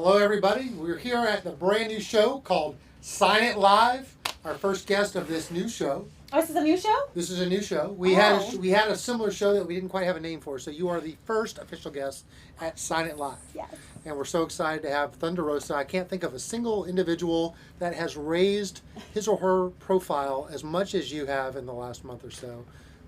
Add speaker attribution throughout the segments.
Speaker 1: Hello, everybody. We're here at the brand new show called Sign It Live. Our first guest of this new show.
Speaker 2: Oh, this is a new show?
Speaker 1: This is a new show. We had a similar show that we didn't quite have a name for, so you are the first official guest at Sign It Live.
Speaker 2: Yes.
Speaker 1: And we're so excited to have Thunder Rosa. I can't think of a single individual that has raised his or her profile as much as you have in the last month or so.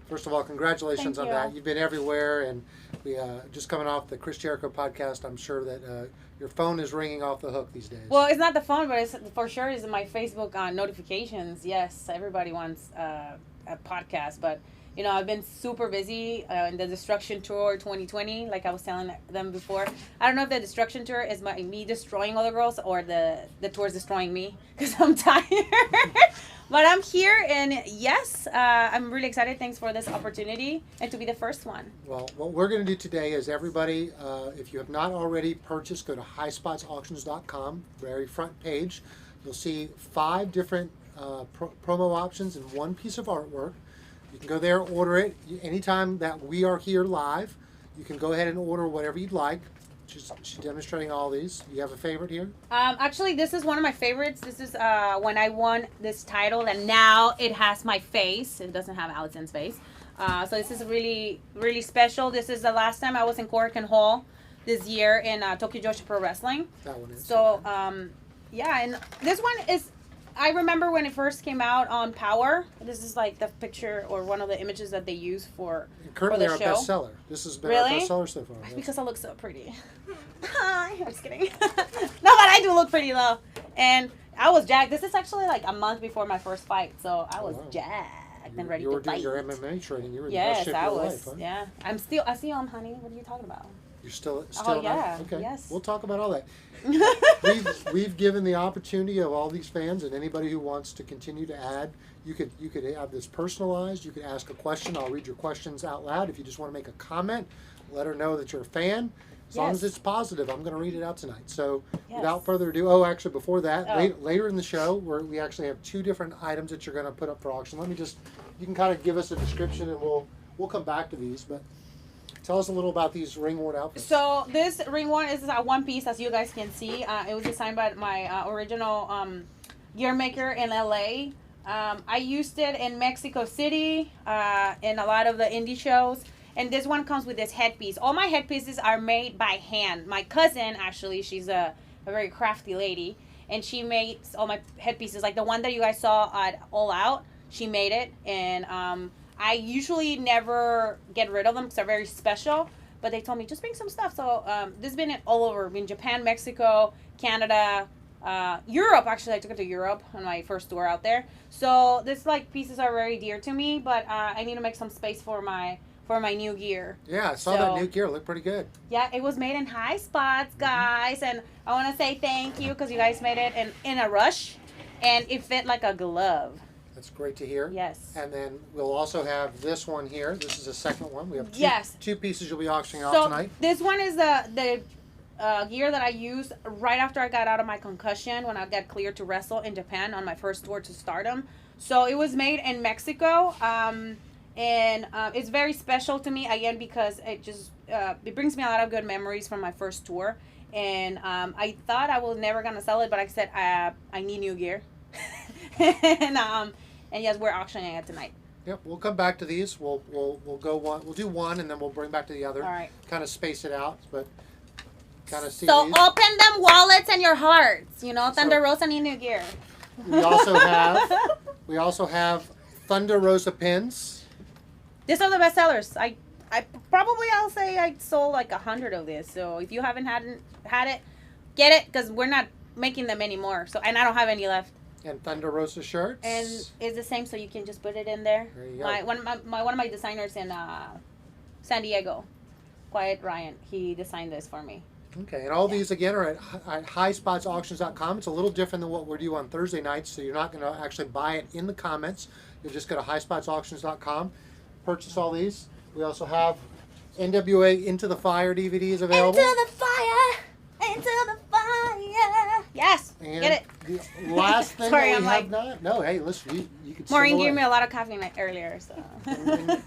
Speaker 1: First of all, congratulations on that. You've been everywhere, and we just coming off the Chris Jericho podcast. I'm sure that your phone is ringing off the hook these days.
Speaker 2: Well, it's not the phone, but it's for sure is my Facebook notifications. Yes, everybody wants a podcast, but you know I've been super busy in the Destruction Tour 2020. Like I was telling them before, I don't know if the Destruction Tour is me destroying other girls or the tour is destroying me because I'm tired. But I'm here, and yes, I'm really excited. Thanks for this opportunity and to be the first one.
Speaker 1: Well, what we're going to do today is everybody, if you have not already purchased, go to highspotsauctions.com, very front page. You'll see 5 different promo options and 1 piece of artwork. You can go there, order it. Anytime that we are here live, you can go ahead and order whatever you'd like. She's demonstrating all these. You have a favorite here?
Speaker 2: Actually, this is one of my favorites. This is when I won this title, and now it has my face. It doesn't have Allison's face. So this is really, really special. This is the last time I was in Korakuen Hall this year in Tokyo Joshi Pro Wrestling.
Speaker 1: That one is.
Speaker 2: So, yeah, and this one is, I remember when it first came out on Power. This is like the picture or one of the images that they use for
Speaker 1: currently
Speaker 2: the
Speaker 1: our
Speaker 2: show.
Speaker 1: bestseller. This has been
Speaker 2: Really?
Speaker 1: our bestseller so far.
Speaker 2: Yes. Because I look so pretty. Hi, I'm just kidding. No, but I do look pretty though. And I was jacked. This is actually like a month before my first fight, so I was jacked and ready to fight.
Speaker 1: You were doing your MMA training. You were in
Speaker 2: yes,
Speaker 1: the best shape
Speaker 2: I
Speaker 1: of your
Speaker 2: was.
Speaker 1: life, huh?
Speaker 2: Yeah, I see you on, honey. What are you talking about?
Speaker 1: You're still
Speaker 2: Oh yeah.
Speaker 1: Okay.
Speaker 2: Yes.
Speaker 1: We'll talk about all that. We've given the opportunity of all these fans and anybody who wants to continue to add. You could have this personalized. You could ask a question. I'll read your questions out loud. If you just want to make a comment, let her know that you're a fan. As long as it's positive, I'm going to read it out tonight. So without further ado, actually before that, later in the show, we actually have 2 different items that you're going to put up for auction. You can kind of give us a description and we'll come back to these, but tell us a little about these ring-worn outfits.
Speaker 2: So this ring-worn is a one piece, as you guys can see. It was designed by my original gear maker in LA. I used it in Mexico City in a lot of the indie shows. And this one comes with this headpiece. All my headpieces are made by hand. My cousin, actually, she's a very crafty lady. And she makes all my headpieces. Like the one that you guys saw at All Out, she made it. And I usually never get rid of them because they're very special. But they told me, just bring some stuff. So this has been all over. In Japan, Mexico, Canada, Europe. Actually, I took it to Europe on my first tour out there. So this pieces are very dear to me. But I need to make some space for my new gear.
Speaker 1: Yeah, I saw that new gear. It looked pretty good.
Speaker 2: Yeah, it was made in High Spots, guys. And I want to say thank you because you guys made it in a rush. And it fit like a glove.
Speaker 1: That's great to hear.
Speaker 2: Yes.
Speaker 1: And then we'll also have this one here. This is the second one. We have two pieces you'll be auctioning off tonight.
Speaker 2: This one is the gear that I used right after I got out of my concussion when I got cleared to wrestle in Japan on my first tour to Stardom. So it was made in Mexico. And it's very special to me, again, because it brings me a lot of good memories from my first tour. And I thought I was never going to sell it, but I said, I need new gear. And yes, we're auctioning it tonight.
Speaker 1: Yep, we'll come back to these. We'll go one. We'll do one, and then we'll bring back to the other.
Speaker 2: All right.
Speaker 1: Kind of space it out, but kind of see.
Speaker 2: So
Speaker 1: these.
Speaker 2: open them wallets and your hearts. You know, Thunder Rosa need new gear.
Speaker 1: We also have Thunder Rosa pins.
Speaker 2: These are the best sellers. I'll say I sold like 100 of this. So if you haven't had it, get it because we're not making them anymore. So and I don't have any left.
Speaker 1: And Thunder Rosa shirts.
Speaker 2: And it's the same, so you can just put it in there.
Speaker 1: There you go.
Speaker 2: One of my designers in San Diego, Quiet Ryan, he designed this for me.
Speaker 1: Okay, and all these again are at highspotsauctions.com. It's a little different than what we do on Thursday nights, so you're not going to actually buy it in the comments. You'll just go to highspotsauctions.com. Purchase all these. We also have NWA Into the Fire DVDs available.
Speaker 2: Into the fire! Into the fire! Yes!
Speaker 1: And
Speaker 2: get it.
Speaker 1: the last thing
Speaker 2: Sorry,
Speaker 1: that
Speaker 2: I'm
Speaker 1: we have
Speaker 2: like-
Speaker 1: not. No, hey, listen, you can.
Speaker 2: Maureen
Speaker 1: still
Speaker 2: gave me
Speaker 1: away.
Speaker 2: a lot of caffeine earlier, so.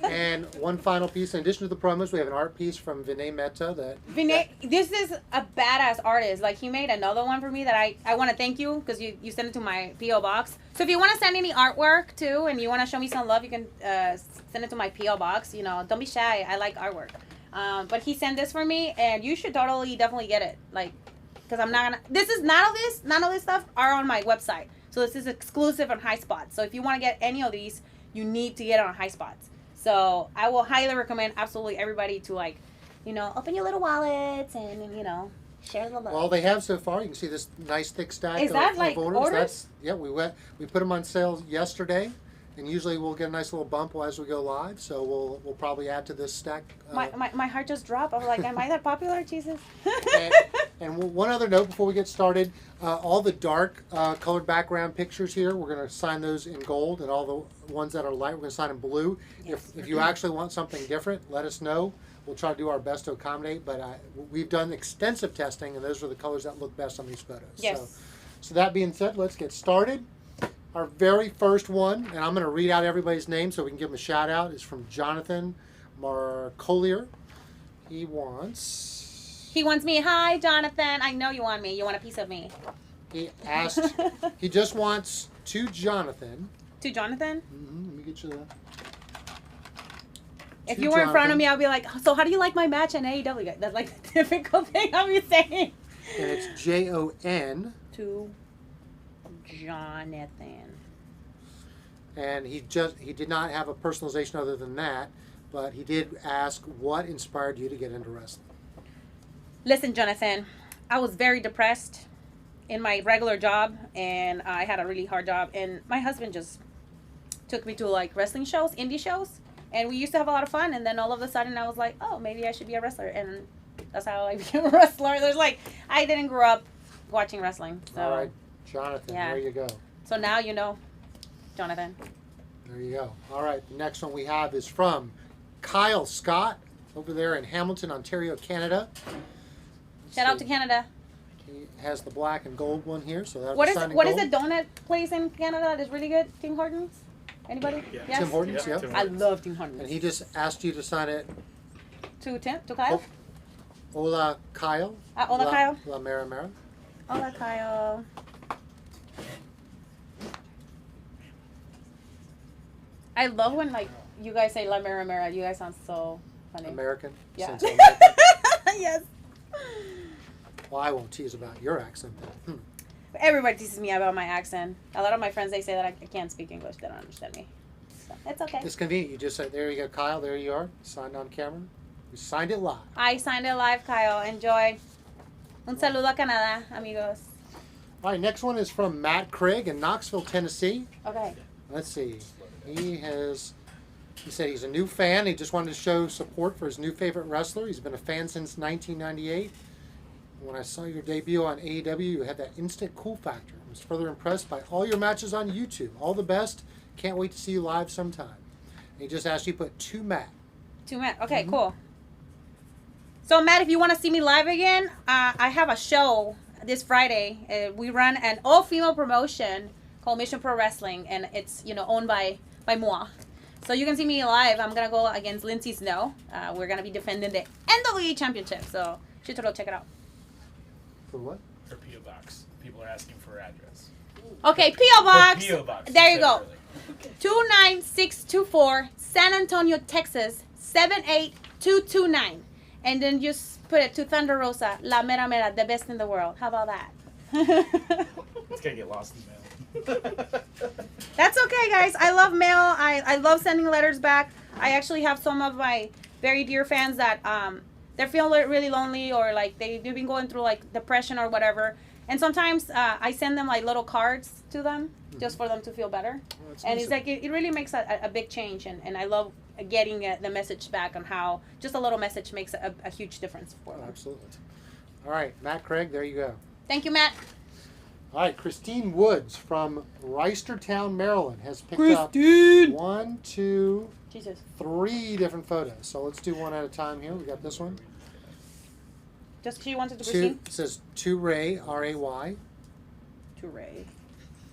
Speaker 1: And one final piece. In addition to the promos, we have an art piece from Vinay Mehta that.
Speaker 2: Vinay, this is a badass artist. Like, he made another one for me that I want to thank you because you sent it to my P.O. box. So if you want to send any artwork too and you want to show me some love, you can send it to my P.O. box. You know, don't be shy. I like artwork. But he sent this for me, and you should definitely get it. Like, because I'm not gonna. This is none of this stuff are on my website. So this is exclusive on High Spots. So if you want to get any of these, you need to get it on High Spots. So I will highly recommend absolutely everybody to, like, you know, open your little wallets and, you know, share the love.
Speaker 1: Well, they have so far. You can see this nice thick stack
Speaker 2: Is that,
Speaker 1: of
Speaker 2: like,
Speaker 1: orders.
Speaker 2: orders?
Speaker 1: That's, yeah, we put them on sale yesterday, and usually we'll get a nice little bump as we go live. So we'll probably add to this stack.
Speaker 2: My heart just dropped. I was like, am I that popular? Jesus.
Speaker 1: And one other note before we get started, all the dark colored background pictures here, we're going to sign those in gold, and all the ones that are light, we're going to sign in blue.
Speaker 2: Yes.
Speaker 1: If you actually want something different, let us know. We'll try to do our best to accommodate, but we've done extensive testing, and those are the colors that look best on these photos.
Speaker 2: Yes.
Speaker 1: So that being said, let's get started. Our very first one, and I'm going to read out everybody's name so we can give them a shout out, is from Jonathan Marcolier. He wants
Speaker 2: me. Hi, Jonathan. I know you want me. You want a piece of me.
Speaker 1: He asked. He just wants to Jonathan.
Speaker 2: To Jonathan?
Speaker 1: Let me get you that.
Speaker 2: If
Speaker 1: To
Speaker 2: you were in front of
Speaker 1: Jonathan.
Speaker 2: me, I'll be like, so how do you like my match in AEW? That's like the typical thing I'll be saying.
Speaker 1: And it's Jon.
Speaker 2: To Jonathan.
Speaker 1: And he did not have a personalization other than that, but he did ask what inspired you to get into wrestling.
Speaker 2: Listen, Jonathan, I was very depressed in my regular job, and I had a really hard job, and my husband just took me to, like, wrestling shows, indie shows, and we used to have a lot of fun, and then all of a sudden I was like, oh, maybe I should be a wrestler, and that's how I became a wrestler. There's, like, I didn't grow up watching wrestling, so.
Speaker 1: All right, Jonathan,
Speaker 2: Yeah.
Speaker 1: there you go.
Speaker 2: So now you know, Jonathan.
Speaker 1: There you go. All right, the next one we have is from Kyle Scott over there in Hamilton, Ontario, Canada.
Speaker 2: Shout out to Canada.
Speaker 1: He has the black and gold one here, so that's
Speaker 2: What is
Speaker 1: signed in
Speaker 2: what is
Speaker 1: gold.
Speaker 2: the donut place in Canada that is really good? Tim Hortons? Anybody?
Speaker 3: Yeah.
Speaker 2: Yes?
Speaker 1: Tim Hortons,
Speaker 3: Yeah,
Speaker 1: yeah.
Speaker 3: Tim
Speaker 2: I love Tim
Speaker 1: And
Speaker 2: Hortons.
Speaker 1: he just asked you to sign it.
Speaker 2: To Kyle?
Speaker 1: Hola, Kyle.
Speaker 2: Hola, Kyle.
Speaker 1: La Mera Mera.
Speaker 2: Hola, Kyle. I love when, like, you guys say La Mera Mera. You guys sound so funny.
Speaker 1: American.
Speaker 2: Yeah.
Speaker 1: Since American.
Speaker 2: Yes.
Speaker 1: Well, I won't tease about your accent then.
Speaker 2: Everybody teases me about my accent. A lot of my friends, they say that I can't speak English. They don't understand me. So, it's okay.
Speaker 1: It's convenient. You just said, there you go, Kyle. There you are. Signed on camera. We signed it live.
Speaker 2: I signed it live, Kyle. Enjoy. Un saludo a Canadá, amigos.
Speaker 1: All right, next one is from Matt Craig in Knoxville, Tennessee.
Speaker 2: Okay.
Speaker 1: Let's see. He said he's a new fan. He just wanted to show support for his new favorite wrestler. He's been a fan since 1998. When I saw your debut on AEW, you had that instant cool factor. I was further impressed by all your matches on YouTube. All the best. Can't wait to see you live sometime. And he just asked you to put to Matt.
Speaker 2: To Matt. Okay, cool. So, Matt, if you want to see me live again, I have a show this Friday. We run an all-female promotion called Mission Pro Wrestling, and it's, you know, owned by moi. So you can see me live. I'm going to go against Lindsay Snow. We're going to be defending the NWE Championship, so you should totally check it out.
Speaker 1: For what?
Speaker 3: Or P.O. Box. People are asking for address.
Speaker 2: Okay, P.O. Box.
Speaker 3: P.O. Box.
Speaker 2: There you go.
Speaker 3: Separately.
Speaker 2: 29624 San Antonio, Texas 78229. And then just put it to Thunder Rosa, La Mera Mera, the best in the world. How about that?
Speaker 3: It's going to get lost in mail.
Speaker 2: That's okay, guys. I love mail. I love sending letters back. I actually have some of my very dear fans that they're feeling really lonely, or like they've been going through like depression or whatever. And sometimes I send them like little cards to them just for them to feel better.
Speaker 1: Oh, that's
Speaker 2: And
Speaker 1: nice.
Speaker 2: it's like it really makes a big change. And I love getting the message back on how just a little message makes a huge difference for
Speaker 1: Oh,
Speaker 2: them.
Speaker 1: absolutely. All right, Matt Craig, there you go.
Speaker 2: Thank you, Matt.
Speaker 1: All right, Christine Woods from Reisterstown, Maryland has picked up 1, 2,
Speaker 2: Jesus.
Speaker 1: 3 different photos. So let's do one at a time here. We got this one.
Speaker 2: Just she wanted to
Speaker 1: Two,
Speaker 2: Christine.
Speaker 1: it says to Ray, R-A-Y.
Speaker 2: To Toure.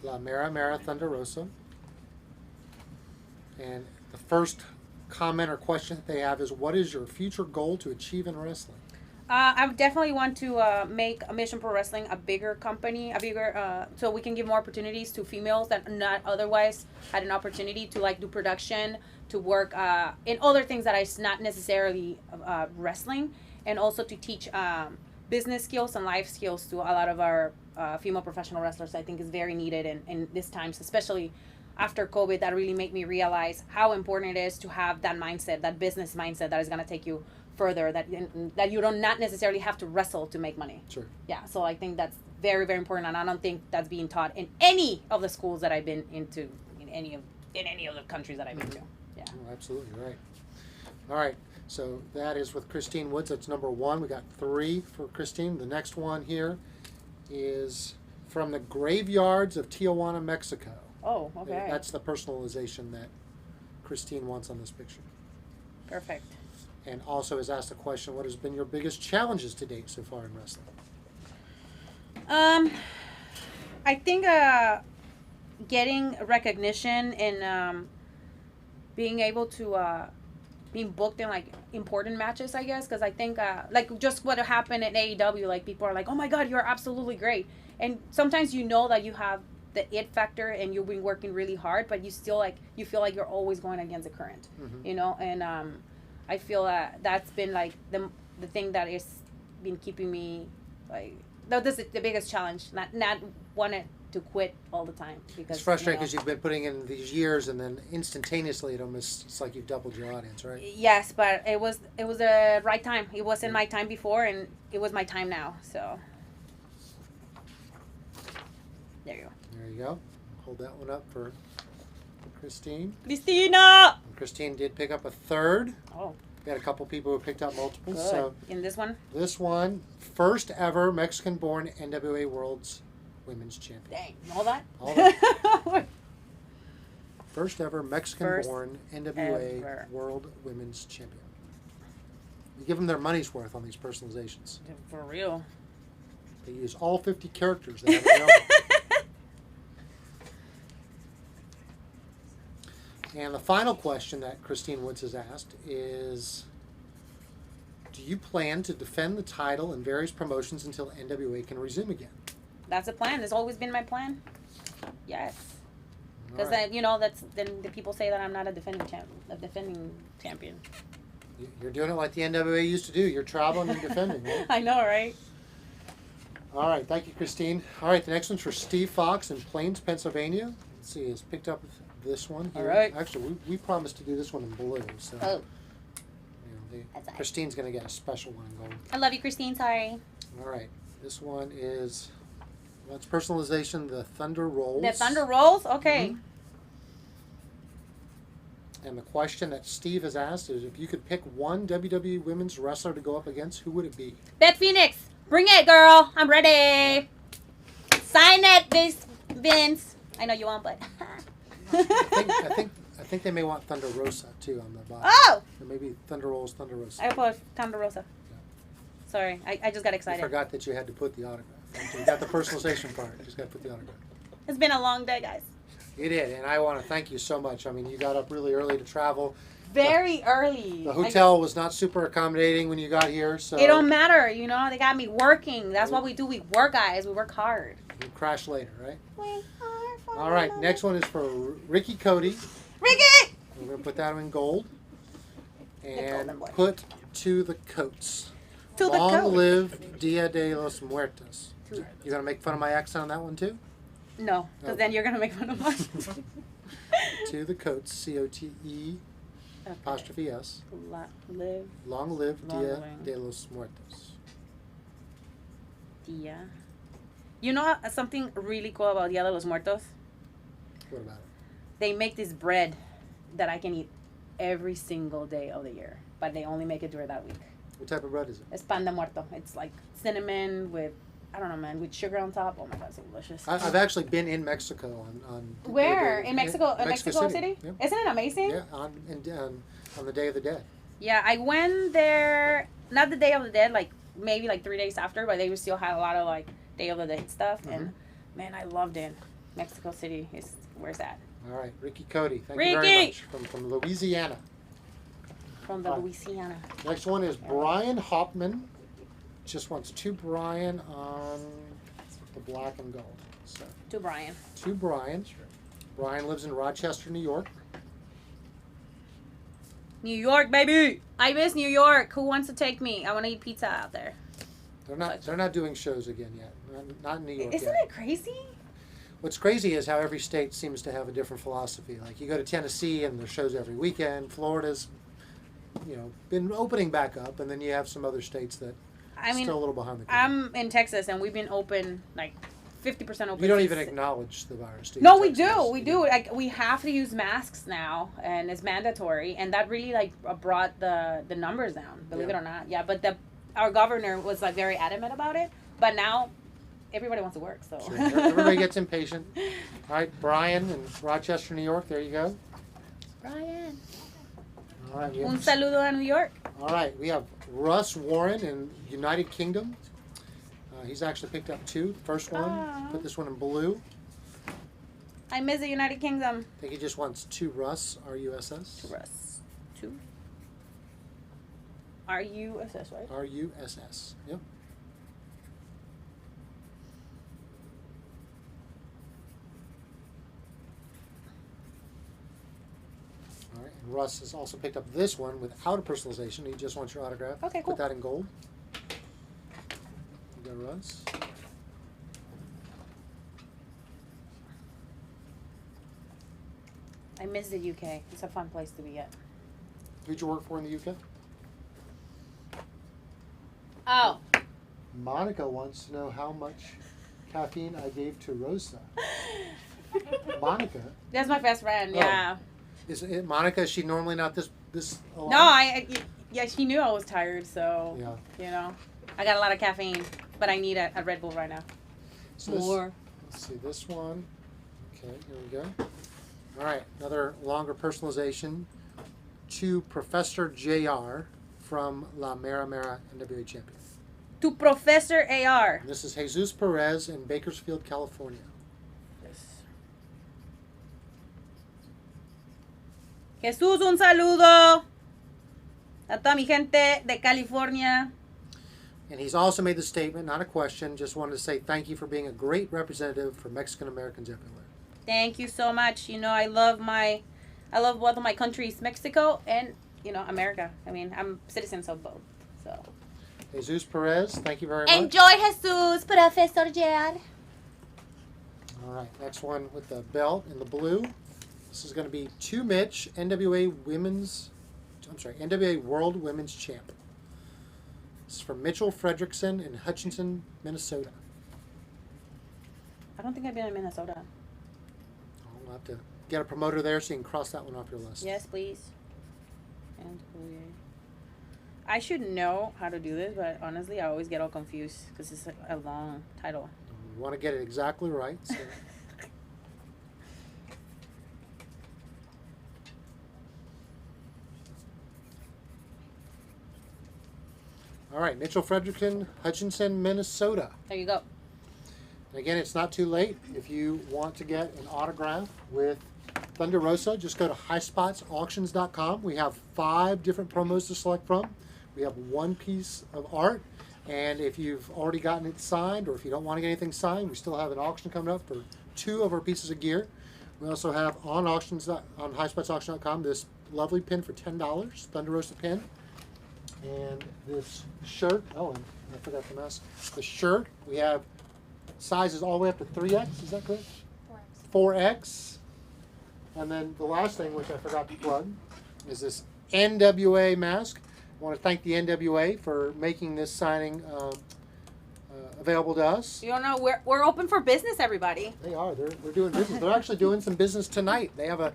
Speaker 1: La Mera Mera Thunder Rosa. And the first comment or question that they have is, what is your future goal to achieve in wrestling?
Speaker 2: I definitely want to make Mission Pro Wrestling a bigger company, so we can give more opportunities to females that not otherwise had an opportunity to like do production, to work in other things that is not necessarily wrestling, and also to teach business skills and life skills to a lot of our female professional wrestlers. I think is very needed in this times, especially after COVID. That really made me realize how important it is to have that mindset, that business mindset that is going to take you further, that you don't not necessarily have to wrestle to make money.
Speaker 1: Sure.
Speaker 2: Yeah, so I think that's very, very important, and I don't think that's being taught in any of the schools that I've been into, in any of the countries that I've been to. Yeah.
Speaker 1: Oh, absolutely right. All right, so that is with Christine Woods. That's number 1. We got 3 for Christine. The next one here is from the graveyards of Tijuana, Mexico.
Speaker 2: Oh, okay.
Speaker 1: That's the personalization that Christine wants on this picture.
Speaker 2: Perfect.
Speaker 1: And also has asked a question, what has been your biggest challenges to date so far in wrestling?
Speaker 2: I think getting recognition and being able to being booked in like important matches, I guess, because I think like just what happened at AEW, like people are like, oh my God, you're absolutely great, and sometimes you know that you have the it factor and you've been working really hard, but you still you feel like you're always going against the current, you know, and I feel that's been like the thing that is been keeping me like, this is the biggest challenge, not wanting to quit all the time, because
Speaker 1: it's frustrating because you've been putting in these years and then instantaneously it's like you've doubled your audience, right?
Speaker 2: Yes, but it was the right time. It wasn't my time before, and it was my time now. So there you go.
Speaker 1: There you go. Hold that one up for Christine.
Speaker 2: Christina!
Speaker 1: And Christine did pick up a 3rd.
Speaker 2: Oh.
Speaker 1: We had a couple people who picked up multiples.
Speaker 2: Good.
Speaker 1: So
Speaker 2: In this one?
Speaker 1: this one, first ever Mexican-born NWA World's Women's Champion.
Speaker 2: Dang, all that?
Speaker 1: All that. First ever Mexican-born NWA World Women's Champion. You give them their money's worth on these personalizations.
Speaker 2: For real.
Speaker 1: They use all 50 characters. They have available. And the final question that Christine Woods has asked is, do you plan to defend the title in various promotions until NWA can resume again?
Speaker 2: That's a plan. It's always been my plan. Yes.
Speaker 1: All
Speaker 2: Because
Speaker 1: right.
Speaker 2: then the people say that I'm not a defending champion.
Speaker 1: You're doing it like the NWA used to do. You're traveling and defending, right?
Speaker 2: I know, right?
Speaker 1: All right. Thank you, Christine. All right. The next one's for Steve Fox in Plains, Pennsylvania. Let's see. He's picked up this one here.
Speaker 2: All right.
Speaker 1: Actually, we promised to do this one in blue. So,
Speaker 2: Oh.
Speaker 1: you know,
Speaker 2: That's all right.
Speaker 1: Christine's going to get a special one in gold.
Speaker 2: I love you, Christine. Sorry.
Speaker 1: All right. This one is, well, it's personalization, the Thunder Rolls.
Speaker 2: The Thunder Rolls? Okay.
Speaker 1: And the question that Steve has asked is, if you could pick one WWE women's wrestler to go up against, who would it be?
Speaker 2: Beth Phoenix. Bring it, girl. I'm ready. Sign it, Vince. I know you won't, but...
Speaker 1: I think they may want Thunder Rosa too on the bottom.
Speaker 2: Oh!
Speaker 1: Or maybe Thunder Rolls, Thunder Rosa.
Speaker 2: I put Thunder Rosa.
Speaker 1: Yeah.
Speaker 2: Sorry, I just got
Speaker 1: I
Speaker 2: excited.
Speaker 1: forgot that you had to put the autograph. You got the personalization part. You just got to put the autograph.
Speaker 2: It's been a long day, guys.
Speaker 1: You did, and I want to thank you so much. I mean, you got up really early to travel.
Speaker 2: Very early.
Speaker 1: The hotel was not super accommodating when you got here, so
Speaker 2: It don't matter, you know. They got me working. That's what we do. We work, guys. We work hard.
Speaker 1: you crash later, right?
Speaker 2: We are for
Speaker 1: All right, next one is for Ricky Cody.
Speaker 2: Ricky!
Speaker 1: We're going to put that in gold. And
Speaker 2: golden boy.
Speaker 1: put to the coats.
Speaker 2: To the
Speaker 1: Long
Speaker 2: coat.
Speaker 1: live Dia de los Muertos.
Speaker 2: To-
Speaker 1: You going to make fun of my accent on that one too?
Speaker 2: No, because then you're going to make fun of mine.
Speaker 1: To the coats, C-O-T-E
Speaker 2: Okay.
Speaker 1: apostrophe S.
Speaker 2: Live
Speaker 1: Long live
Speaker 2: Long
Speaker 1: Dia
Speaker 2: live.
Speaker 1: de los Muertos.
Speaker 2: Dia. You know something really cool about Dia de los Muertos?
Speaker 1: What about it?
Speaker 2: They make this bread that I can eat every single day of the year, but they only make it during that week.
Speaker 1: What type of bread is it?
Speaker 2: It's pan de muerto. It's like cinnamon with, I don't know, man, with sugar on top. Oh my God, it's delicious.
Speaker 1: I've actually been in Mexico on
Speaker 2: Where? In Mexico? In Mexico City?
Speaker 1: Yeah.
Speaker 2: Isn't it amazing?
Speaker 1: Yeah, on the Day of the Dead.
Speaker 2: Yeah, I went there, not the Day of the Dead, like maybe like 3 days after, but they still had a lot of like Day of the Dead stuff. And Man, I loved it. Mexico City is where's that?
Speaker 1: All right, Ricky Cody. Thank you very much. From Louisiana.
Speaker 2: From the Louisiana.
Speaker 1: Next one is Brian Hopman. Just wants 2 Brian on the black and gold. So
Speaker 2: To Brian.
Speaker 1: 2 Brian. Brian lives in Rochester, New York.
Speaker 2: New York, baby. I miss New York. Who wants to take me? I want to eat pizza out there.
Speaker 1: They're not doing shows again yet. Not in New York
Speaker 2: Isn't
Speaker 1: yet.
Speaker 2: it crazy?
Speaker 1: What's crazy is how every state seems to have a different philosophy. Like you go to Tennessee and there's shows every weekend. Florida's, been opening back up, and then you have some other states that still a little behind the curve.
Speaker 2: I'm in Texas, and we've been open like 50% open.
Speaker 1: You don't even acknowledge the virus, do you?
Speaker 2: No, we
Speaker 1: Texas?
Speaker 2: do. We do. Like we have to use masks now, and it's mandatory, and that really like brought the numbers down. Believe it or not, yeah. But our governor was like very adamant about it. But now everybody wants to work, so
Speaker 1: Sure. Everybody gets impatient. All right, Brian in Rochester, New York. There you go.
Speaker 2: Brian.
Speaker 1: All right,
Speaker 2: Un saludo a New York.
Speaker 1: All right, we have Russ Warren in United Kingdom. He's actually picked up 2. First one, put this one in blue.
Speaker 2: I miss the United Kingdom.
Speaker 1: I think he just wants 2 Russ, R-U-S-S.
Speaker 2: Russ. 2. R-U-S-S, right?
Speaker 1: R-U-S-S, yep. All right, and Russ has also picked up this one without a personalization. He just wants your autograph.
Speaker 2: Okay, cool.
Speaker 1: Put that in gold. You go, Russ.
Speaker 2: I miss the UK. It's a fun place to be at.
Speaker 1: Who'd you work for in the UK?
Speaker 2: Oh.
Speaker 1: Monica wants to know how much caffeine I gave to Rosa. Monica?
Speaker 2: That's my best friend, yeah.
Speaker 1: Is it Monica? Is she normally not this alive?
Speaker 2: No, yeah, she knew I was tired, so,
Speaker 1: Yeah.
Speaker 2: I got a lot of caffeine, but I need a Red Bull right now.
Speaker 1: So let's see, this one. Okay, here we go. All right, another longer personalization to Professor JR from La Mera Mera NWA champion.
Speaker 2: To Professor AR.
Speaker 1: And this is Jesus Perez in Bakersfield, California.
Speaker 2: Jesús, un saludo a toda mi gente de California.
Speaker 1: And he's also made the statement, not a question, just wanted to say thank you for being a great representative for Mexican Americans everywhere.
Speaker 2: Thank you so much. I love both of my countries, Mexico and, America. I mean, I'm citizens of both. So.
Speaker 1: Jesus Perez, thank you very much.
Speaker 2: Enjoy, Jesus, Professor JR.
Speaker 1: All right, next one with the belt in the blue. This is going to be to Mitch, NWA World Women's Champ. This is from Mitchell Fredrickson in Hutchinson, Minnesota.
Speaker 2: I don't think I've been in Minnesota.
Speaker 1: I'll have to get a promoter there so you can cross that one off your list.
Speaker 2: Yes, please. I should know how to do this, but honestly, I always get all confused because it's a long title.
Speaker 1: You want to get it exactly right. So. All right, Mitchell Fredrickson, Hutchinson, Minnesota.
Speaker 2: There you go.
Speaker 1: And again, it's not too late. If you want to get an autograph with Thunder Rosa, just go to highspotsauctions.com. We have 5 different promos to select from. We have 1 piece of art. And if you've already gotten it signed, or if you don't want to get anything signed, we still have an auction coming up for 2 of our pieces of gear. We also have on highspotsauction.com this lovely pin for $10, Thunder Rosa pin. And this shirt, and I forgot the mask. The shirt, we have sizes all the way up to 3X, is that correct? 4X. And then the last thing, which I forgot to plug, is this NWA mask. I want to thank the NWA for making this signing available to us.
Speaker 2: We're open for business, everybody.
Speaker 1: They are. They're doing business. They're actually doing some business tonight. They have a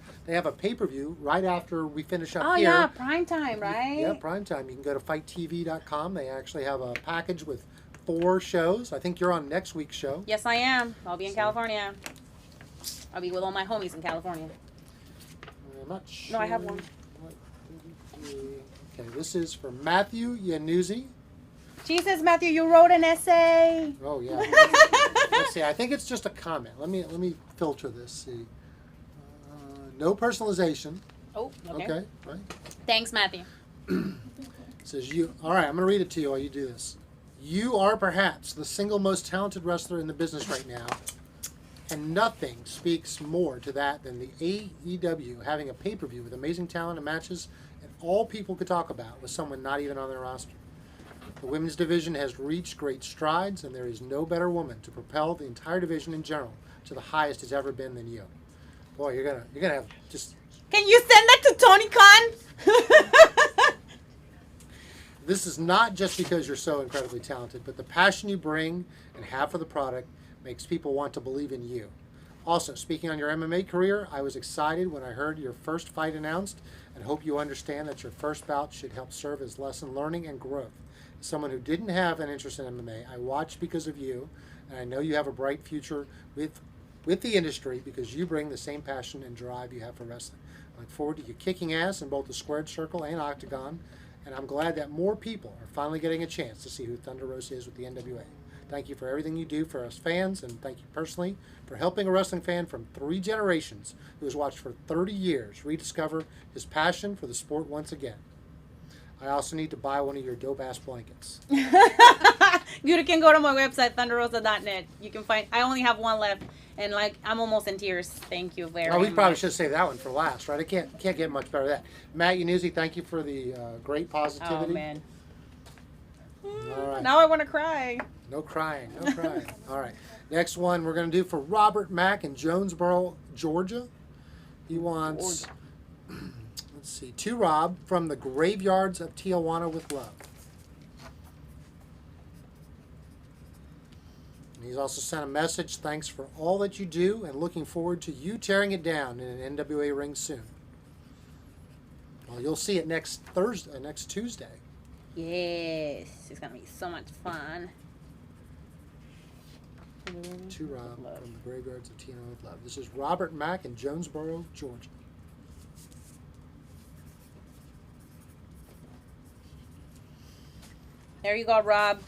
Speaker 1: pay-per-view right after we finish up here.
Speaker 2: Oh yeah, prime time, right?
Speaker 1: Yeah, prime time. You can go to fighttv.com. They actually have a package with 4 shows. I think you're on next week's show.
Speaker 2: Yes, I am. I'll be in California. I'll be with all my homies in California.
Speaker 1: I'm not sure.
Speaker 2: No, I have one.
Speaker 1: Okay, this is for Matthew Yanuzzi
Speaker 2: Jesus, Matthew, you wrote an essay.
Speaker 1: Oh yeah. Let's see. I think it's just a comment. Let me filter this. See. No personalization.
Speaker 2: Oh, okay.
Speaker 1: Okay. Right.
Speaker 2: Thanks, Matthew.
Speaker 1: It says you. All right. I'm going to read it to you while you do this. You are perhaps the single most talented wrestler in the business right now, and nothing speaks more to that than the AEW having a pay-per-view with amazing talent and matches, and all people could talk about with someone not even on their roster. The women's division has reached great strides, and there is no better woman to propel the entire division in general to the highest it's ever been than you. Boy, you're gonna have just.
Speaker 2: Can you send that to Tony Khan?
Speaker 1: This is not just because you're so incredibly talented, but the passion you bring and have for the product makes people want to believe in you. Also, speaking on your MMA career, I was excited when I heard your first fight announced, and hope you understand that your first bout should help serve as lesson learning and growth. As someone who didn't have an interest in MMA, I watched because of you, and I know you have a bright future with the industry because you bring the same passion and drive you have for wrestling. I look forward to you kicking ass in both the squared circle and octagon, and I'm glad that more people are finally getting a chance to see who Thunder Rosa is with the NWA. Thank you for everything you do for us fans, and thank you personally for helping a wrestling fan from 3 generations who has watched for 30 years rediscover his passion for the sport once again. I also need to buy one of your dope-ass blankets.
Speaker 2: You can go to my website, thunderrosa.net. You can find, I only have one left, and I'm almost in tears. Thank you very much.
Speaker 1: We probably should save that one for last, right? I can't get much better than that. Matt Yanuzzi, thank you for the great positivity.
Speaker 2: Oh, man.
Speaker 1: All right.
Speaker 2: Now I want to cry.
Speaker 1: No crying, no crying. All right. Next one we're going to do for Robert Mack in Jonesboro, Georgia. He wants, let's see, to Rob from the Graveyards of Tijuana with love. And he's also sent a message, thanks for all that you do and looking forward to you tearing it down in an NWA ring soon. Well, you'll see it next Tuesday.
Speaker 2: Yes, it's going to be so much fun.
Speaker 1: To Rob from the Graveyards of Tijuana with love. This is Robert Mack in Jonesboro, Georgia.
Speaker 2: There you go, Rob.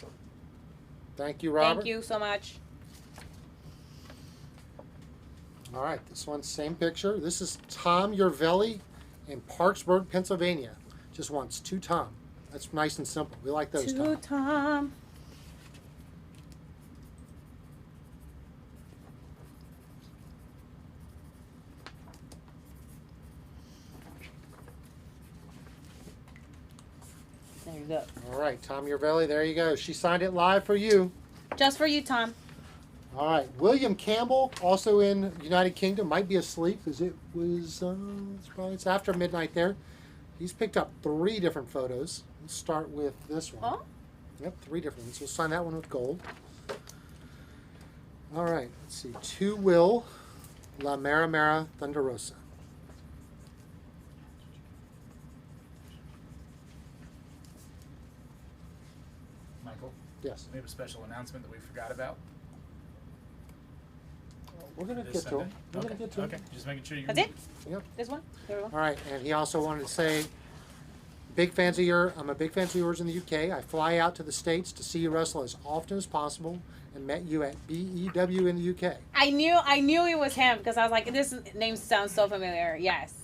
Speaker 1: Thank you, Robert.
Speaker 2: Thank you so much.
Speaker 1: All right, this one's same picture. This is Tom Urvelli in Parksburg, Pennsylvania. Just wants 2 Tom. That's nice and simple. We like those,
Speaker 2: To
Speaker 1: Tom.
Speaker 2: Tom. There you go.
Speaker 1: All right, Tom Urvelli, there you go. She signed it live for you.
Speaker 2: Just for you, Tom.
Speaker 1: All right, William Campbell, also in United Kingdom, might be asleep because it was it's after midnight there. He's picked up 3 different photos. Let's start with this one.
Speaker 2: Oh?
Speaker 1: Yep, 3 different ones. We'll sign that one with gold. All right, let's see. To Will, La Mera Mera Thunder Rosa.
Speaker 3: Michael,
Speaker 1: Yes.
Speaker 3: we have a special announcement that we forgot about.
Speaker 1: We're going to
Speaker 3: This
Speaker 1: get to him.
Speaker 3: Sunday.
Speaker 1: We're
Speaker 3: Okay.
Speaker 1: going to get to him.
Speaker 3: Okay, just making sure you.
Speaker 2: That's it?
Speaker 1: Yep.
Speaker 2: This one? There we go.
Speaker 1: All right, and he also wanted to say, I'm a big fan of yours in the UK. I fly out to the States to see you wrestle as often as possible and met you at BEW in the UK.
Speaker 2: I knew it was him because I was like, this name sounds so familiar. Yes.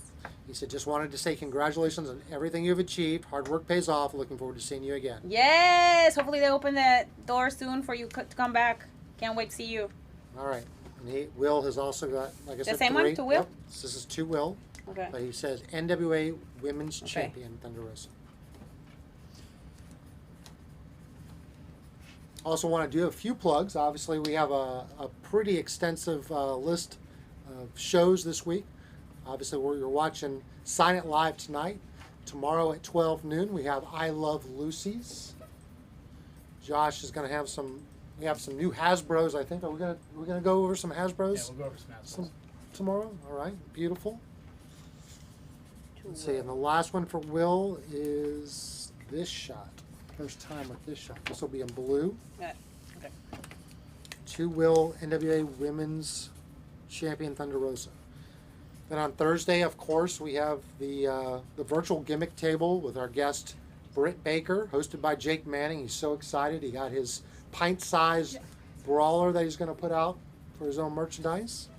Speaker 1: He said, just wanted to say congratulations on everything you've achieved. Hard work pays off. Looking forward to seeing you again.
Speaker 2: Yes. Hopefully they open the door soon for you to come back. Can't wait to see you.
Speaker 1: All right. And Will has also got, like I said,
Speaker 2: same
Speaker 1: 3.
Speaker 2: one, to Will?
Speaker 1: Yep. This is to Will.
Speaker 2: Okay.
Speaker 1: But he says NWA Women's Champion Thunder Rosa. Also want to do a few plugs. Obviously, we have a pretty extensive list of shows this week. Obviously, you're watching Sign It Live tonight. Tomorrow at 12 noon, we have I Love Lucy's. Josh is going to have we have some new Hasbros, I think. We're gonna go over some Hasbros
Speaker 3: Yeah, we'll go over some Hasbros.
Speaker 1: tomorrow. All right, beautiful. Let's see, and the last one for Will is this shot. First time with this shot. This will be in blue.
Speaker 2: Yeah. Okay.
Speaker 1: To Will, NWA Women's Champion Thunder Rosa. Then on Thursday, of course, we have the virtual gimmick table with our guest Britt Baker, hosted by Jake Manning. He's so excited. He got his pint-sized brawler that he's going to put out for his own merchandise.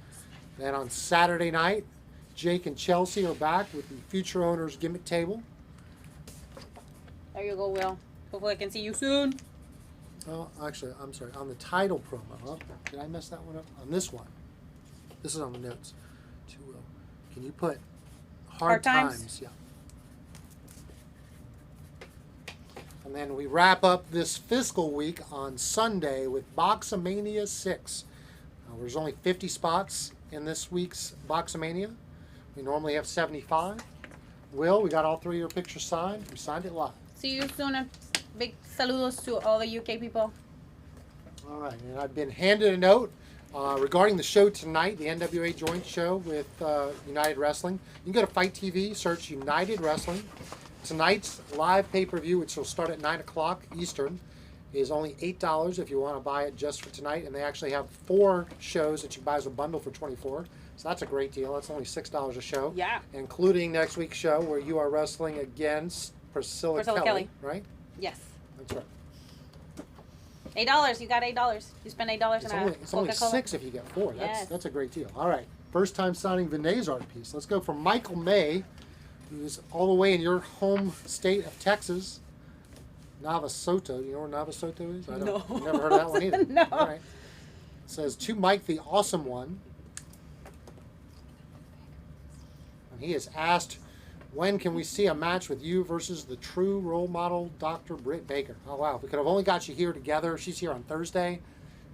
Speaker 1: Then on Saturday night, Jake and Chelsea are back with the Future Owners Gimmick Table.
Speaker 2: There you go, Will. Hopefully I can see you soon.
Speaker 1: Oh, actually, I'm sorry. On the title promo. Oh, did I mess that one up? On this one. This is on the notes. To Will. Can you put hard times? Yeah. And then we wrap up this fiscal week on Sunday with Boxomania 6. There's only 50 spots in this week's Boxomania. We normally have 75. Will, we got all 3 of your pictures signed. We signed it live.
Speaker 2: See you soon. And big saludos to all the UK people.
Speaker 1: All right, and I've been handed a note regarding the show tonight, the NWA joint show with United Wrestling. You can go to Fight TV, search United Wrestling. Tonight's live pay-per-view, which will start at 9 o'clock Eastern, is only $8 if you want to buy it just for tonight. And they actually have 4 shows that you buy as a bundle for $24. So that's a great deal. That's only $6 a show.
Speaker 2: Yeah.
Speaker 1: Including next week's show where you are wrestling against Priscilla Kelly. Right?
Speaker 2: Yes.
Speaker 1: That's right.
Speaker 2: $8. You got $8. You spend $8
Speaker 1: It's only $6 if you get 4. That's a great deal. All right. First time signing Vinay's art piece. Let's go from Michael May, who's all the way in your home state of Texas. Navasota. You know where Navasota is? I don't.
Speaker 2: No.
Speaker 1: I've never heard of that one either.
Speaker 2: No.
Speaker 1: All right. It says, to Mike the Awesome One. And he has asked, when can we see a match with you versus the true role model, Dr. Britt Baker? Oh, wow. We could have only got you here together. She's here on Thursday.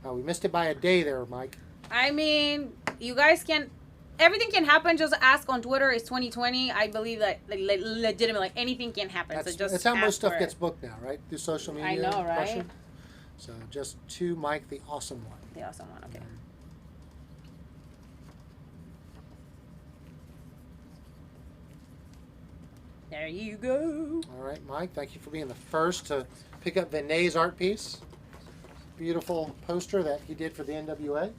Speaker 1: We missed it by a day there, Mike.
Speaker 2: I mean, you guys can... Everything can happen. Just ask on Twitter. It's 2020. I believe that legitimately, like, anything can happen.
Speaker 1: That's how most stuff gets booked now, right? Through social media.
Speaker 2: I know, right?
Speaker 1: Pressure. So just to Mike, the Awesome One.
Speaker 2: The Awesome One, okay. There you go.
Speaker 1: All right, Mike, thank you for being the first to pick up Vinay's art piece. Beautiful poster that he did for the NWA.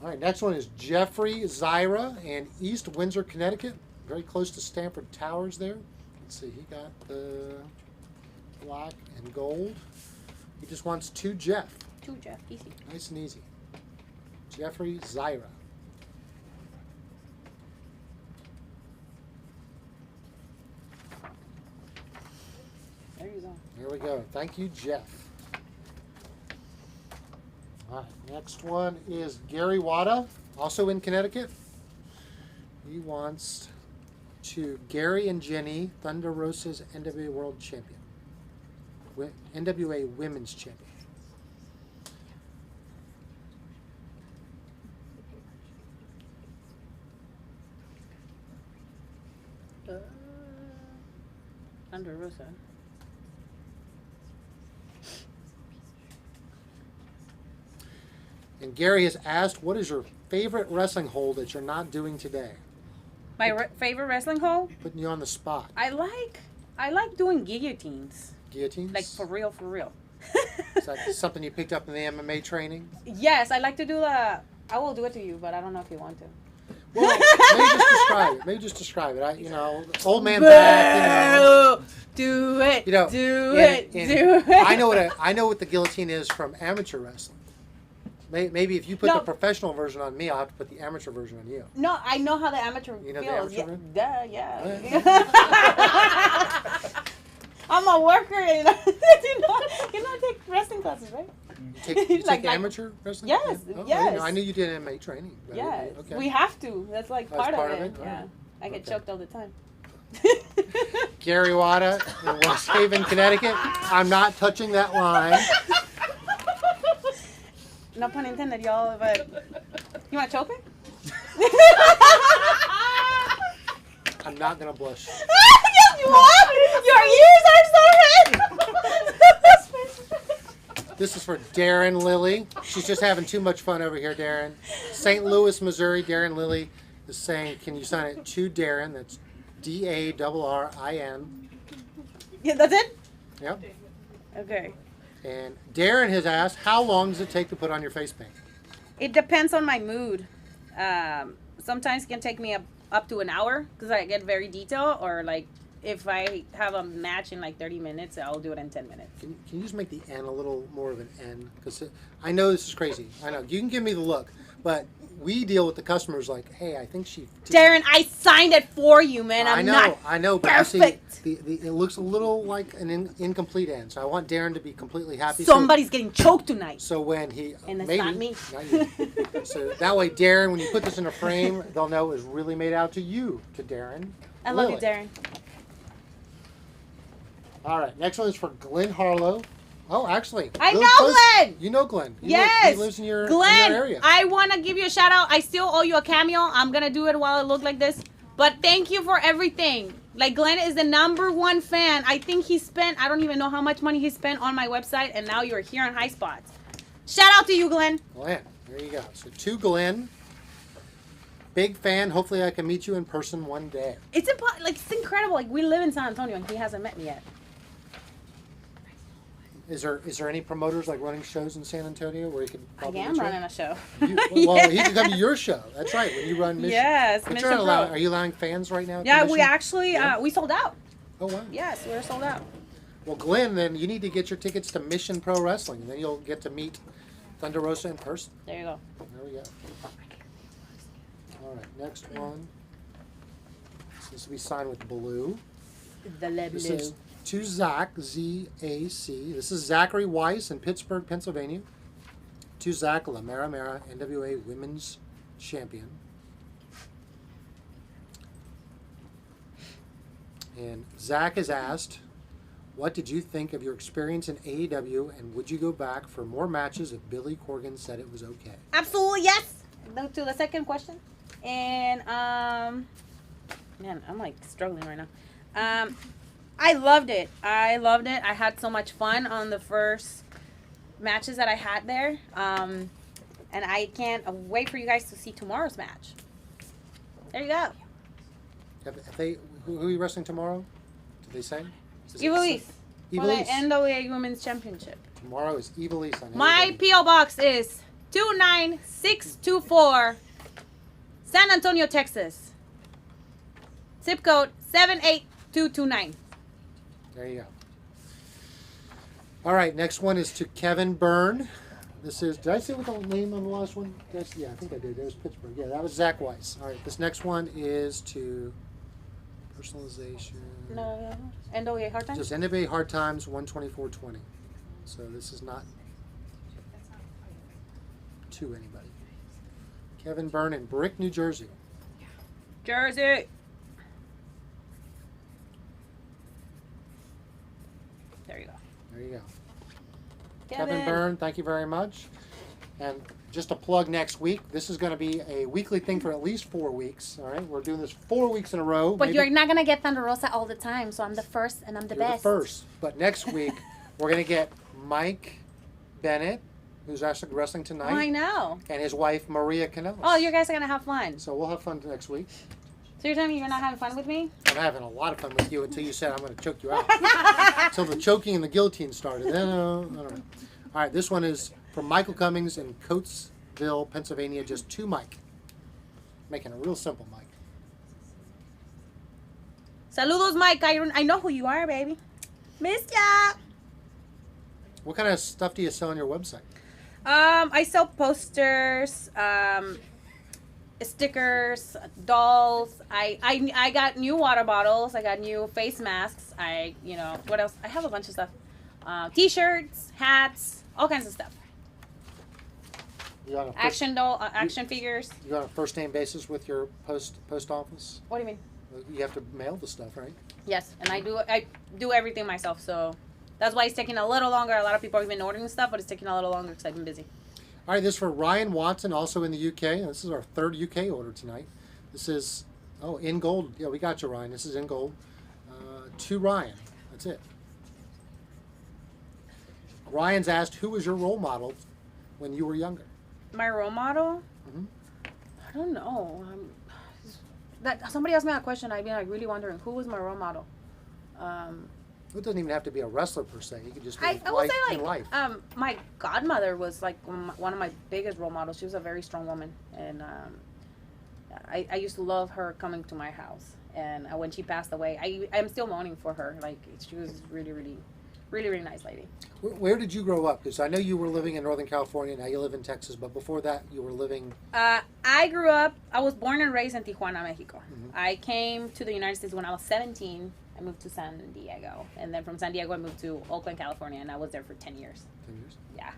Speaker 1: All right, next one is Jeffrey Zyra in East Windsor, Connecticut. Very close to Stamford Towers there. Let's see, he got the black and gold. He just wants 2 Jeff.
Speaker 2: 2 Jeff, easy.
Speaker 1: Nice and easy. Jeffrey Zyra.
Speaker 2: There you go.
Speaker 1: There we go. Thank you, Jeff. All right, next one is Gary Wada, also in Connecticut. He wants to Gary and Jenny, Thunder Rosa's NWA World Champion. NWA Women's Champion.
Speaker 2: Thunder Rosa.
Speaker 1: And Gary has asked, what is your favorite wrestling hold that you're not doing today?
Speaker 2: My favorite wrestling hold?
Speaker 1: Putting you on the spot.
Speaker 2: I like doing guillotines.
Speaker 1: Guillotines?
Speaker 2: Like for real, for real.
Speaker 1: Is that something you picked up in the MMA training?
Speaker 2: Yes, I like to do the... I will do it to you, but I don't know if you want to.
Speaker 1: Well, maybe just describe it. Old man back,
Speaker 2: Do it.
Speaker 1: do it. I know what the guillotine is from amateur wrestling. Maybe if you put the professional version on me, I'll have to put the amateur version on you.
Speaker 2: No, I know how the amateur
Speaker 1: You know
Speaker 2: feels.
Speaker 1: the amateur version?
Speaker 2: Yeah. I'm a worker, you know, I take wrestling classes, right?
Speaker 1: You take amateur wrestling?
Speaker 2: Yes,
Speaker 1: Oh,
Speaker 2: yes.
Speaker 1: I knew you did MMA training.
Speaker 2: Yes,
Speaker 1: Okay.
Speaker 2: we have to. That's like part of it.
Speaker 1: All
Speaker 2: Yeah,
Speaker 1: right.
Speaker 2: I get choked all the time.
Speaker 1: Gary Wada in West Haven, Connecticut. I'm not touching that line.
Speaker 2: No pun intended, y'all, but you want to choke me?
Speaker 1: I'm not going to blush.
Speaker 2: Yes, you are! Your ears are so red!
Speaker 1: This is for Darren Lilly. She's just having too much fun over here, Darren. St. Louis, Missouri, Darren Lilly is saying, can you sign it to Darren? That's DARRIN.
Speaker 2: Yeah, that's it?
Speaker 1: Yep.
Speaker 2: Okay.
Speaker 1: And Darren has asked, how long does it take to put on your face paint?
Speaker 2: It depends on my mood. Sometimes it can take me up to an hour because I get very detailed, or like if I have a match in like 30 minutes, I'll do it in 10 minutes.
Speaker 1: Can you just make the N a little more of an N? Because I know this is crazy. I know. You can give me the look. But we deal with the customers like, hey, I think she...
Speaker 2: Darren, I signed it for you, man. I'm not
Speaker 1: I know. But
Speaker 2: perfect.
Speaker 1: You see, it looks a little like an incomplete N. So I want Darren to be completely happy.
Speaker 2: Somebody's getting choked tonight.
Speaker 1: So when he...
Speaker 2: And it's
Speaker 1: maybe,
Speaker 2: not me.
Speaker 1: Not you. So that way, Darren, when you put this in a frame, they'll know it was really made out to you, to Darren.
Speaker 2: I love you,
Speaker 1: Lily.
Speaker 2: Darren.
Speaker 1: All right, next one is for Glenn Harlow. Oh, actually.
Speaker 2: I
Speaker 1: Glenn
Speaker 2: know
Speaker 1: close-
Speaker 2: Glenn!
Speaker 1: You know Glenn.
Speaker 2: Yes!
Speaker 1: He lives in your
Speaker 2: Glenn,
Speaker 1: area.
Speaker 2: I want to give you a shout out. I still owe you a cameo. I'm going to do it while it looks like this. But thank you for everything. Like, Glenn is the #1 fan. I think he spent, I don't even know how much money he spent on my website, and now you're here on High Spots. Shout out to you, Glenn.
Speaker 1: Glenn, there you go. So to Glenn, big fan. Hopefully I can meet you in person one day.
Speaker 2: It's it's incredible. Like, we live in San Antonio, and he hasn't met me yet.
Speaker 1: Is there any promoters like running shows in San Antonio where you can?
Speaker 2: I am running a show.
Speaker 1: Well, he can come to your show. That's right. When you run Mission.
Speaker 2: Yes,
Speaker 1: But
Speaker 2: Mission
Speaker 1: you're not
Speaker 2: Pro.
Speaker 1: are you allowing fans right now? at the
Speaker 2: Yeah, we
Speaker 1: Mission?
Speaker 2: actually,
Speaker 1: Yeah?
Speaker 2: we sold out.
Speaker 1: Oh wow.
Speaker 2: Yes, we're sold out.
Speaker 1: Well, Glenn, then you need to get your tickets to Mission Pro Wrestling, and then you'll get to meet Thunder Rosa in person.
Speaker 2: There you go.
Speaker 1: There we go. All right, next one. This will be signed with blue.
Speaker 2: The
Speaker 1: This
Speaker 2: blue.
Speaker 1: is to Zach, Z-A-C. This is Zachary Weiss in Pittsburgh, Pennsylvania. To Zach, La Mera Mera, NWA Women's Champion. And Zach has asked, what did you think of your experience in AEW, and would you go back for more matches if Billy Corgan said it was okay?
Speaker 2: Absolutely, yes. To the second question. And, man, I'm like struggling right now. I loved it. I had so much fun on the first matches that I had there. And I can't wait for you guys to see tomorrow's match. There you go.
Speaker 1: Have they, who are you wrestling tomorrow? Did they say? Is it-
Speaker 2: Evilise. For the
Speaker 1: Evilise.
Speaker 2: NWA Women's Championship.
Speaker 1: Tomorrow is Evilise on
Speaker 2: My
Speaker 1: AEW.
Speaker 2: P.O. Box is 29624, San Antonio, Texas. Zip code 78229.
Speaker 1: There you go. All right, next one is to Kevin Byrne. This is, did I say what the name on the last one? Yeah, I think I did. It was Pittsburgh. Yeah, that was Zach Weiss. All right, this next one is to personalization.
Speaker 2: No, NWA Hard Time?
Speaker 1: Just NWA Hard Times 12420. So this is not to anybody. Kevin Byrne in Brick, New Jersey.
Speaker 2: Jersey. There you go.
Speaker 1: There you go. Kevin Byrne, thank you very much. And just a plug next week. This is going to be a weekly thing for at least 4 weeks. All right, we're doing this 4 weeks in a row.
Speaker 2: But
Speaker 1: Maybe
Speaker 2: you're not going to get Thunder Rosa all the time, so I'm the first and I'm the
Speaker 1: you're
Speaker 2: best.
Speaker 1: the first. But next week we're going to get Mike Bennett, who's actually wrestling tonight,
Speaker 2: I know.
Speaker 1: and his wife Maria Canellis.
Speaker 2: Oh, you guys are going to have fun.
Speaker 1: So we'll have fun next week.
Speaker 2: So you're telling me you're not having fun with me?
Speaker 1: I'm having a lot of fun with you until you said I'm going to choke you out. Until the choking and the guillotine started. Then I don't know. All right, this one is from Michael Cummings in Coatesville, Pennsylvania, just to Mike. Making it real simple, Mike.
Speaker 2: Saludos, Mike. I know who you are, baby. Miss ya.
Speaker 1: What kind of stuff do you sell on your website?
Speaker 2: I sell posters, stickers, dolls. I got new water bottles. I got new face masks. What else? I have a bunch of stuff. T-shirts, hats, all kinds of stuff.
Speaker 1: You on a
Speaker 2: Action figures.
Speaker 1: You on a first name basis with your post office?
Speaker 2: What do you mean?
Speaker 1: You have to mail the stuff, right?
Speaker 2: Yes, and I do everything myself. So that's why it's taking a little longer. A lot of people have been ordering stuff, but it's taking a little longer because I've been busy.
Speaker 1: All right, this is for Ryan Watson, also in the UK. This is our third UK order tonight. This is, in gold. Yeah, we got you, Ryan. This is in gold. To Ryan. That's it. Ryan's asked, who was your role model when you were younger?
Speaker 2: My role model?
Speaker 1: Mhm.
Speaker 2: I don't know. That somebody asked me that question. I'd be like really wondering who was my role model.
Speaker 1: It doesn't even have to be a wrestler per se. You could just be
Speaker 2: I would say
Speaker 1: in life.
Speaker 2: my godmother was like one of my biggest role models. She was a very strong woman, and I used to love her coming to my house. And when she passed away, I'm still mourning for her. Like, she was really nice lady.
Speaker 1: Where did you grow up? Because I know you were living in Northern California. Now you live in Texas. But before that, you were living...
Speaker 2: I was born and raised in Tijuana, Mexico. Mm-hmm. I came to the United States when I was 17. I moved to San Diego. And then from San Diego, I moved to Oakland, California. And I was there for 10 years.
Speaker 1: 10 years?
Speaker 2: Yeah.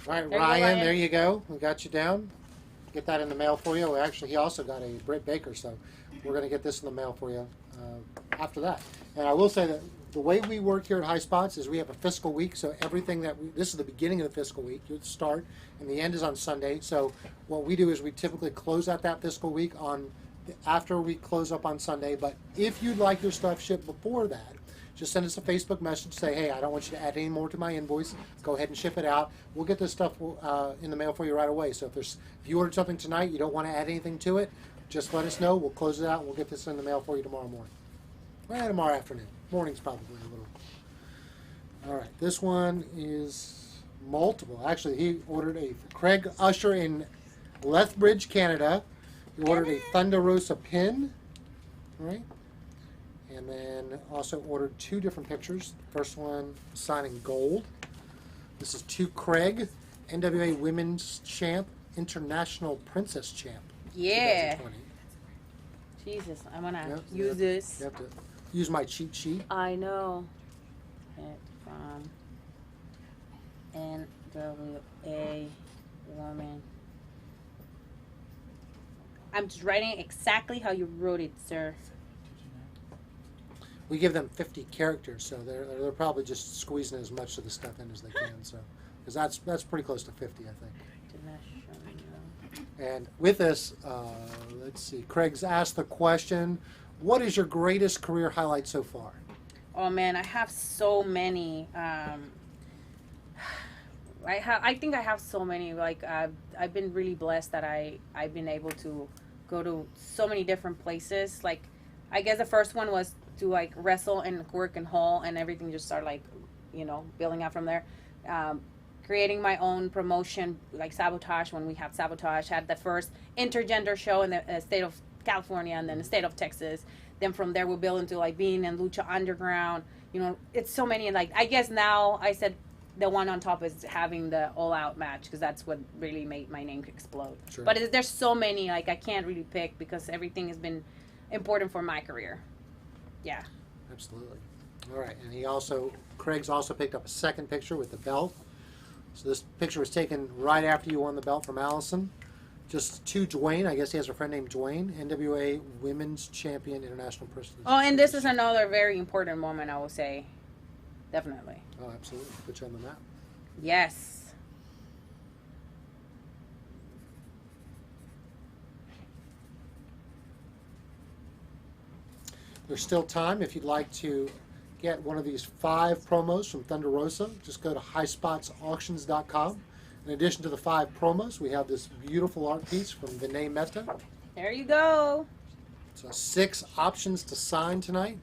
Speaker 1: All right, Ryan, there you go. We got you down. Get that in the mail for you. Well, actually, he also got a Britt Baker, so we're going to get this in the mail for you after that. And I will say that the way we work here at High Spots is we have a fiscal week, so everything this is the beginning of the fiscal week. You start, and the end is on Sunday. So what we do is we typically close out that fiscal week after we close up on Sunday. But if you'd like your stuff shipped before that, just send us a Facebook message. Say, hey, I don't want you to add any more to my invoice. Go ahead and ship it out. We'll get this stuff in the mail for you right away. So if you ordered something tonight, you don't want to add anything to it, just let us know. We'll close it out. We'll get this in the mail for you tomorrow morning. Well, tomorrow afternoon. Morning's probably a little. All right. This one is multiple. Actually, he ordered a Craig Usher in Lethbridge, Canada. He ordered a Thunder Rosa pin. All right. And then also ordered 2 different pictures. First one, signing gold. This is to Craig, NWA Women's Champ, International Princess Champ.
Speaker 2: Yeah.
Speaker 1: 2020.
Speaker 2: Jesus, I'm going to use this.
Speaker 1: You have to use my cheat sheet.
Speaker 2: I know. It from NWA Woman. I'm just writing exactly how you wrote it, sir.
Speaker 1: We give them 50 characters, so they're probably just squeezing as much of the stuff in as they can. So, because that's pretty close to 50, I think. And with this, let's see. Craig's asked the question: what is your greatest career highlight so far?
Speaker 2: Oh man, I have so many. I think I have so many. Like I've been really blessed that I've been able to go to so many different places. Like I guess the first one was to like wrestle and work in Hall, and everything just started like, building out from there. Creating my own promotion, like Sabotage, when we had Sabotage, had the first intergender show in the state of California and then the state of Texas. Then from there we built into like being in Lucha Underground. It's so many. And like I guess now I said the one on top is having the All Out match, because that's what really made my name explode.
Speaker 1: Sure.
Speaker 2: But there's so many, like I can't really pick because everything has been important for my career. Yeah. Absolutely.
Speaker 1: All right, and Craig's also picked up a second picture with the belt. So this picture was taken right after you won the belt from Allison. Just to Dwayne. I guess he has a friend named Dwayne, NWA Women's Champion, International Person.
Speaker 2: Oh, and this is another very important moment, I will say. Definitely.
Speaker 1: Oh, absolutely. Put you on the map.
Speaker 2: Yes.
Speaker 1: There's still time if you'd like to get one of these 5 promos from Thunder Rosa. Just go to highspotsauctions.com. In addition to the 5 promos, we have this beautiful art piece from Vinay Mehta.
Speaker 2: There you go.
Speaker 1: So 6 options to sign tonight.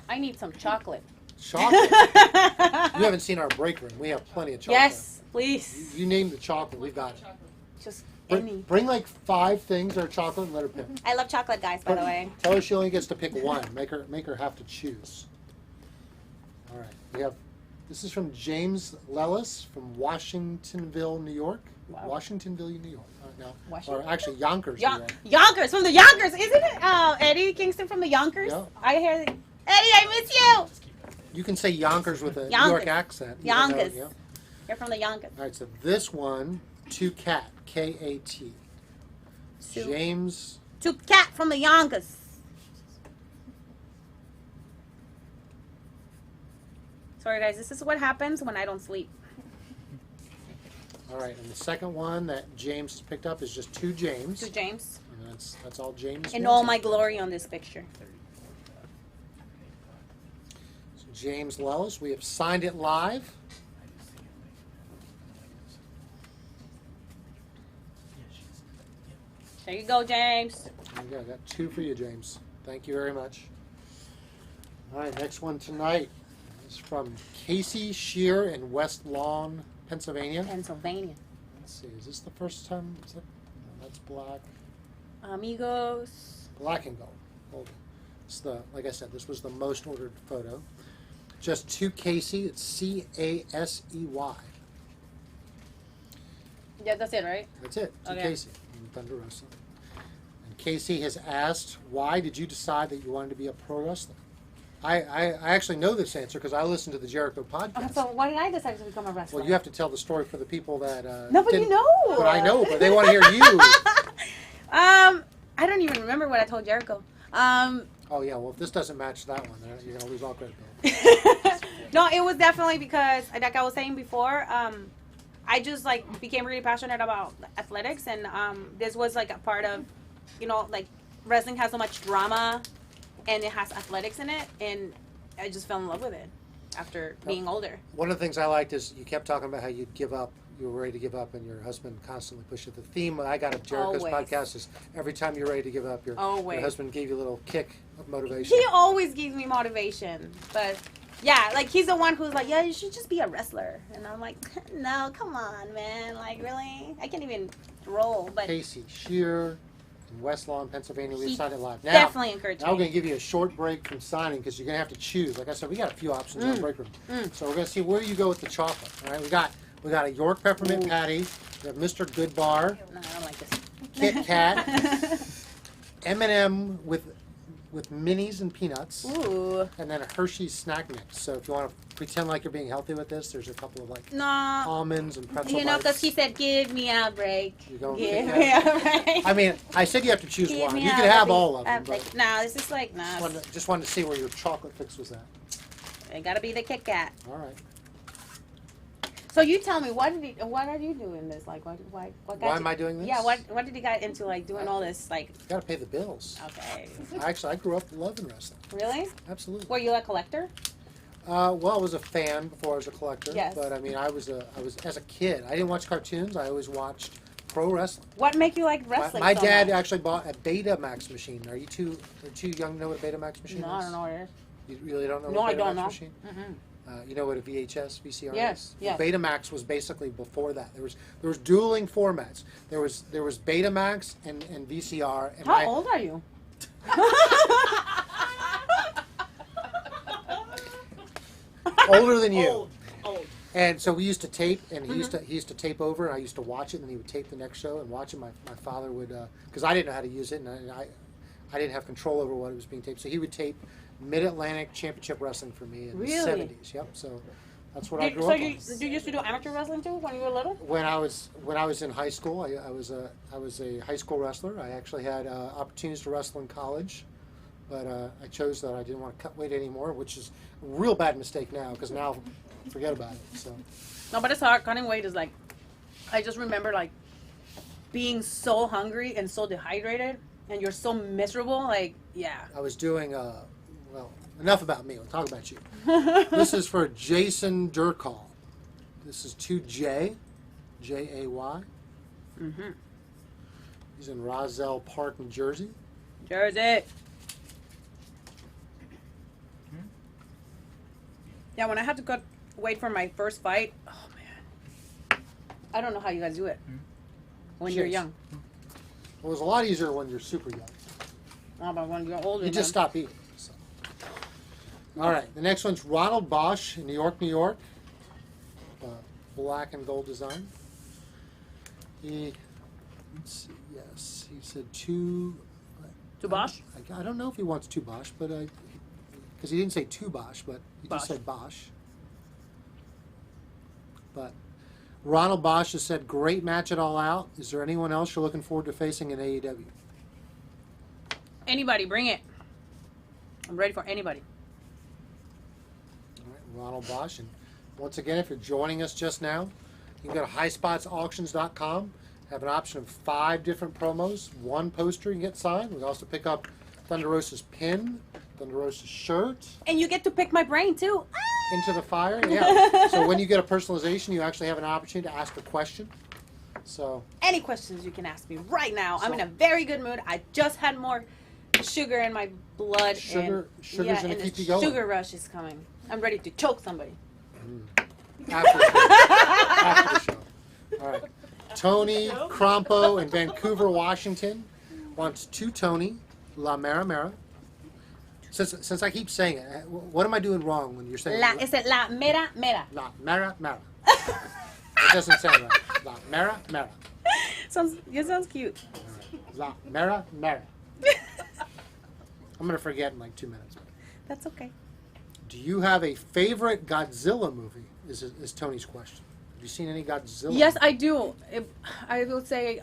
Speaker 2: I need some chocolate.
Speaker 1: Chocolate? You haven't seen our break room. We have plenty of chocolate.
Speaker 2: Yes, please.
Speaker 1: You name the chocolate, we've got it.
Speaker 2: Just any.
Speaker 1: Bring like 5 things that are chocolate and let her pick.
Speaker 2: I love chocolate, guys, by the way.
Speaker 1: Tell her she only gets to pick one. Make her have to choose. All right. This is from James Lellis from Washingtonville, New York.
Speaker 2: Wow.
Speaker 1: Washingtonville, New York. No.
Speaker 2: Washington?
Speaker 1: Or actually Yonkers, New York.
Speaker 2: Yonkers, from the Yonkers, isn't it? Eddie Kingston from the Yonkers?
Speaker 1: Yeah.
Speaker 2: I hear Eddie, I miss you.
Speaker 1: You can say Yonkers with a New
Speaker 2: Yonkers.
Speaker 1: York accent.
Speaker 2: Yonkers.
Speaker 1: Yeah.
Speaker 2: You're from the Yonkers.
Speaker 1: All right, so this one, to Cat, K-A-T. James.
Speaker 2: To Cat from the Yonkers. Sorry, guys. This is what happens when I don't sleep.
Speaker 1: All right, and the second one that James has picked up is just to James.
Speaker 2: To James.
Speaker 1: And that's all James.
Speaker 2: In
Speaker 1: wants.
Speaker 2: all my glory on this picture.
Speaker 1: So James Lellis, we have signed it live.
Speaker 2: There you go, James.
Speaker 1: There you go. I got 2 for you, James. Thank you very much. All right, next one tonight is from Casey Shear in West Lawn, Pennsylvania.
Speaker 2: Pennsylvania.
Speaker 1: Let's see, is this the first time? No, that's black.
Speaker 2: Amigos.
Speaker 1: Black and gold. It's like I said, this was the most ordered photo. Just to Casey. It's Casey.
Speaker 2: Yeah, that's it, right?
Speaker 1: That's it. To
Speaker 2: Okay.
Speaker 1: Casey in Thunder Rosa. And Casey has asked, why did you decide that you wanted to be a pro wrestler? I actually know this answer because I listened to the Jericho podcast.
Speaker 2: So why did I decide to become a wrestler?
Speaker 1: Well, you have to tell the story for the people that.
Speaker 2: No, but you know.
Speaker 1: But I know, but they want to hear you.
Speaker 2: I don't even remember what I told Jericho.
Speaker 1: Oh yeah, well if this doesn't match that one, then you're gonna lose all credibility.
Speaker 2: No, it was definitely because, like I was saying before, I just like became really passionate about athletics, and this was like a part of, like wrestling has so much drama, and it has athletics in it, and I just fell in love with it after being older.
Speaker 1: One of the things I liked is you kept talking about how you'd give up. You were ready to give up, and your husband constantly pushed it. The theme I got of Jericho's
Speaker 2: Always.
Speaker 1: podcast is every time you're ready to give up, your husband gave you a little kick of motivation.
Speaker 2: He always gives me motivation, but yeah, like he's the one who's like, yeah, you should just be a wrestler, and I'm like, no, come on, man, like really, I can't even roll. But
Speaker 1: Casey Shear in West Lawn, Pennsylvania. We've
Speaker 2: He
Speaker 1: signed it live. Now,
Speaker 2: definitely encouraged
Speaker 1: now we're
Speaker 2: me.
Speaker 1: going to give you a short break from signing because you're going to have to choose. Like I said, we got a few options on break room. So we're going to see where you go with the chocolate. All right, we got a York peppermint patty. We have Mr. Goodbar,
Speaker 2: No, I don't like this.
Speaker 1: Kit Kat, M&M with minis and peanuts,
Speaker 2: Ooh,
Speaker 1: and then a Hershey's snack mix. So if you want to pretend like you're being healthy with this, there's a couple of like
Speaker 2: no.
Speaker 1: almonds and pretzel
Speaker 2: You know,
Speaker 1: bites.
Speaker 2: because he said, "Give me a break.
Speaker 1: You don't
Speaker 2: Give
Speaker 1: think
Speaker 2: me a break."
Speaker 1: I mean, I said you have to choose
Speaker 2: Give
Speaker 1: one.
Speaker 2: me
Speaker 1: You
Speaker 2: a
Speaker 1: can have
Speaker 2: break.
Speaker 1: all of them, but
Speaker 2: Like, no, this is like, nah.
Speaker 1: just wanted to see where your chocolate fix was at.
Speaker 2: It gotta be the Kit Kat.
Speaker 1: All right.
Speaker 2: So you tell me, what are you doing this? Like, what got
Speaker 1: Why
Speaker 2: you?
Speaker 1: am I doing this?
Speaker 2: Yeah, what did you get into, like, doing all this, like,
Speaker 1: You got to pay the bills.
Speaker 2: okay.
Speaker 1: I grew up loving wrestling.
Speaker 2: Really?
Speaker 1: Absolutely.
Speaker 2: Were you a collector?
Speaker 1: Well, I was a fan before I was a collector.
Speaker 2: Yes.
Speaker 1: But I mean, I was as a kid. I didn't watch cartoons. I always watched pro wrestling.
Speaker 2: What make you like wrestling
Speaker 1: My
Speaker 2: so
Speaker 1: dad
Speaker 2: much?
Speaker 1: actually bought a Betamax machine. Are you too young to know what a Betamax machine
Speaker 2: No,
Speaker 1: is?
Speaker 2: I don't know what it is.
Speaker 1: You really don't know
Speaker 2: No,
Speaker 1: what
Speaker 2: I
Speaker 1: a
Speaker 2: don't
Speaker 1: Betamax
Speaker 2: know.
Speaker 1: machine?
Speaker 2: Mm-mm.
Speaker 1: You know what a VHS, VCR
Speaker 2: Yes,
Speaker 1: is?
Speaker 2: yes.
Speaker 1: Well, Betamax was basically before that. There was dueling formats. There was Betamax and VCR. And
Speaker 2: How old are you?
Speaker 1: Older than you.
Speaker 3: Old.
Speaker 1: And so we used to tape, and he used to tape over, and I used to watch it, and then he would tape the next show and watch it. My father would, because I didn't know how to use it, and I didn't have control over what it was being taped. So he would tape Mid-Atlantic Championship Wrestling for me in the
Speaker 2: Really?
Speaker 1: 70s. Yep. So that's what I grew
Speaker 2: So
Speaker 1: up
Speaker 2: you
Speaker 1: on.
Speaker 2: used to do amateur wrestling too when you were little?
Speaker 1: When I was in high school, I was a high school wrestler. I actually had opportunities to wrestle in college, but I chose that I didn't want to cut weight anymore, which is a real bad mistake now because now forget about it. So
Speaker 2: No, but it's hard. Cutting weight is like, I just remember like being so hungry and so dehydrated, and you're so miserable. Like, yeah.
Speaker 1: I was doing well. Enough about me. We'll talk about you. This is for Jason Durkal. This is to Jay, Jay.
Speaker 2: Mm-hmm.
Speaker 1: He's in Roselle Park, New Jersey.
Speaker 2: Jersey. Yeah, when I had to cut weight for my first fight, oh man, I don't know how you guys do it when you're
Speaker 1: Cheers.
Speaker 2: young.
Speaker 1: It was a lot easier when you're super young.
Speaker 2: Oh, but when you're older,
Speaker 1: You just
Speaker 2: then-
Speaker 1: stop eating. So. All right, the next one's Ronald Bosch in New York, New York. Black and gold design. Let's see, yes, he said two.
Speaker 2: To Bosch?
Speaker 1: I don't know if he wants two Bosch, but because he didn't say two Bosch, but he
Speaker 2: Bosch.
Speaker 1: just said Bosch. But Ronald Bosch has said, great match at All Out. Is there anyone else you're looking forward to facing in AEW?
Speaker 2: Anybody, bring it. I'm ready for anybody.
Speaker 1: All right, Ronald Bosch. And once again, if you're joining us just now, you can go to highspotsauctions.com. Have an option of 5 different promos. 1 poster you can get signed. We also pick up Thunder Rosa's pin, Thunder Rosa's shirt.
Speaker 2: And you get to pick my brain too.
Speaker 1: Into the fire, yeah. So when you get a personalization, you actually have an opportunity to ask a question. So
Speaker 2: Any questions you can ask me right now. I'm
Speaker 1: So-
Speaker 2: in a very good mood. I just had more sugar in my blood.
Speaker 1: Sugar's
Speaker 2: and,
Speaker 1: gonna
Speaker 2: and
Speaker 1: keep
Speaker 2: the
Speaker 1: you going.
Speaker 2: Sugar rush is coming. I'm ready to choke somebody.
Speaker 1: after the show. After the show. All right. Tony Crompo in Vancouver, Washington wants 2 Tony, La Mera Mera. Since I keep saying it, what am I doing wrong when you're saying
Speaker 2: Es la mera mera.
Speaker 1: La Mera Mera? It doesn't sound right. La Mera Mera.
Speaker 2: It sounds cute.
Speaker 1: La Mera Mera. I'm going to forget in like 2 minutes.
Speaker 2: That's okay.
Speaker 1: Do you have a favorite Godzilla movie? Is Tony's question. Have you seen any Godzilla?
Speaker 2: Yes, I do. I will say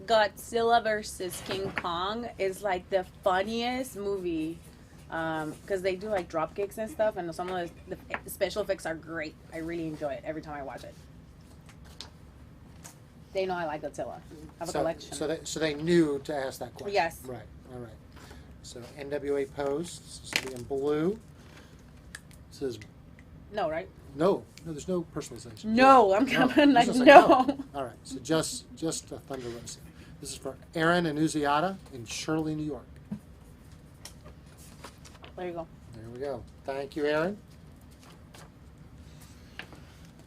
Speaker 2: Godzilla versus King Kong is like the funniest movie because they do like drop kicks and stuff, and some of the special effects are great. I really enjoy it every time I watch it. They know I like Godzilla. I have a collection.
Speaker 1: So they knew to ask that question.
Speaker 2: Yes.
Speaker 1: Right. All right. So NWA Post, this is in blue. It says
Speaker 2: No, right?
Speaker 1: no. There's no personalization.
Speaker 2: No, I'm kind of
Speaker 1: It's
Speaker 2: like
Speaker 1: just
Speaker 2: no.
Speaker 1: All right. So just a Thunder Rosa. This is for Aaron Annunziata in Shirley, New York.
Speaker 2: There you go.
Speaker 1: There we go. Thank you, Aaron.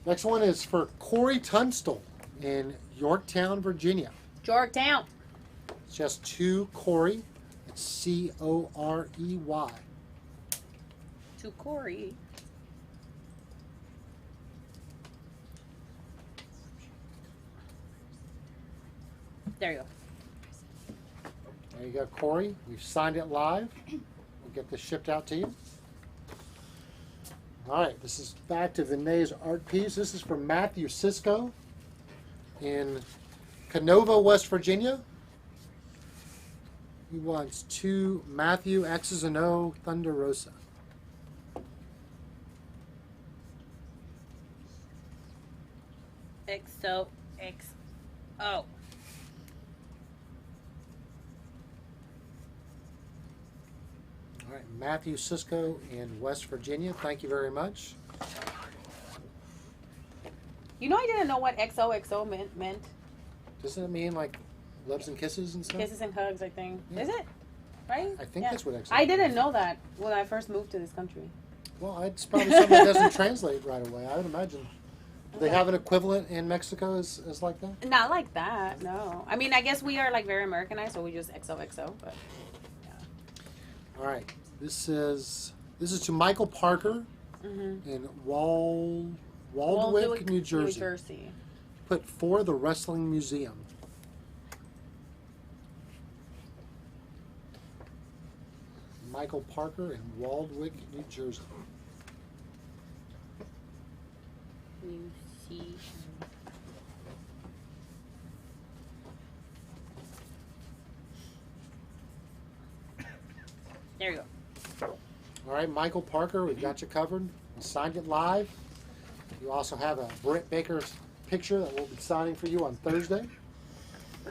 Speaker 1: Next one is for Corey Tunstall in Yorktown, Virginia.
Speaker 2: Yorktown.
Speaker 1: It's just to Corey. It's Corey.
Speaker 2: To Corey. There you go.
Speaker 1: There you go, Corey. We've signed it live. We'll get this shipped out to you. All right, this is back to Vinay's art piece. This is from Matthew Cisco in Canova, West Virginia. He wants 2 Matthew X's and O Thunder Rosa.
Speaker 2: XOXO.
Speaker 1: All right, Matthew Cisco in West Virginia. Thank you very much.
Speaker 2: You know, I didn't know what XOXO meant.
Speaker 1: Doesn't it mean like loves and kisses and stuff?
Speaker 2: Kisses and hugs, I think.
Speaker 1: Yeah.
Speaker 2: Is it? Right?
Speaker 1: I think that's what XOXO
Speaker 2: I didn't
Speaker 1: means.
Speaker 2: know that when I first moved to this country.
Speaker 1: Well, it's probably something that doesn't translate right away, I would imagine. Do they have an equivalent in Mexico as like that?
Speaker 2: Not like that, no. I mean, I guess we are like very Americanized, so we just XOXO, but yeah.
Speaker 1: All right. This is to Michael Parker in Waldwick, New Jersey. Put for the Wrestling Museum. Michael Parker in Waldwick, New Jersey.
Speaker 2: You see. There you go.
Speaker 1: All right, Michael Parker, we've got you covered. We signed it live. You also have a Britt Baker's picture that we'll be signing for you on Thursday.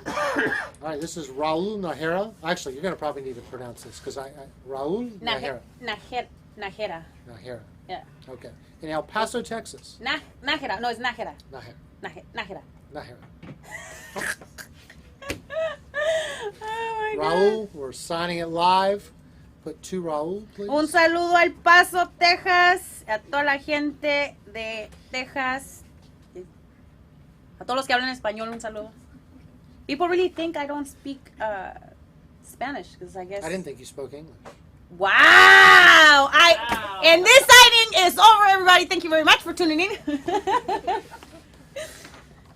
Speaker 1: All right, this is Raul Najera. Actually, you're going to probably need to pronounce this because Raul Najera.
Speaker 2: Najera.
Speaker 1: Najera.
Speaker 2: Yeah.
Speaker 1: Okay. In El Paso, Texas.
Speaker 2: Najera. No, it's Najera.
Speaker 1: Najera.
Speaker 2: Najera.
Speaker 1: Najera.
Speaker 2: Oh my
Speaker 1: Raul, we're signing it live. Put 2 Raul, please.
Speaker 2: Un saludo al Paso, Texas, a toda la gente de Texas, a todos los que hablan español, un saludo. People really think I don't speak Spanish, because I guess...
Speaker 1: I didn't think you spoke English.
Speaker 2: Wow! And this signing is over, everybody. Thank you very much for tuning in.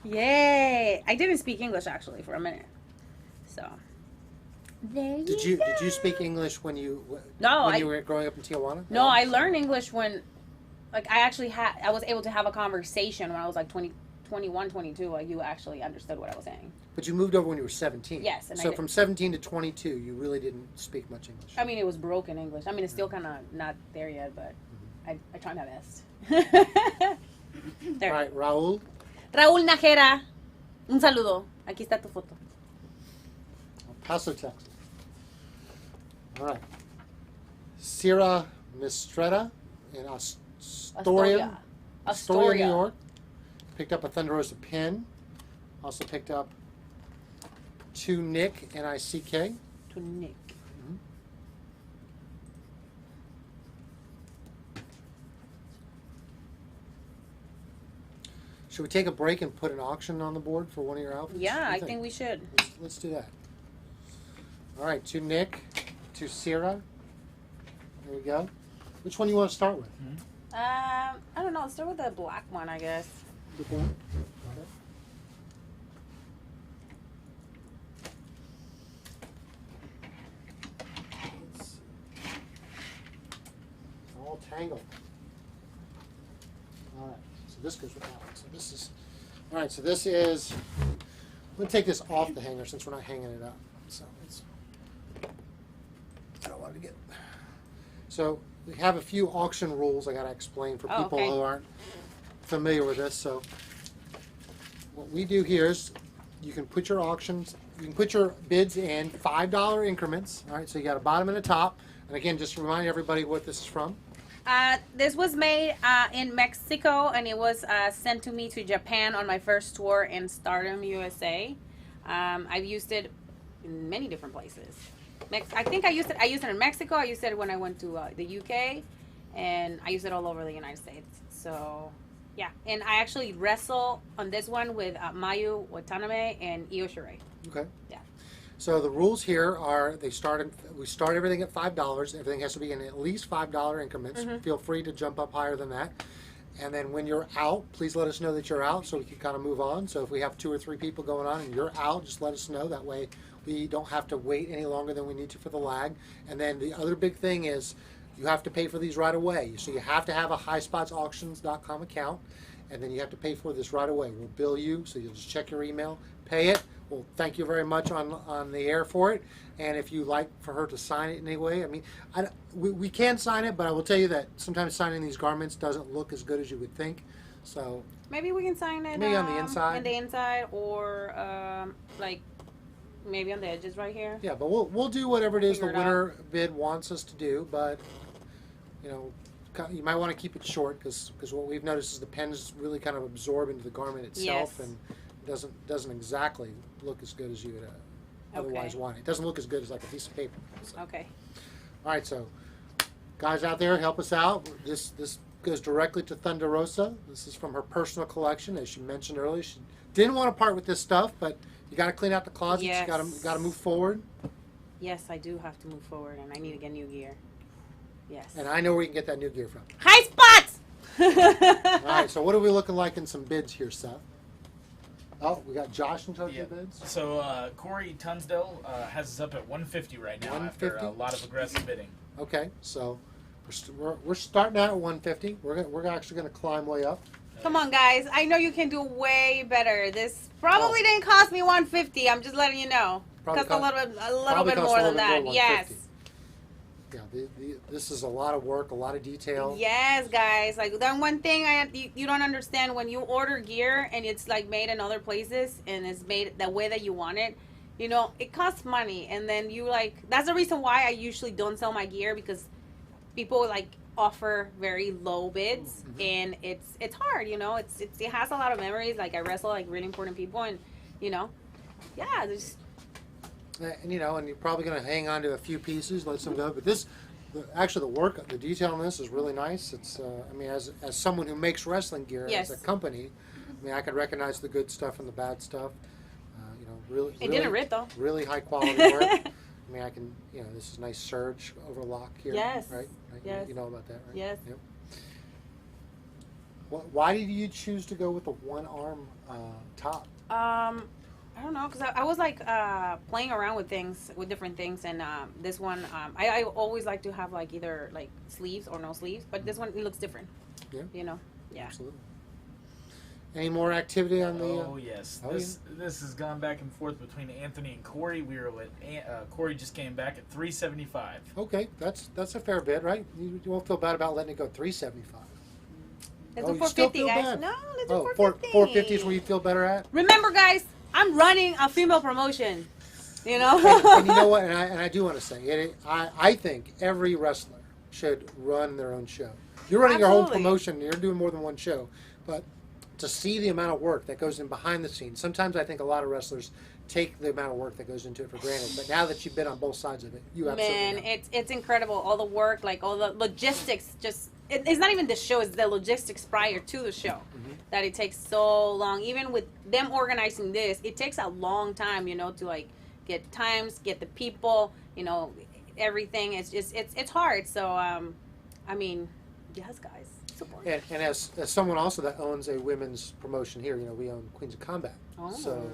Speaker 2: Yay! I didn't speak English, actually, for a minute. So...
Speaker 1: Did you speak English when you were growing up in Tijuana?
Speaker 2: No, I learned English when, like, I was able to have a conversation when I was like 21, 22. Like, you actually understood what I was saying.
Speaker 1: But you moved over when you were 17.
Speaker 2: Yes. And
Speaker 1: so from 17 to 22, you really didn't speak much English.
Speaker 2: I mean, it was broken English. I mean, it's still kind of not there yet, but I try my best. There.
Speaker 1: All right, Raul.
Speaker 2: Raúl Najera, un saludo. Aquí está tu foto.
Speaker 1: El Paso, Texas. All right. Sierra Mistretta in Astoria, New York. Picked up a Thunder Rosa pin. Also picked up 2 Nick, N-I-C-K.
Speaker 2: To Nick.
Speaker 1: Should we take a break and put an auction on the board for one of your outfits?
Speaker 2: Yeah, I think we should.
Speaker 1: Let's do that. All right, 2 Nick. to Sierra. There you go. Which one do you want to start with?
Speaker 2: I don't know. Let's start with the black one, I guess.
Speaker 1: Good one. Let's see. All tangled. All right. So this goes with that one. So this is. All right. So this is. I'm gonna take this off the hanger since we're not hanging it up. So it's. I don't want to get. So we have a few auction rules I got to explain for people who aren't familiar with this. So what we do here is you can put your bids in $5 increments. All right, so you got a bottom and a top. And again, just to remind everybody what this is from.
Speaker 2: This was made in Mexico, and it was sent to me to Japan on my first tour in Stardom, USA. I've used it in many different places. I think I used it in Mexico. I used it when I went to the UK, and I used it all over the United States. So, yeah. And I actually wrestle on this one with Mayu Watanabe and Io Shirai.
Speaker 1: Okay.
Speaker 2: Yeah.
Speaker 1: So the rules here are we start everything at $5. Everything has to be in at least $5 increments.
Speaker 2: Mm-hmm.
Speaker 1: Feel free to jump up higher than that. And then when you're out, please let us know that you're out so we can kind of move on. So if we have 2 or 3 people going on and you're out, just let us know. That way we don't have to wait any longer than we need to for the lag. And then the other big thing is you have to pay for these right away. So you have to have a highspotsauctions.com account, and then you have to pay for this right away. We'll bill you, so you'll just check your email, pay it. We'll thank you very much on the air for it. And if you like for her to sign it in any way, I mean, we can sign it, but I will tell you that sometimes signing these garments doesn't look as good as you would think. So
Speaker 2: maybe we can sign it
Speaker 1: maybe on the inside.
Speaker 2: On the inside, or like maybe on the edges right here.
Speaker 1: Yeah, but we'll do whatever it is the
Speaker 2: Figure it
Speaker 1: winner bid wants us to do. But you know, you might want to keep it short because what we've noticed is the pens really kind of absorb into the garment itself,
Speaker 2: Yes.
Speaker 1: and doesn't exactly look as good as you would otherwise want. It doesn't look as good as like a piece of paper. So.
Speaker 2: Okay.
Speaker 1: All right, so guys out there, help us out. This goes directly to Thunder Rosa. This is from her personal collection, as she mentioned earlier. She didn't want to part with this stuff, but you got to clean out the closet.
Speaker 2: Yes.
Speaker 1: You got to move forward.
Speaker 2: Yes, I do have to move forward, and I need to get new gear. Yes.
Speaker 1: And I know where you can get that new gear from.
Speaker 2: High spots.
Speaker 1: All right, so what are we looking like in some bids here, Seth? Oh, we got Josh in charge of bids.
Speaker 3: So Corey Tunsdale has us up at 150 right now after a lot of aggressive bidding.
Speaker 1: Okay, so we're starting out at 150. We're actually going to climb way up.
Speaker 2: Come on, guys. I know you can do way better. This probably didn't cost me 150. I'm just letting you know. Cost a little bit more than that. Yes.
Speaker 1: Yeah, this is a lot of work, a lot of detail.
Speaker 2: Yes, guys. Like, then one thing you don't understand, when you order gear and it's like made in other places and it's made the way that you want it, you know, it costs money. And then that's the reason why I usually don't sell my gear, because people like offer very low bids, and it's hard, you know. It has a lot of memories. Like, I wrestle like really important people, and you know, yeah, there's.
Speaker 1: And you know, and you're probably going to hang on to a few pieces, let some go. But actually, the detail on this is really nice. It's, I mean, as someone who makes wrestling gear as a company, I mean, I can recognize the good stuff and the bad stuff. You know, really.
Speaker 2: It didn't rip though.
Speaker 1: Really high quality work. I mean, I can, you know, this is nice serge overlock here.
Speaker 2: Yes.
Speaker 1: Right.
Speaker 2: Yes.
Speaker 1: You know about that, right?
Speaker 2: Yes.
Speaker 1: Yep. Why did you choose to go with the one arm top?
Speaker 2: I don't know, because I was like playing around with different things, and this one, I always like to have like either like sleeves or no sleeves, but this one, it looks different. Yeah. You know? Yeah.
Speaker 1: Absolutely. Any more activity on the?
Speaker 3: Oh yes, this has gone back and forth between Anthony and Corey. We were with Corey just came back at 375.
Speaker 1: Okay, that's a fair bid, right? You won't feel bad about letting it go 375.
Speaker 2: Let's do 450, guys.
Speaker 1: Bad.
Speaker 2: No, let's do 450.
Speaker 1: 450 is where you feel better at.
Speaker 2: Remember, guys, I'm running a female promotion. You know.
Speaker 1: and you know what? And I do want to say, I think every wrestler should run their own show. You're running your own promotion. You're doing more than one show, but to see the amount of work that goes in behind the scenes. Sometimes I think a lot of wrestlers take the amount of work that goes into it for granted. But now that you've been on both sides of it, you absolutely know.
Speaker 2: It's incredible. All the work, like all the logistics, it's not even the show, it's the logistics prior to the show. That it takes so long. Even with them organizing this, it takes a long time, you know, to like get times, get the people, you know. everything. It's just it's hard. So I mean, yes, guys, support.
Speaker 1: And as someone also that owns a women's promotion here, we own Queens of Combat.
Speaker 2: Oh.
Speaker 1: So,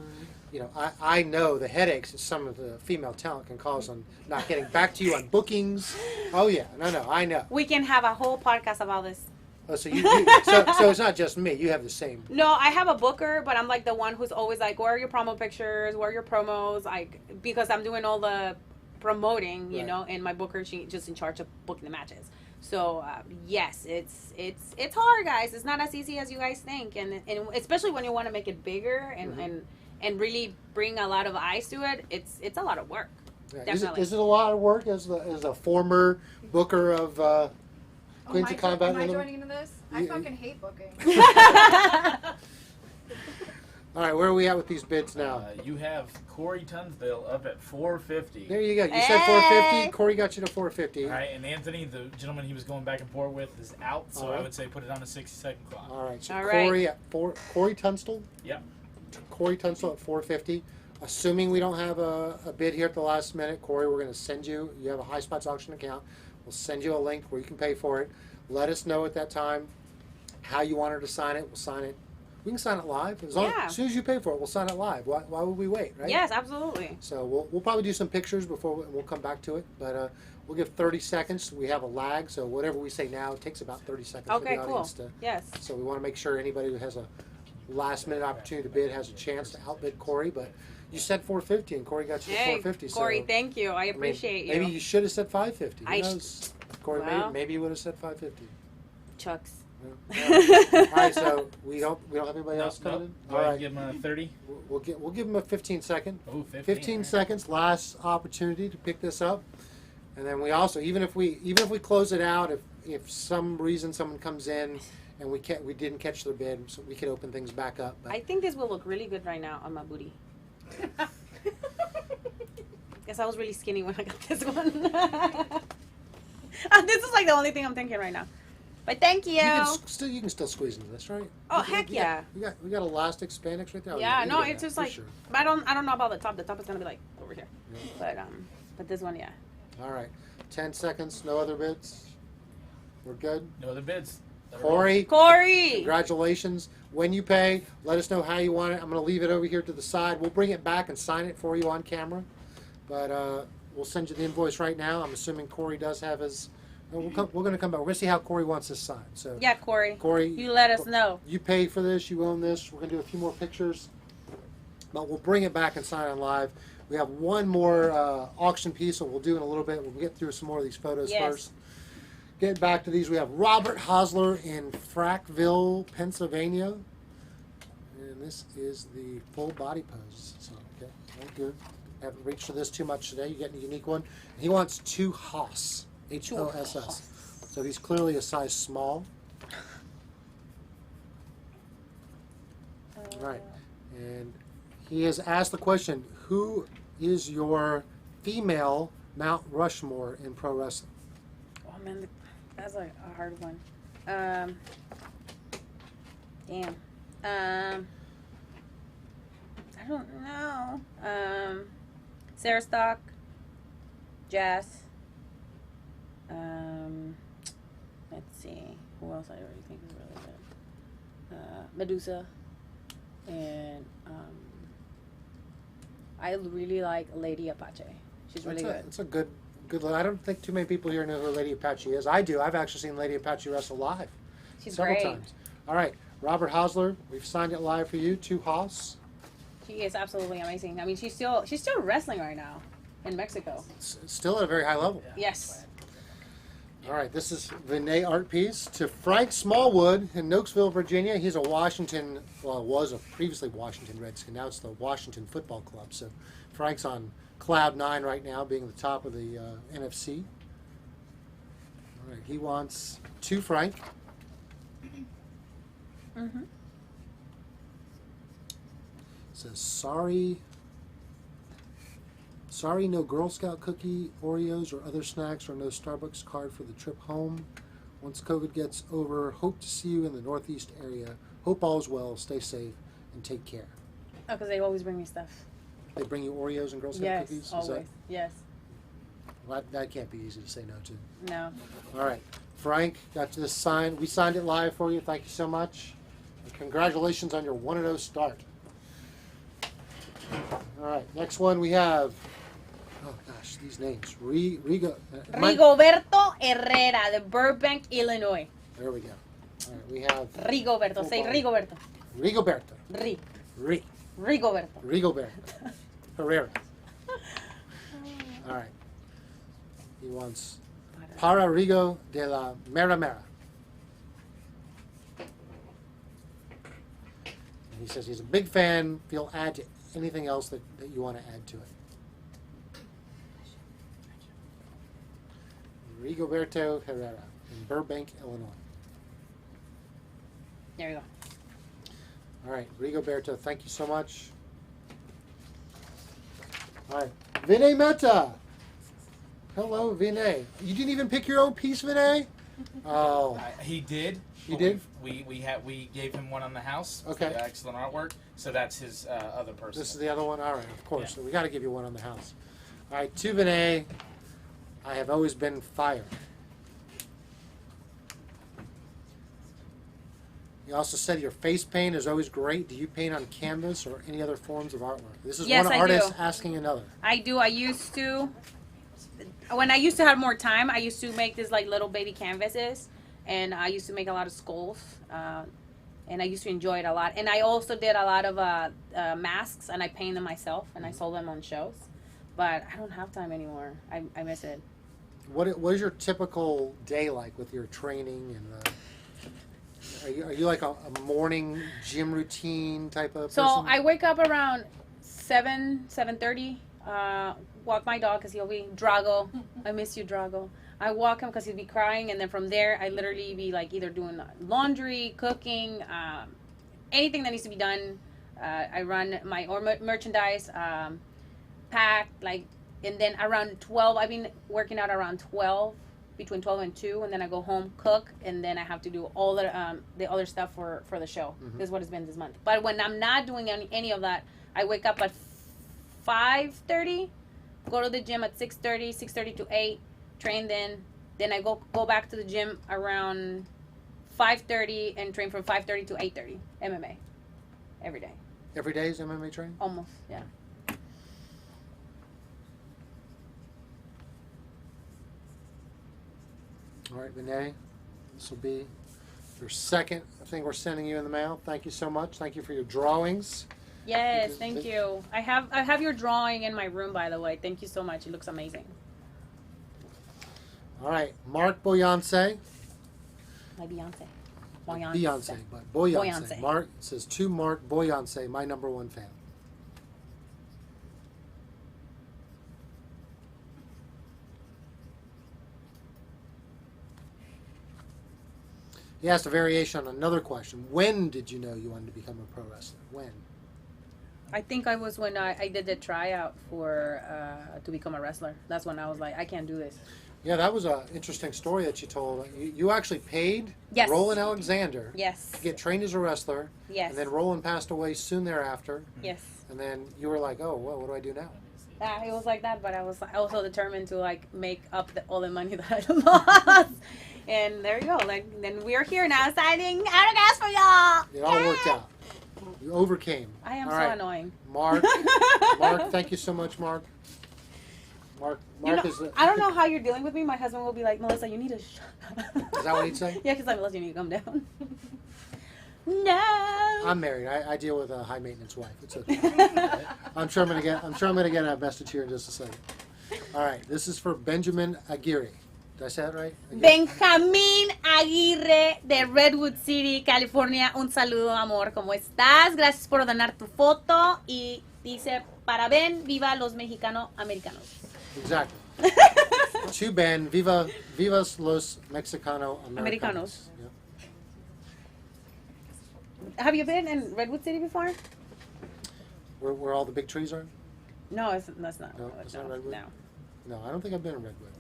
Speaker 1: I know the headaches that some of the female talent can cause on not getting back to you on bookings. Oh yeah, no, I know.
Speaker 2: We can have a whole podcast about this.
Speaker 1: Oh, so so it's not just me. You have the same.
Speaker 2: No, I have a booker, but I'm like the one who's always like, where are your promo pictures? Where are your promos? Like, because I'm doing all the promoting,
Speaker 1: Right.
Speaker 2: and my booker, she just in charge of booking the matches. So yes, it's hard, guys. It's not as easy as you guys think, and especially when you want to make it bigger and really bring a lot of eyes to it. It's a lot of work.
Speaker 1: Yeah.
Speaker 2: Definitely.
Speaker 1: Is it a lot of work as a former booker of Queens of Combat?
Speaker 4: Am I joining into this? I fucking hate booking.
Speaker 1: All right, where are we at with these bids now?
Speaker 3: You have Corey Tunsdale up at 450.
Speaker 1: There you go. You said 450. Corey got you to 450.
Speaker 3: All right, and Anthony, the gentleman he was going back and forth with, is out. So
Speaker 1: All right.
Speaker 3: I would say put it on a 60-second clock.
Speaker 1: All right. So
Speaker 2: All right.
Speaker 1: Corey at Corey Tunstall.
Speaker 3: Yep.
Speaker 1: Corey Tunstall at 450. Assuming we don't have a bid here at the last minute, Corey, we're going to send you. You have a High Spots auction account. We'll send you a link where you can pay for it. Let us know at that time how you want her to sign it. We'll sign it. We can sign it live. As soon as you pay for it, we'll sign it live. Why would we wait, right?
Speaker 2: Yes, absolutely.
Speaker 1: So we'll probably do some pictures before we'll come back to it. But we'll give 30 seconds. We have a lag, so whatever we say now, it takes about 30 seconds for
Speaker 2: Okay,
Speaker 1: the
Speaker 2: cool.
Speaker 1: audience to.
Speaker 2: Yes.
Speaker 1: So we want to make sure anybody who has a last-minute opportunity to bid has a chance to outbid Corey. But you said 450, and Corey got you to
Speaker 2: Hey,
Speaker 1: 450.
Speaker 2: Corey,
Speaker 1: so,
Speaker 2: thank you. I
Speaker 1: I mean,
Speaker 2: appreciate
Speaker 1: maybe
Speaker 2: you.
Speaker 1: you should have said 550. Who
Speaker 2: I sh-
Speaker 1: knows? Corey,
Speaker 2: Well.
Speaker 1: maybe you would have said 550.
Speaker 2: Chucks.
Speaker 1: Yeah. All right, so we don't have anybody else
Speaker 3: Nope.
Speaker 1: coming in.
Speaker 3: Go
Speaker 1: All
Speaker 3: ahead
Speaker 1: right,
Speaker 3: and give him a 30.
Speaker 1: we'll give him a 15-second.
Speaker 3: Oh, 15.
Speaker 1: 15 seconds, last opportunity to pick this up, and then we also even if we close it out, if some reason someone comes in and we didn't catch their bid, so we could open things back up. But
Speaker 2: I think this will look really good right now on my booty. Guess I was really skinny when I got this one. This is like the only thing I'm thinking right now. But thank you.
Speaker 1: you can still squeeze into this, right?
Speaker 2: Oh, heck yeah.
Speaker 1: We got elastic spandex right there. Oh,
Speaker 2: Yeah,
Speaker 1: you
Speaker 2: no,
Speaker 1: get
Speaker 2: it's
Speaker 1: that,
Speaker 2: just
Speaker 1: for
Speaker 2: like,
Speaker 1: sure.
Speaker 2: but I don't know about the top. The top is gonna be like over here.
Speaker 1: Yeah.
Speaker 2: But this one, yeah.
Speaker 1: All right, 10 seconds. No other bids. We're good.
Speaker 3: No other bids.
Speaker 1: Corey,
Speaker 2: Corey.
Speaker 1: congratulations. When you pay, let us know how you want it. I'm going to leave it over here to the side. We'll bring it back and sign it for you on camera. But we'll send you the invoice right now. I'm assuming Corey does have his. We're going to come back. We're going to see how Corey wants this signed. So
Speaker 2: Yeah, Corey.
Speaker 1: Corey,
Speaker 2: You let us know.
Speaker 1: you pay for this. You own this. We're going to do a few more pictures. But we'll bring it back and sign it live. We have one more auction piece that we'll do in a little bit. We'll get through some more of these photos
Speaker 2: Yes.
Speaker 1: first. Get back to these. We have Robert Hosler in Frackville, Pennsylvania. And this is the full body pose. So, okay, very good. Haven't reached for this too much today. You're getting a unique one. And he wants 2 Hoss. H-O-S-S. So he's clearly a size small. Right. And he has asked the question, who is your female Mount Rushmore in pro wrestling?
Speaker 2: Oh man, that's like a hard one. Damn. I don't know. Sarah Stock, Jazz. Let's see. Who else I already think is really good? Medusa. And I really like Lady Apache. She's really good.
Speaker 1: It's a good. I don't think too many people here know who Lady Apache is. I do. I've actually seen Lady Apache wrestle live
Speaker 2: She's
Speaker 1: several
Speaker 2: great.
Speaker 1: times. All right, Robert Hosler, we've signed it live for you. 2 Hoss.
Speaker 2: She is absolutely amazing. I mean, she's still wrestling right now in Mexico.
Speaker 1: Still at a very high level.
Speaker 2: Yes.
Speaker 1: All right, this is Vinay art piece to Frank Smallwood in Nokesville, Virginia. He's a Washington, was a previously Washington Redskin. Now it's the Washington Football Club. So Frank's on cloud 9 right now, being the top of the NFC. All right, he wants 2 Frank.
Speaker 2: Mm-hmm.
Speaker 1: Says sorry, no Girl Scout cookie, Oreos, or other snacks, or no Starbucks card for the trip home. Once COVID gets over, hope to see you in the Northeast area. Hope all is well. Stay safe and take care.
Speaker 2: Oh, because they always bring me stuff.
Speaker 1: They bring you Oreos and Girl Scout
Speaker 2: Yes,
Speaker 1: cookies.
Speaker 2: always. Yes.
Speaker 1: Well, that can't be easy to say no to.
Speaker 2: No.
Speaker 1: All right. Frank, got this signed. We signed it live for you. Thank you so much. And congratulations on your 1-0 start. All right. Next one we have. Oh gosh, these names. Rigoberto
Speaker 2: Herrera, de Burbank, Illinois.
Speaker 1: There we go. All right. We have
Speaker 2: Rigoberto. Say Rigoberto.
Speaker 1: Rigoberto.
Speaker 2: Rigoberto.
Speaker 1: Rigoberto. Herrera. All right. He wants Para Rigo de la Mera Mera. And he says he's a big fan. If you'll add to anything else that you want to add to it. Rigoberto Herrera in Burbank, Illinois.
Speaker 2: There we go.
Speaker 1: All right, Rigoberto, thank you so much. All right, Vinay Mehta. Hello, Vinay. You didn't even pick your own piece, Vinay? Oh.
Speaker 3: He did.
Speaker 1: You did?
Speaker 3: We gave him one on the house.
Speaker 1: Okay.
Speaker 3: Excellent artwork. So that's his other person.
Speaker 1: This is the other one? All right, of course.
Speaker 3: Yeah.
Speaker 1: So we got to give you one on the house. All right, to Vinay, I have always been fired. You also said your face paint is always great. Do you paint on canvas or any other forms of artwork? This is
Speaker 2: Yes,
Speaker 1: one
Speaker 2: I
Speaker 1: artist
Speaker 2: do.
Speaker 1: asking another.
Speaker 2: I do. I used to. When I used to have more time, I used to make this like little baby canvases, and I used to make a lot of skulls, and I used to enjoy it a lot. And I also did a lot of masks, and I paint them myself, and I sold them on shows. But I don't have time anymore. I miss it.
Speaker 1: What is your typical day like with your training and? Are you like a morning gym routine type of
Speaker 2: So
Speaker 1: person?
Speaker 2: I wake up around 7:30. Walk my dog because he'll be Drago. I miss you, Drago. I walk him because he'll be crying, and then from there I literally be like either doing laundry, cooking, anything that needs to be done. I run my merchandise, pack like, and then around 12. I've been working out around 12. Between 12 and 2, and then I go home, cook, and then I have to do all the other stuff for the show.
Speaker 1: Mm-hmm.
Speaker 2: This is what it's been this month. But when I'm not doing any of that, I wake up at 5:30, go to the gym at 6:30 to 8, train then I go back to the gym around 5:30 and train from 5:30 to 8:30 MMA every day.
Speaker 1: Every day is MMA training?
Speaker 2: Almost, yeah.
Speaker 1: All right, Vinay, this will be your second thing we're sending you in the mail. Thank you so much. Thank you for your drawings.
Speaker 2: Yes, thank you. I have your drawing in my room, by the way. Thank you so much. It looks amazing.
Speaker 1: All right, Mark Boyance.
Speaker 2: My Beyonce.
Speaker 1: Beyonce, but Boyance.
Speaker 2: Boyance.
Speaker 1: Mark says to Mark Boyance, my #1 fan. He asked a variation on another question. When did you know you wanted to become a pro wrestler? When?
Speaker 2: I think I was when I did the tryout for to become a wrestler. That's when I was like, I can't do this.
Speaker 1: Yeah, that was an interesting story that you told. You actually paid
Speaker 2: Yes.
Speaker 1: Roland Alexander
Speaker 2: Yes.
Speaker 1: to get trained as a wrestler.
Speaker 2: Yes.
Speaker 1: And then Roland passed away soon thereafter.
Speaker 2: Yes.
Speaker 1: And then you were like, oh, well, what do I do now?
Speaker 2: It was like that, but I was also determined to like make up all the money that I lost. And there you go. Like then we are here now signing autographs for y'all.
Speaker 1: It all worked out. You overcame.
Speaker 2: I am
Speaker 1: All
Speaker 2: so
Speaker 1: right.
Speaker 2: annoying.
Speaker 1: Mark, thank you so much, Mark. Mark is.
Speaker 2: I don't know how you're dealing with me. My husband will be like, Melissa, you need to shut up.
Speaker 1: Is that what he'd say?
Speaker 2: Yeah, because like, Melissa, you need to calm down. No.
Speaker 1: I'm married. I deal with a high maintenance wife. It's okay. I'm sure I'm gonna get a message here in just a second. All right, this is for Benjamin Aguirre. Did I say that right?
Speaker 2: Benjamín Aguirre de Redwood City, California. Un saludo, amor. ¿Cómo estás? Gracias por donar tu foto. Y dice, parabén, viva los mexicano-americanos.
Speaker 1: Exactly. To Ben, vivas los Mexicano-Americanos. Yep.
Speaker 2: Have you been in Redwood City before?
Speaker 1: Where all the big trees are?
Speaker 2: No, that's not.
Speaker 1: No, it's not Redwood?
Speaker 2: No.
Speaker 1: No, I don't think I've been in Redwood.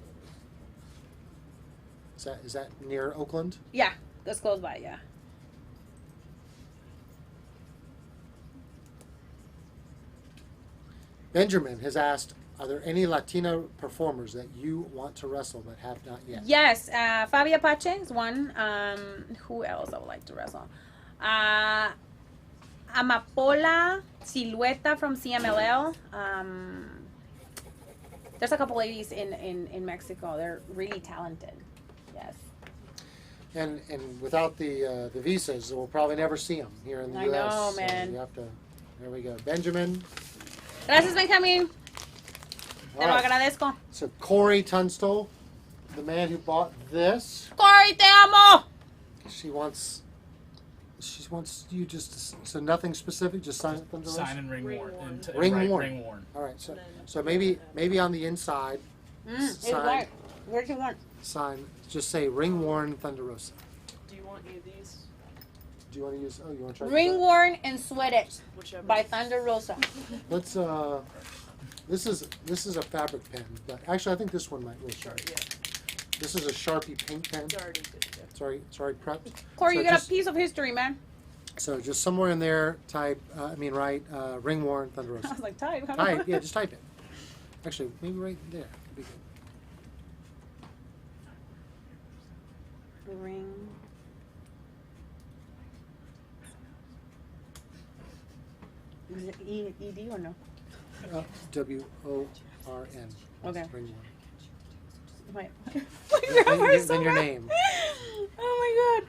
Speaker 1: Is that near Oakland?
Speaker 2: Yeah, that's close by, yeah.
Speaker 1: Benjamin has asked, Are there any Latina performers that you want to wrestle that have not yet?
Speaker 2: Yes, Fabi Apache is one. Who else I would like to wrestle? Amapola Silueta from CMLL. There's a couple ladies in Mexico. They're really talented. Yes.
Speaker 1: And without the visas, we'll probably never see them here in the
Speaker 2: I
Speaker 1: U.S.
Speaker 2: know,
Speaker 1: So
Speaker 2: man.
Speaker 1: you have to. There we go, Benjamin.
Speaker 2: Gracias, Benjamin. Te
Speaker 1: All
Speaker 2: lo
Speaker 1: right.
Speaker 2: agradezco.
Speaker 1: So Corey Tunstall, the man who bought this,
Speaker 2: Corey, te amo.
Speaker 1: she wants you just so nothing specific, just sign it. Thunder Rosa?
Speaker 3: Sign and ring worn.
Speaker 1: Ring worn.
Speaker 3: Ring worn.
Speaker 1: All right, so maybe on the inside,
Speaker 2: It's
Speaker 1: sign
Speaker 2: right. Where's your one?
Speaker 1: sign just say ring worn Thunder Rosa.
Speaker 5: Do you want any of these?
Speaker 1: Do you want to use? Oh, you want to try?
Speaker 2: Ring worn and sweated
Speaker 5: Whichever.
Speaker 2: by Thunder Rosa.
Speaker 1: Let's this is a fabric pen, but actually I think this one might really
Speaker 5: Sure,
Speaker 1: shine.
Speaker 5: yeah.
Speaker 1: This is a Sharpie paint pen.
Speaker 5: It's already good. Yeah.
Speaker 1: It's already prepped.
Speaker 2: Corey,
Speaker 1: So
Speaker 2: you got
Speaker 1: just-
Speaker 2: a piece of history, man.
Speaker 1: So just somewhere in there, type. Write ring worn Thunder
Speaker 2: I
Speaker 1: Rosa.
Speaker 2: was like, type.
Speaker 1: Type, yeah, just type it. Actually, maybe right there. Could be good.
Speaker 2: Ring. Is it ED or no?
Speaker 1: WORN.
Speaker 2: Okay.
Speaker 1: Ring worn.
Speaker 2: Wait.
Speaker 1: Then your name.
Speaker 2: Oh my god.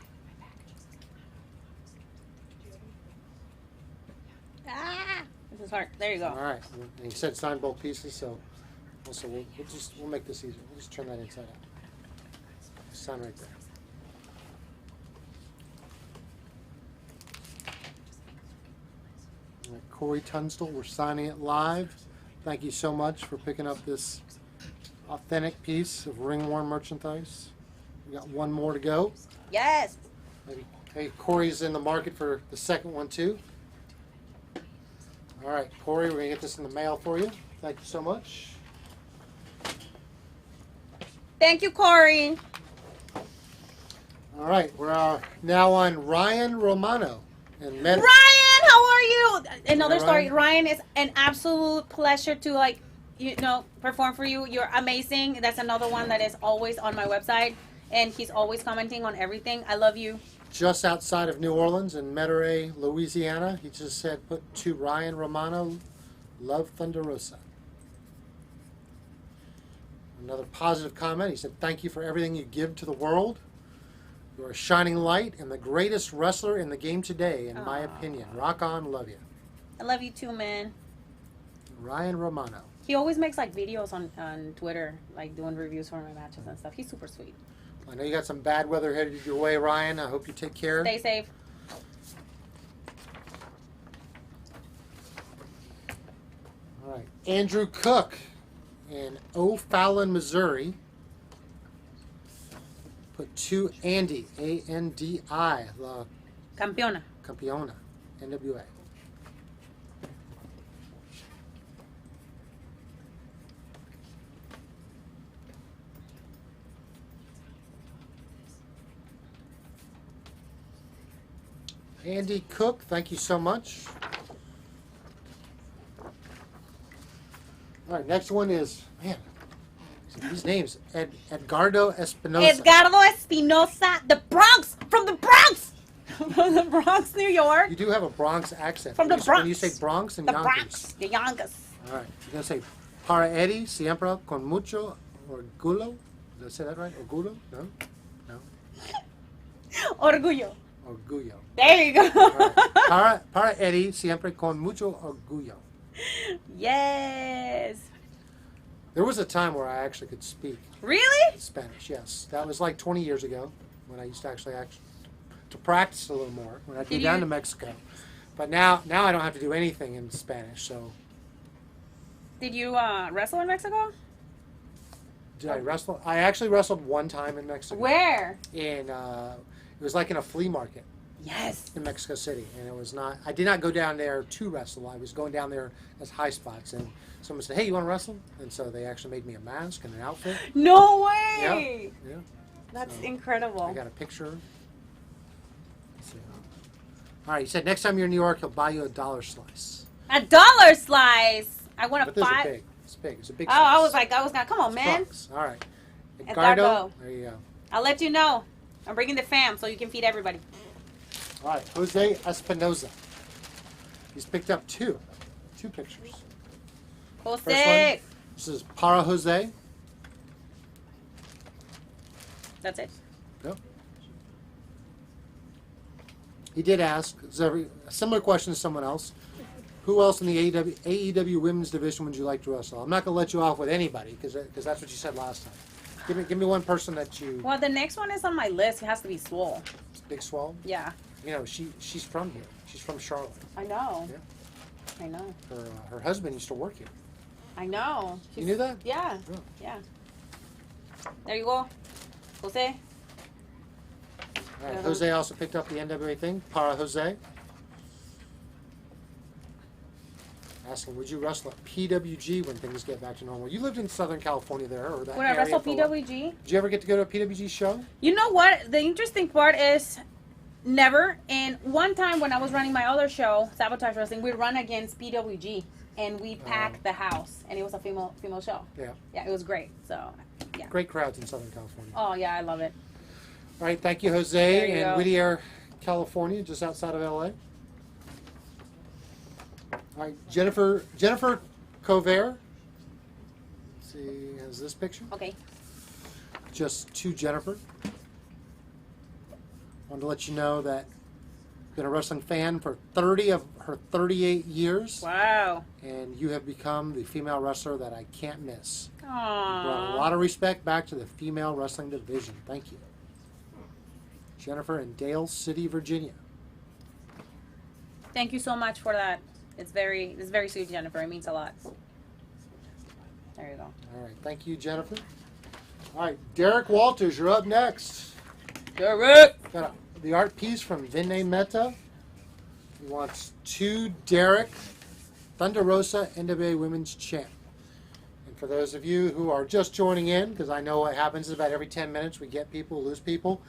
Speaker 2: Ah! This is hard. There you
Speaker 1: All
Speaker 2: go.
Speaker 1: right. And you said sign both pieces, so also we'll make this easier. We'll just turn that inside out. Sign right there. All right, Corey Tunstall, we're signing it live. Thank you so much for picking up this authentic piece of ring-worn merchandise. We got one more to go.
Speaker 2: Yes.
Speaker 1: Hey, Corey's in the market for the second one too. All right, Corey, we're gonna get this in the mail for you. Thank you so much.
Speaker 2: Thank you, Corey.
Speaker 1: All right, we're now on Ryan Romano. And
Speaker 2: Ryan, how are you? Another
Speaker 1: Hi,
Speaker 2: story.
Speaker 1: Ryan.
Speaker 2: Ryan is an absolute pleasure to perform for you. You're amazing. That's another one that is always on my website, and he's always commenting on everything. I love you.
Speaker 1: just outside of New Orleans in Metairie, Louisiana, he just said, put to Ryan Romano, love Thunder Rosa. Another positive comment. He said, thank you for everything you give to the world. You're a shining light and the greatest wrestler in the game today, in my opinion. Rock on, love you.
Speaker 2: I love you too, man.
Speaker 1: Ryan Romano.
Speaker 2: He always makes like videos on Twitter, like doing reviews for my matches and stuff. He's super sweet.
Speaker 1: I know you got some bad weather headed your way, Ryan. I hope you take care.
Speaker 2: Stay safe.
Speaker 1: All right. Andrew Cook in O'Fallon, Missouri. Put to Andy, A-N-D-I, La
Speaker 2: Campeona.
Speaker 1: Campeona, NWA. Andy Cook, thank you so much. All right, next one is, man, these names, Edgardo Espinosa.
Speaker 2: Edgardo Espinosa, the Bronx, from the Bronx, from the Bronx, New York.
Speaker 1: You do have a Bronx accent.
Speaker 2: From the
Speaker 1: When you
Speaker 2: Bronx.
Speaker 1: say Bronx and
Speaker 2: The
Speaker 1: Yonkers.
Speaker 2: Bronx, the Yonkers.
Speaker 1: All right, you're going to say, para Eddie, siempre con mucho orgullo. Did I say that right? Orgullo? No? No?
Speaker 2: Orgullo.
Speaker 1: Orgullo.
Speaker 2: There you go.
Speaker 1: All right. Para Eddie, siempre con mucho orgullo.
Speaker 2: Yes.
Speaker 1: There was a time where I actually could speak
Speaker 2: Really?
Speaker 1: Spanish, yes. That was like 20 years ago when I used to actually to practice a little more when I came
Speaker 2: Did
Speaker 1: down
Speaker 2: you-
Speaker 1: to Mexico. But now I don't have to do anything in Spanish, so
Speaker 2: Did you wrestle in Mexico?
Speaker 1: did I wrestle? I actually wrestled one time in Mexico.
Speaker 2: Where?
Speaker 1: In it was like in a flea market
Speaker 2: Yes.
Speaker 1: in Mexico City, and it was not. I did not go down there to wrestle. I was going down there as high spots, and someone said, "Hey, you want to wrestle?" And so they actually made me a mask and an outfit.
Speaker 2: No way.
Speaker 1: Yeah,
Speaker 2: That's
Speaker 1: So,
Speaker 2: incredible.
Speaker 1: I got a picture. Let's see. All right, you said next time you're in New York, he'll buy you a dollar slice.
Speaker 2: $1 slice. I want a
Speaker 1: But those are
Speaker 2: five.
Speaker 1: big. It's big. It's a big
Speaker 2: Oh,
Speaker 1: size.
Speaker 2: I was not. Come on,
Speaker 1: It's
Speaker 2: man.
Speaker 1: bucks. All right.
Speaker 2: Edgardo.
Speaker 1: There you go.
Speaker 2: I'll let you know. I'm bringing the fam so you can feed everybody.
Speaker 1: All right. Jose Espinoza. He's picked up two pictures.
Speaker 2: Jose.
Speaker 1: This is Para Jose.
Speaker 2: That's it.
Speaker 1: Yep. He did ask a similar question to someone else. Who else in the AEW women's division would you like to wrestle? I'm not going to let you off with anybody because that's what you said last time. Give me one person that you.
Speaker 2: Well, the next one is on my list. It has to be Swole.
Speaker 1: Big Swole.
Speaker 2: Yeah.
Speaker 1: You know she's from here. She's from Charlotte.
Speaker 2: I know.
Speaker 1: Yeah.
Speaker 2: I know.
Speaker 1: Her husband used to work here.
Speaker 2: I know.
Speaker 1: You knew that?
Speaker 2: Yeah.
Speaker 1: Yeah.
Speaker 2: Yeah. There you go. Jose.
Speaker 1: All right. Jose also picked up the NWA thing. Para Jose. Asking, would you wrestle at PWG when things get back to normal? You lived in Southern California there, or that
Speaker 2: Would I
Speaker 1: area
Speaker 2: wrestle
Speaker 1: for a while.
Speaker 2: PWG?
Speaker 1: Did you ever get to go to a PWG show?
Speaker 2: You know what? The interesting part is never. And one time when I was running my other show, Sabotage Wrestling, we run against PWG, and we packed the house, and it was a female show.
Speaker 1: Yeah.
Speaker 2: Yeah, it was great. So, yeah.
Speaker 1: Great crowds in Southern California.
Speaker 2: Oh yeah, I love it.
Speaker 1: All right, thank you,
Speaker 2: There
Speaker 1: Jose,
Speaker 2: you
Speaker 1: in
Speaker 2: go.
Speaker 1: Whittier, California, just outside of LA. All right, Jennifer Cover. Let's see, has this picture?
Speaker 2: Okay.
Speaker 1: Just to Jennifer. Wanted to let you know that I've been a wrestling fan for 30 of her 38 years,
Speaker 2: Wow.
Speaker 1: and you have become the female wrestler that I can't miss. Brought a
Speaker 2: Aww.
Speaker 1: lot of respect back to the female wrestling division. Thank you. Jennifer in Dale City, Virginia.
Speaker 2: Thank you so much for that. It's very sweet, Jennifer. It means a lot. There you go.
Speaker 1: All right, thank you, Jennifer. All right, Derek Walters, you're up next.
Speaker 2: Derek.
Speaker 1: Got the art piece from Vinay Mehta. He wants two Derek Thunder Rosa NWA Women's Champ. And for those of you who are just joining in, because I know what happens is about every 10 minutes we get people, lose people.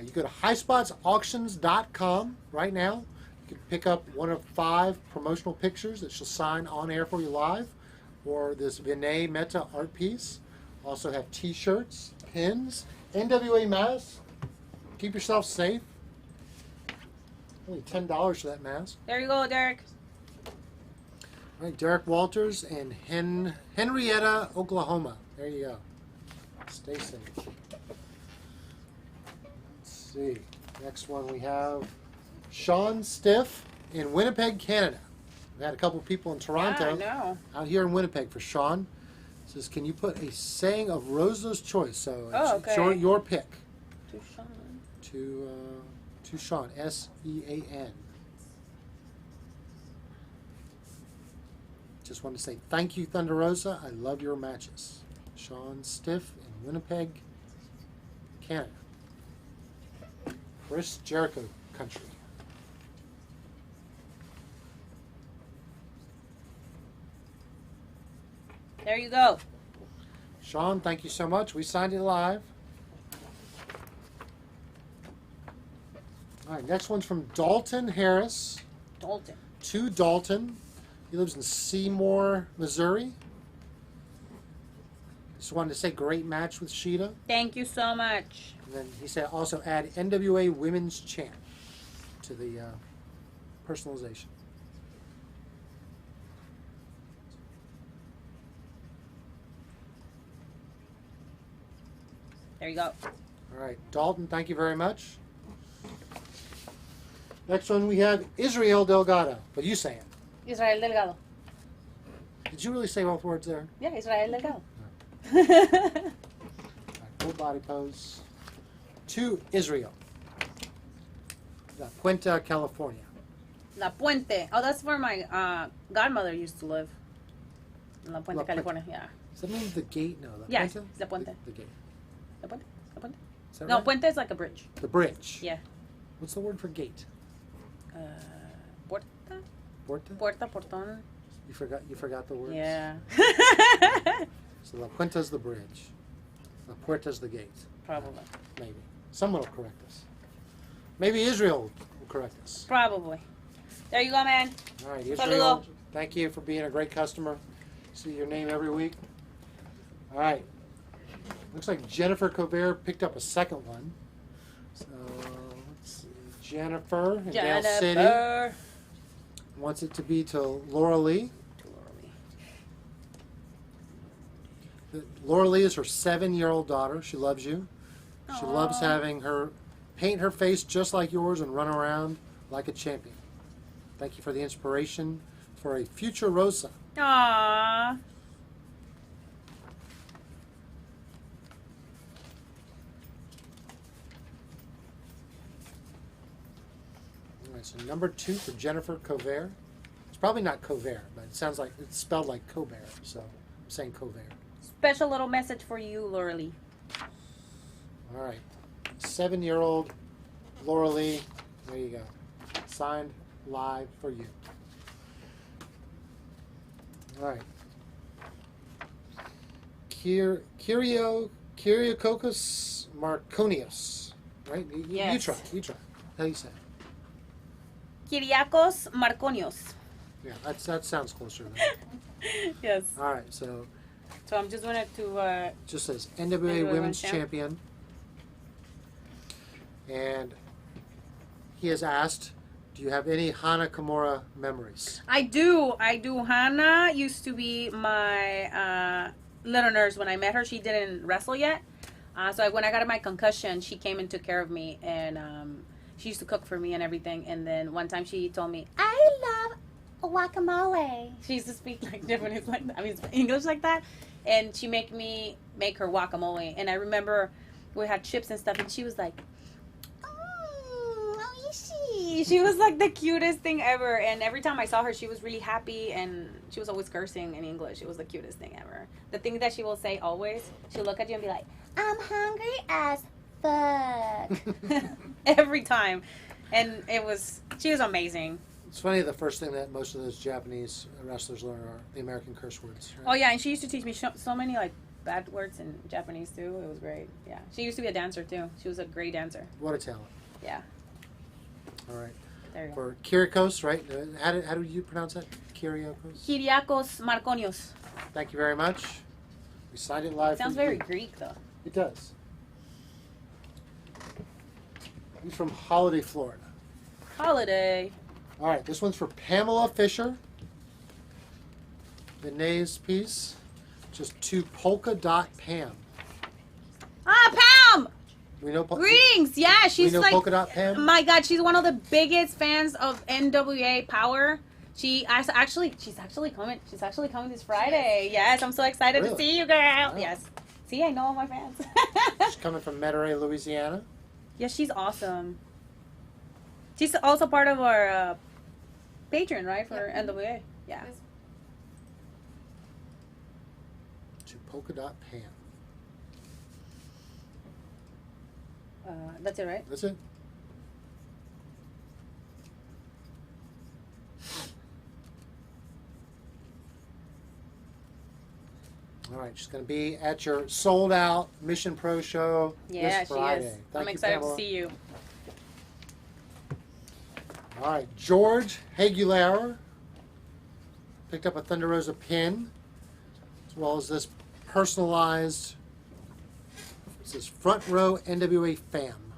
Speaker 1: You go to highspotsauctions.com right now. You can pick up one of 5 promotional pictures that she'll sign on air for you live, or this Vinay Mehta art piece. Also have t-shirts, pins, NWA masks. Keep yourself safe. Only $10 for that mask.
Speaker 2: There you go, Derek.
Speaker 1: All right, Derek Walters in Henrietta, Oklahoma. There you go. Stay safe. Let's see. Next one we have Sean Stiff in Winnipeg, Canada. We had a couple people in Toronto.
Speaker 2: Yeah, I know.
Speaker 1: Out here in Winnipeg for Sean. Says, can you put a saying of Rosa's choice? So
Speaker 2: Oh,
Speaker 1: it's
Speaker 2: okay.
Speaker 1: your pick.
Speaker 2: To Sean.
Speaker 1: To Sean, S-E-A-N. Just want to say thank you, Thunder Rosa. I love your matches. Sean Stiff in Winnipeg, Canada. Chris Jericho country.
Speaker 2: There you go.
Speaker 1: Sean, thank you so much. We signed it live. All right, next one's from Dalton Harris.
Speaker 2: Dalton.
Speaker 1: To Dalton. He lives in Seymour, Missouri. Just wanted to say great match with Sheeta.
Speaker 2: Thank you so much.
Speaker 1: And then he said also add NWA Women's Champ to the personalization.
Speaker 2: There you go.
Speaker 1: All right, Dalton, thank you very much. Next one we have Israel Delgado. But you say it.
Speaker 2: Israel Delgado.
Speaker 1: Did you really say both words there?
Speaker 2: Yeah, Israel Delgado.
Speaker 1: All right, full body pose. To Israel. La Puente, California.
Speaker 2: La Puente. Oh, that's where my godmother used to live. In La Puente,
Speaker 1: La Puente.
Speaker 2: California. Yeah.
Speaker 1: Does that mean the gate? No, La
Speaker 2: Yes,
Speaker 1: Puente?
Speaker 2: La Puente.
Speaker 1: The gate.
Speaker 2: La Puente. La Puente.
Speaker 1: Is that
Speaker 2: No,
Speaker 1: right?
Speaker 2: Puente is like a bridge.
Speaker 1: The bridge.
Speaker 2: Yeah.
Speaker 1: What's the word for gate?
Speaker 2: Puerta.
Speaker 1: Puerta?
Speaker 2: Puerta, portón.
Speaker 1: You forgot the words?
Speaker 2: Yeah.
Speaker 1: So La Puenta's the bridge. La Puerta's the gate.
Speaker 2: Probably.
Speaker 1: Maybe. Someone will correct us. Maybe Israel will correct us.
Speaker 2: Probably. There you go, man.
Speaker 1: All right,
Speaker 2: Saludo.
Speaker 1: Israel, thank you for being a great customer. See your name every week. All right. Looks like Jennifer Covert picked up a second one. So let's see. Jennifer in Dale City
Speaker 2: Jennifer.
Speaker 1: wants it to be to Laura Lee. Laura Lee is her 7-year-old daughter. She loves you. She loves having her paint her face just like yours and run around like a champion. Thank you for the inspiration for a future Rosa.
Speaker 2: Aww.
Speaker 1: All right, so number 2 for Jennifer Covert. It's probably not Covert, but it sounds like it's spelled like Covert, so I'm saying Covert.
Speaker 2: Special little message for you, Laura Lee.
Speaker 1: All right, 7-year-old Laura Lee. There you go. Signed live for you. All right. Kyriakos Marconios. Right?
Speaker 2: Yes.
Speaker 1: You try. How do you say it?
Speaker 2: Kyriakos Marconios.
Speaker 1: Yeah, that sounds closer.
Speaker 2: Yes.
Speaker 1: All right, so
Speaker 2: So I'm just wanted to.
Speaker 1: just says NWA Women's Champion. And he has asked, do you have any Hana Kimura memories?
Speaker 2: I do. Hannah used to be my little nurse when I met her. She didn't wrestle yet. So when I got my concussion, she came and took care of me. And she used to cook for me and everything. And then one time she told me, I love guacamole. She used to speak like Japanese like that. I mean, English like that. And she make her guacamole. And I remember we had chips and stuff. And she was like, she was like the cutest thing ever, and every time I saw her she was really happy, and she was always cursing in English. It was the cutest thing ever. The thing that she will say always, she'll look at you and be like, I'm hungry as fuck. Every time. And she was amazing.
Speaker 1: It's funny, the first thing that most of those Japanese wrestlers learn are the American curse words. Right?
Speaker 2: Oh yeah, and she used to teach me so many like bad words in Japanese too. It was great. Yeah, she used to be a dancer too. She was a great dancer.
Speaker 1: What a talent.
Speaker 2: Yeah.
Speaker 1: All right.
Speaker 2: There you go.
Speaker 1: For Kyriakos, right? How do you pronounce that? Kyriakos?
Speaker 2: Kyriakos Marconios.
Speaker 1: Thank you very much. We signed it live.
Speaker 2: Sounds
Speaker 1: for you.
Speaker 2: very Greek though.
Speaker 1: It does. He's from Holiday, Florida.
Speaker 2: Holiday.
Speaker 1: All right, this one's for Pamela Fisher. The Nays piece, just to Polka Dot Pam.
Speaker 2: Ah, Pam!
Speaker 1: We know
Speaker 2: Greetings. Yeah, she's
Speaker 1: we know
Speaker 2: like,
Speaker 1: Polka Dot Pam.
Speaker 2: my God, she's one of the biggest fans of NWA Power. She's actually coming. She's actually coming this Friday. Yes, I'm so excited to
Speaker 1: Really?
Speaker 2: see you, girl.
Speaker 1: Wow.
Speaker 2: Yes. See, I know all my fans.
Speaker 1: She's coming from Metairie, Louisiana.
Speaker 2: Yeah, she's awesome. She's also part of our patron, right, for
Speaker 4: Yep.
Speaker 2: NWA. Yeah.
Speaker 4: Yes.
Speaker 1: To Polka Dot Pam.
Speaker 2: That's it, right?
Speaker 1: That's it. All right, she's going to be at your sold out Mission Pro show
Speaker 2: Yeah,
Speaker 1: this
Speaker 2: she
Speaker 1: Friday.
Speaker 2: is.
Speaker 1: Thank
Speaker 2: I'm
Speaker 1: you,
Speaker 2: excited
Speaker 1: Pamela.
Speaker 2: to see you.
Speaker 1: All right, George Hagular picked up a Thunder Rosa pin, as well as this personalized, it says Front Row NWA Fam.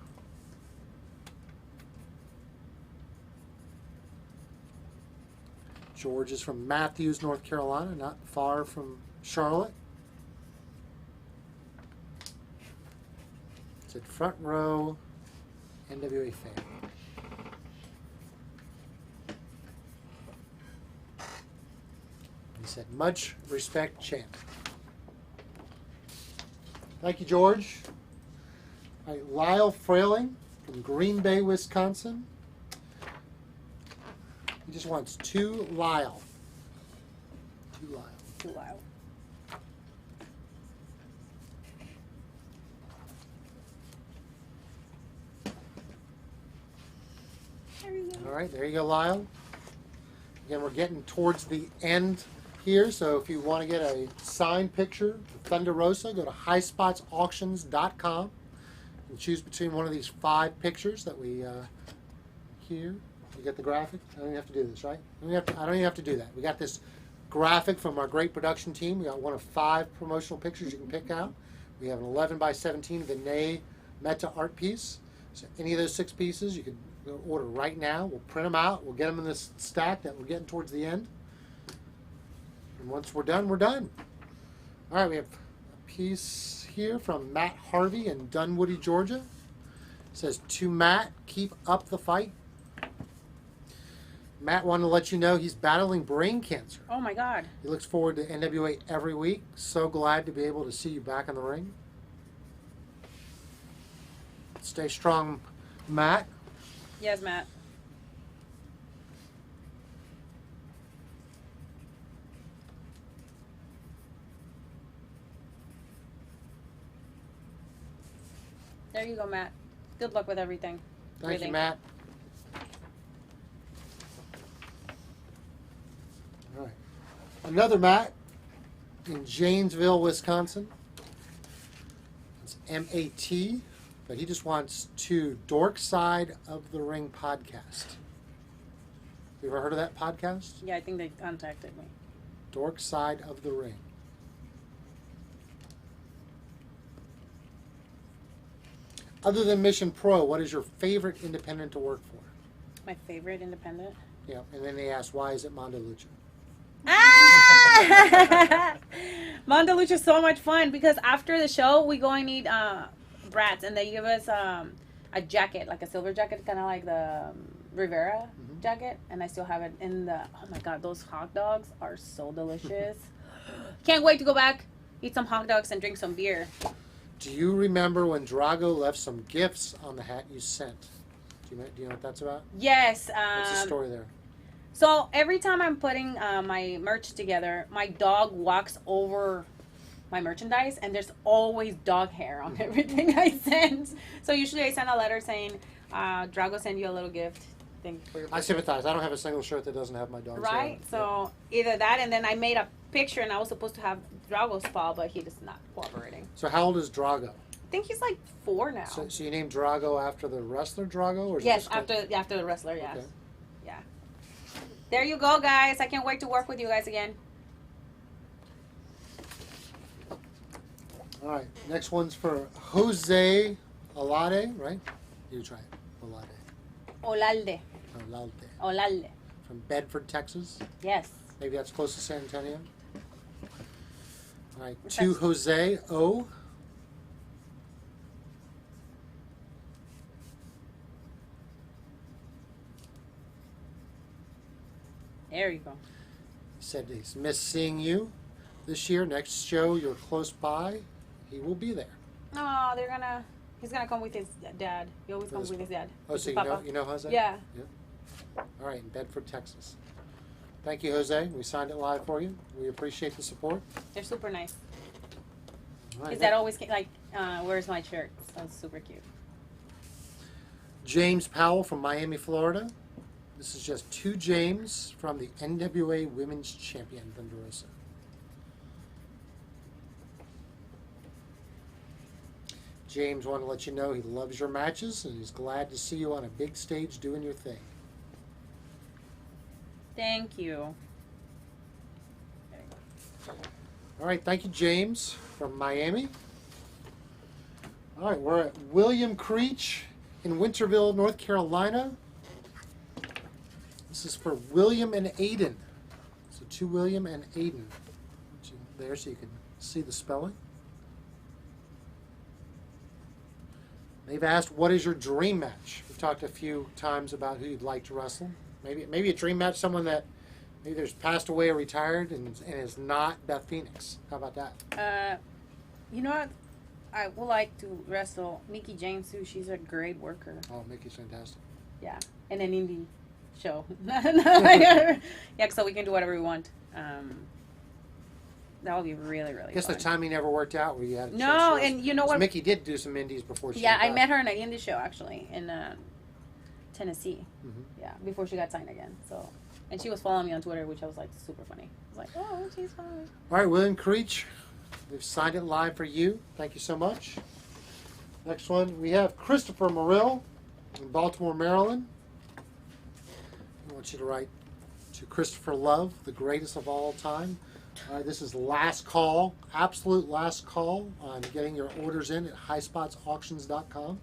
Speaker 1: George is from Matthews, North Carolina, not far from Charlotte. It said Front Row NWA Fam. He said, much respect, champ. Thank you, George. All right, Lyle Frailing from Green Bay, Wisconsin. He just wants 2 Lyle. 2 Lyle.
Speaker 2: Wow.
Speaker 1: All right, there you go, Lyle. Again, we're getting towards the end here, so if you want to get a signed picture of Thunder Rosa, go to highspotsauctions.com and choose between one of these 5 pictures that we here. You get the graphic? I don't even have to do this, right? I don't even have to do that. We got this graphic from our great production team. We got one of 5 promotional pictures you can pick out. We have an 11 by 17 Vinay Meta art piece. So any of those 6 pieces you can order right now. We'll print them out. We'll get them in this stack that we're getting towards the end. And once we're done, we're done. All right, we have a piece here from Matt Harvey in Dunwoody, Georgia. It says, "To Matt, keep up the fight." Matt wanted to let you know he's battling brain cancer.
Speaker 2: Oh my God.
Speaker 1: He looks forward to NWA every week. So glad to be able to see you back in the ring. Stay strong, Matt.
Speaker 2: Yes, Matt. There you go, Matt. Good luck with everything.
Speaker 1: Thank you,
Speaker 2: Breathing.
Speaker 1: Matt. All right. Another Matt in Janesville, Wisconsin. It's M-A-T, but he just wants to Dork Side of the Ring podcast. You ever heard of that podcast?
Speaker 2: Yeah, I think they contacted me.
Speaker 1: Dork Side of the Ring. Other than Mission Pro, what is your favorite independent to work for?
Speaker 2: My favorite independent.
Speaker 1: Yeah, and then they asked, why is it Mondo Lucha?
Speaker 2: Ah! Mondalucha is so much fun because after the show we go and eat brats, and they give us a jacket, like a silver jacket, kind of like the Rivera jacket, and I still have it in the. Oh my God, those hot dogs are so delicious! Can't wait to go back, eat some hot dogs, and drink some beer.
Speaker 1: Do you remember when Drago left some gifts on the hat you sent? Do you know what that's about?
Speaker 2: Yes.
Speaker 1: What's the story there?
Speaker 2: So every time I'm putting my merch together, my dog walks over my merchandise, and there's always dog hair on everything I send. So usually I send a letter saying, Drago send you a little gift. Thank you for your
Speaker 1: I sympathize. I don't have a single shirt that doesn't have my dog's hair on
Speaker 2: Right?
Speaker 1: it.
Speaker 2: So either that, and then I made a picture, and I was supposed to have Drago's paw, but he is not cooperating.
Speaker 1: So how old is Drago?
Speaker 2: I think he's like 4 now.
Speaker 1: So you named Drago after the wrestler Drago? Or is it
Speaker 2: Yes,
Speaker 1: just like-
Speaker 2: after the wrestler, yes.
Speaker 1: Okay.
Speaker 2: Yeah. There you go, guys. I can't wait to work with you guys again.
Speaker 1: All right. Next one's for Jose Olade, right? You try it. Olade.
Speaker 2: Olalde.
Speaker 1: Olade.
Speaker 2: Olalde.
Speaker 1: From Bedford, Texas.
Speaker 2: Yes.
Speaker 1: Maybe that's close to San Antonio. All right.
Speaker 2: What's
Speaker 1: To
Speaker 2: that?
Speaker 1: Jose O.
Speaker 2: There you go.
Speaker 1: He said he's missed seeing you this year. Next show, you're close by. He will be there.
Speaker 2: Oh, he's gonna come with his dad. He always comes with his dad.
Speaker 1: Oh,
Speaker 2: With
Speaker 1: so
Speaker 2: his papa.
Speaker 1: you know Jose?
Speaker 2: Yeah.
Speaker 1: All right, in Bedford, Texas. Thank you, Jose. We signed it live for you. We appreciate the support.
Speaker 2: They're super nice.
Speaker 1: All right,
Speaker 2: His dad always wears my shirt, so it's super cute.
Speaker 1: James Powell from Miami, Florida. This is just to James from the NWA Women's Champion, Thunder Rosa. James wanted to let you know he loves your matches and he's glad to see you on a big stage doing your thing.
Speaker 2: Thank you.
Speaker 1: All right, thank you, James from Miami. All right, we're at William Creech in Winterville, North Carolina. This is for William and Aiden. So to William and Aiden. There, so you can see the spelling. They've asked, what is your dream match? We've talked a few times about who you'd like to wrestle. Maybe a dream match, someone that maybe there's passed away or retired and is not Beth Phoenix. How about that?
Speaker 2: You know what? I would like to wrestle Mickey James too. She's a great worker.
Speaker 1: Oh, Mickey's fantastic.
Speaker 2: Yeah, in an indie show. Yeah, so we can do whatever we want. That would be really, really
Speaker 1: I guess
Speaker 2: fun.
Speaker 1: the timing never worked out where you had a
Speaker 2: No,
Speaker 1: chance to wrestle.
Speaker 2: and you know
Speaker 1: 'Cause
Speaker 2: what?
Speaker 1: Mickey did do some indies before she
Speaker 2: Yeah, I
Speaker 1: got
Speaker 2: met her in an indie show actually in Tennessee.
Speaker 1: Mhm.
Speaker 2: Yeah, before she got signed again. So, and she was following me on Twitter, which I was like super funny. I was like, oh, she's following.
Speaker 1: All right, William Creech, we've signed it live for you. Thank you so much. Next one, we have Christopher Morrill in Baltimore, Maryland. I want you to write to Christopher Love, the greatest of all time. All right, this is last call, absolute last call on getting your orders in at highspotsauctions.com.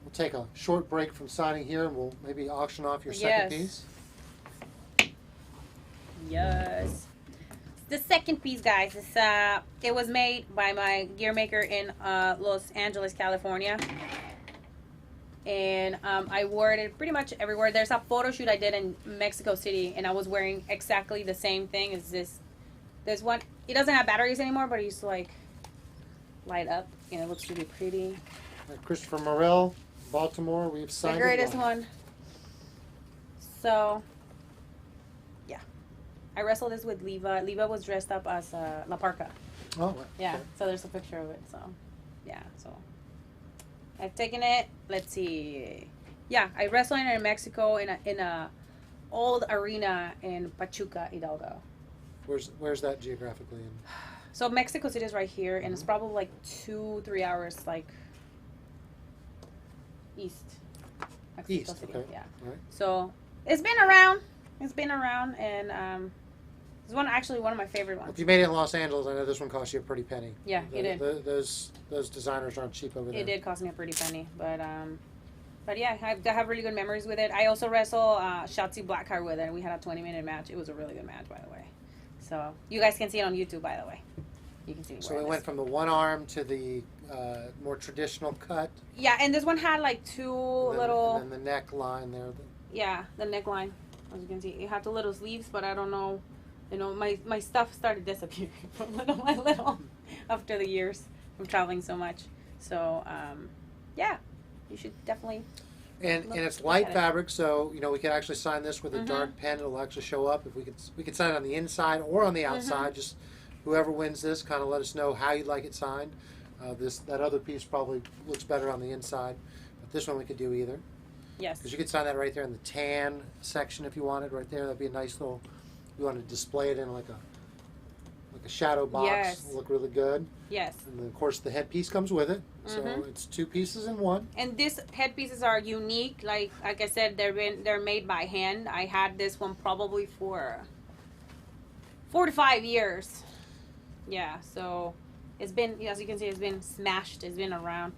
Speaker 1: We'll take a short break from signing here, and we'll maybe auction off your second piece.
Speaker 2: Yes. The second piece, guys, is it was made by my gear maker in Los Angeles, California, and I wore it pretty much everywhere. There's a photo shoot I did in Mexico City, and I was wearing exactly the same thing as this. There's one. It doesn't have batteries anymore, but it used to like light up, and it looks really pretty.
Speaker 1: Christopher Morel, Baltimore. We've signed
Speaker 2: The greatest
Speaker 1: it.
Speaker 2: one. So. I wrestled this with Leva. Leva was dressed up as La Parca.
Speaker 1: Oh, right.
Speaker 2: Yeah,
Speaker 1: Okay.
Speaker 2: so there's a picture of it. So, yeah, so I've taken it. Let's see. Yeah, I wrestled in Mexico in a old arena in Pachuca, Hidalgo.
Speaker 1: Where's that geographically?
Speaker 2: So Mexico City is right here, and it's probably like 2-3 hours like east. Mexico
Speaker 1: East.
Speaker 2: City.
Speaker 1: Okay.
Speaker 2: Yeah.
Speaker 1: All right.
Speaker 2: So it's been around. It's been around, and it's one of my favorite ones.
Speaker 1: If you made it in Los Angeles, I know this one cost you a pretty penny.
Speaker 2: Yeah, it did.
Speaker 1: Those designers aren't cheap over there.
Speaker 2: It did cost me a pretty penny, but yeah, I have really good memories with it. I also wrestled Shotzi Blackheart with it, and we had a 20-minute match. It was a really good match, by the way. So you guys can see it on YouTube, by the way. You can see.
Speaker 1: So we went from the one arm to the more traditional cut.
Speaker 2: Yeah, and this one had like two little.
Speaker 1: And then the neckline there.
Speaker 2: Yeah, the neckline. As you can see, it had two little sleeves, but I don't know. You know, my stuff started disappearing from little by little after the years from traveling so much. So, yeah, you should definitely.
Speaker 1: And it's light fabric, so you know we could actually sign this with a dark pen. It'll actually show up. If we could sign it on the inside or on the outside. Just whoever wins this, kind of let us know how you'd like it signed. That other piece probably looks better on the inside, but this one we could do either.
Speaker 2: Yes.
Speaker 1: Because you could sign that right there in the tan section if you wanted, right there. That'd be a nice little. You want to display it in like a shadow box.
Speaker 2: Yes.
Speaker 1: It'll look really good.
Speaker 2: Yes.
Speaker 1: And then, of course, the headpiece comes with it. So it's two pieces in one.
Speaker 2: And these headpieces are unique. Like I said, they're made by hand. I had this one probably for 4 to 5 years. Yeah. So it's been, as you can see, it's been smashed. It's been around.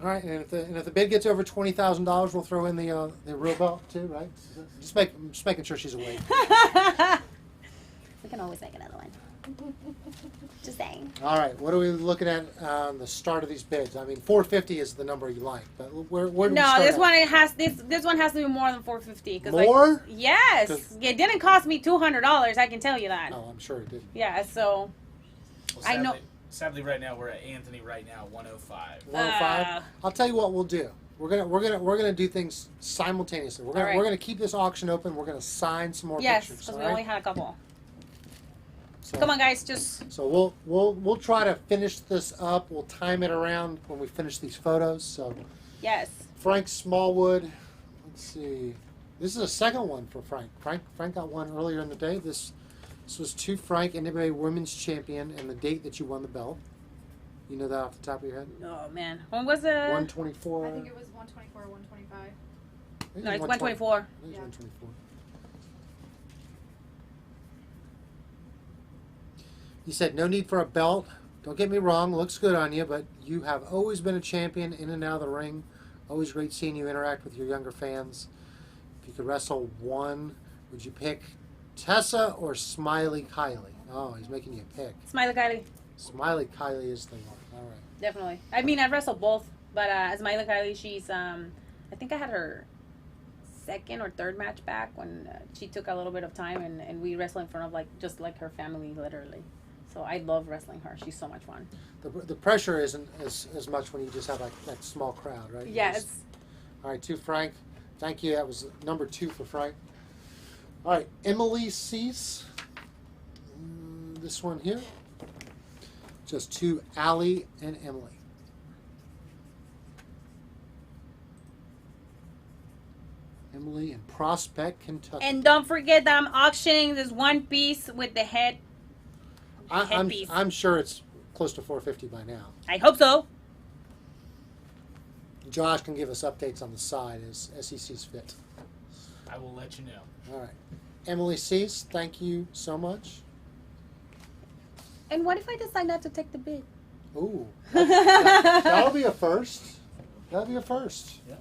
Speaker 1: All right, and if the bid gets over $20,000, we'll throw in the real belt too, right? Just making sure she's awake.
Speaker 2: We can always make another one. Just saying.
Speaker 1: All right, what are we looking at on the start of these bids? I mean, $450 is the number you like, but where do we
Speaker 2: No,
Speaker 1: start
Speaker 2: this
Speaker 1: at?
Speaker 2: one this one has to be more than $450.
Speaker 1: More?
Speaker 2: Like, yes, it didn't cost me $200. I can tell you that.
Speaker 1: Oh, I'm sure it did.
Speaker 2: Yeah, so
Speaker 3: Well,
Speaker 2: I know.
Speaker 3: Sadly, right now we're at Anthony. Right now, 105.
Speaker 1: 105. I'll tell you what we'll do. We're gonna do things simultaneously. We're gonna keep this auction open. We're gonna sign some more
Speaker 2: Yes,
Speaker 1: pictures.
Speaker 2: because
Speaker 1: all
Speaker 2: we
Speaker 1: right?
Speaker 2: only had a couple.
Speaker 1: So,
Speaker 2: Come on, guys, just
Speaker 1: So we'll try to finish this up. We'll time it around when we finish these photos. So
Speaker 2: yes.
Speaker 1: Frank Smallwood. Let's see. This is a second one for Frank. Frank got one earlier in the day. This was to Frank, NWA Women's Champion, and the date that you won the belt. You know that off the top of your head?
Speaker 2: Oh man, when was it?
Speaker 1: 124.
Speaker 4: I think it was 124 or 125.
Speaker 2: No, it's 124.
Speaker 1: It is
Speaker 4: Yeah.
Speaker 1: 124. He said, no need for a belt. Don't get me wrong, looks good on you, but you have always been a champion in and out of the ring. Always great seeing you interact with your younger fans. If you could wrestle one, would you pick Tessa or Smiley Kylie? Oh, he's making you pick.
Speaker 2: Smiley Kylie,
Speaker 1: Smiley Kylie is the one. All right.
Speaker 2: definitely. I mean, I wrestled both, but Smiley Kylie, she's I think I had her second or third match back when she took a little bit of time, and we wrestled in front of just like her family, literally. So I love wrestling her. She's so much fun.
Speaker 1: The pressure isn't as much when you just have that small crowd, right?
Speaker 2: Yes.
Speaker 1: All right, to Frank. Thank you. That was number 2 for Frank. All right, Emily Cease. This one here. Just to Allie and Emily. Emily in Prospect, Kentucky.
Speaker 2: And don't forget that I'm auctioning this one piece with the headpiece.
Speaker 1: I'm sure it's close to $450 by now.
Speaker 2: I hope so.
Speaker 1: Josh can give us updates on the side as he sees fit.
Speaker 3: I will let you know.
Speaker 1: All right. Emily Cease, thank you so much.
Speaker 2: And what if I decide not to take the bid?
Speaker 1: Ooh. That'll be a first. That'll be a first.
Speaker 3: Yeah.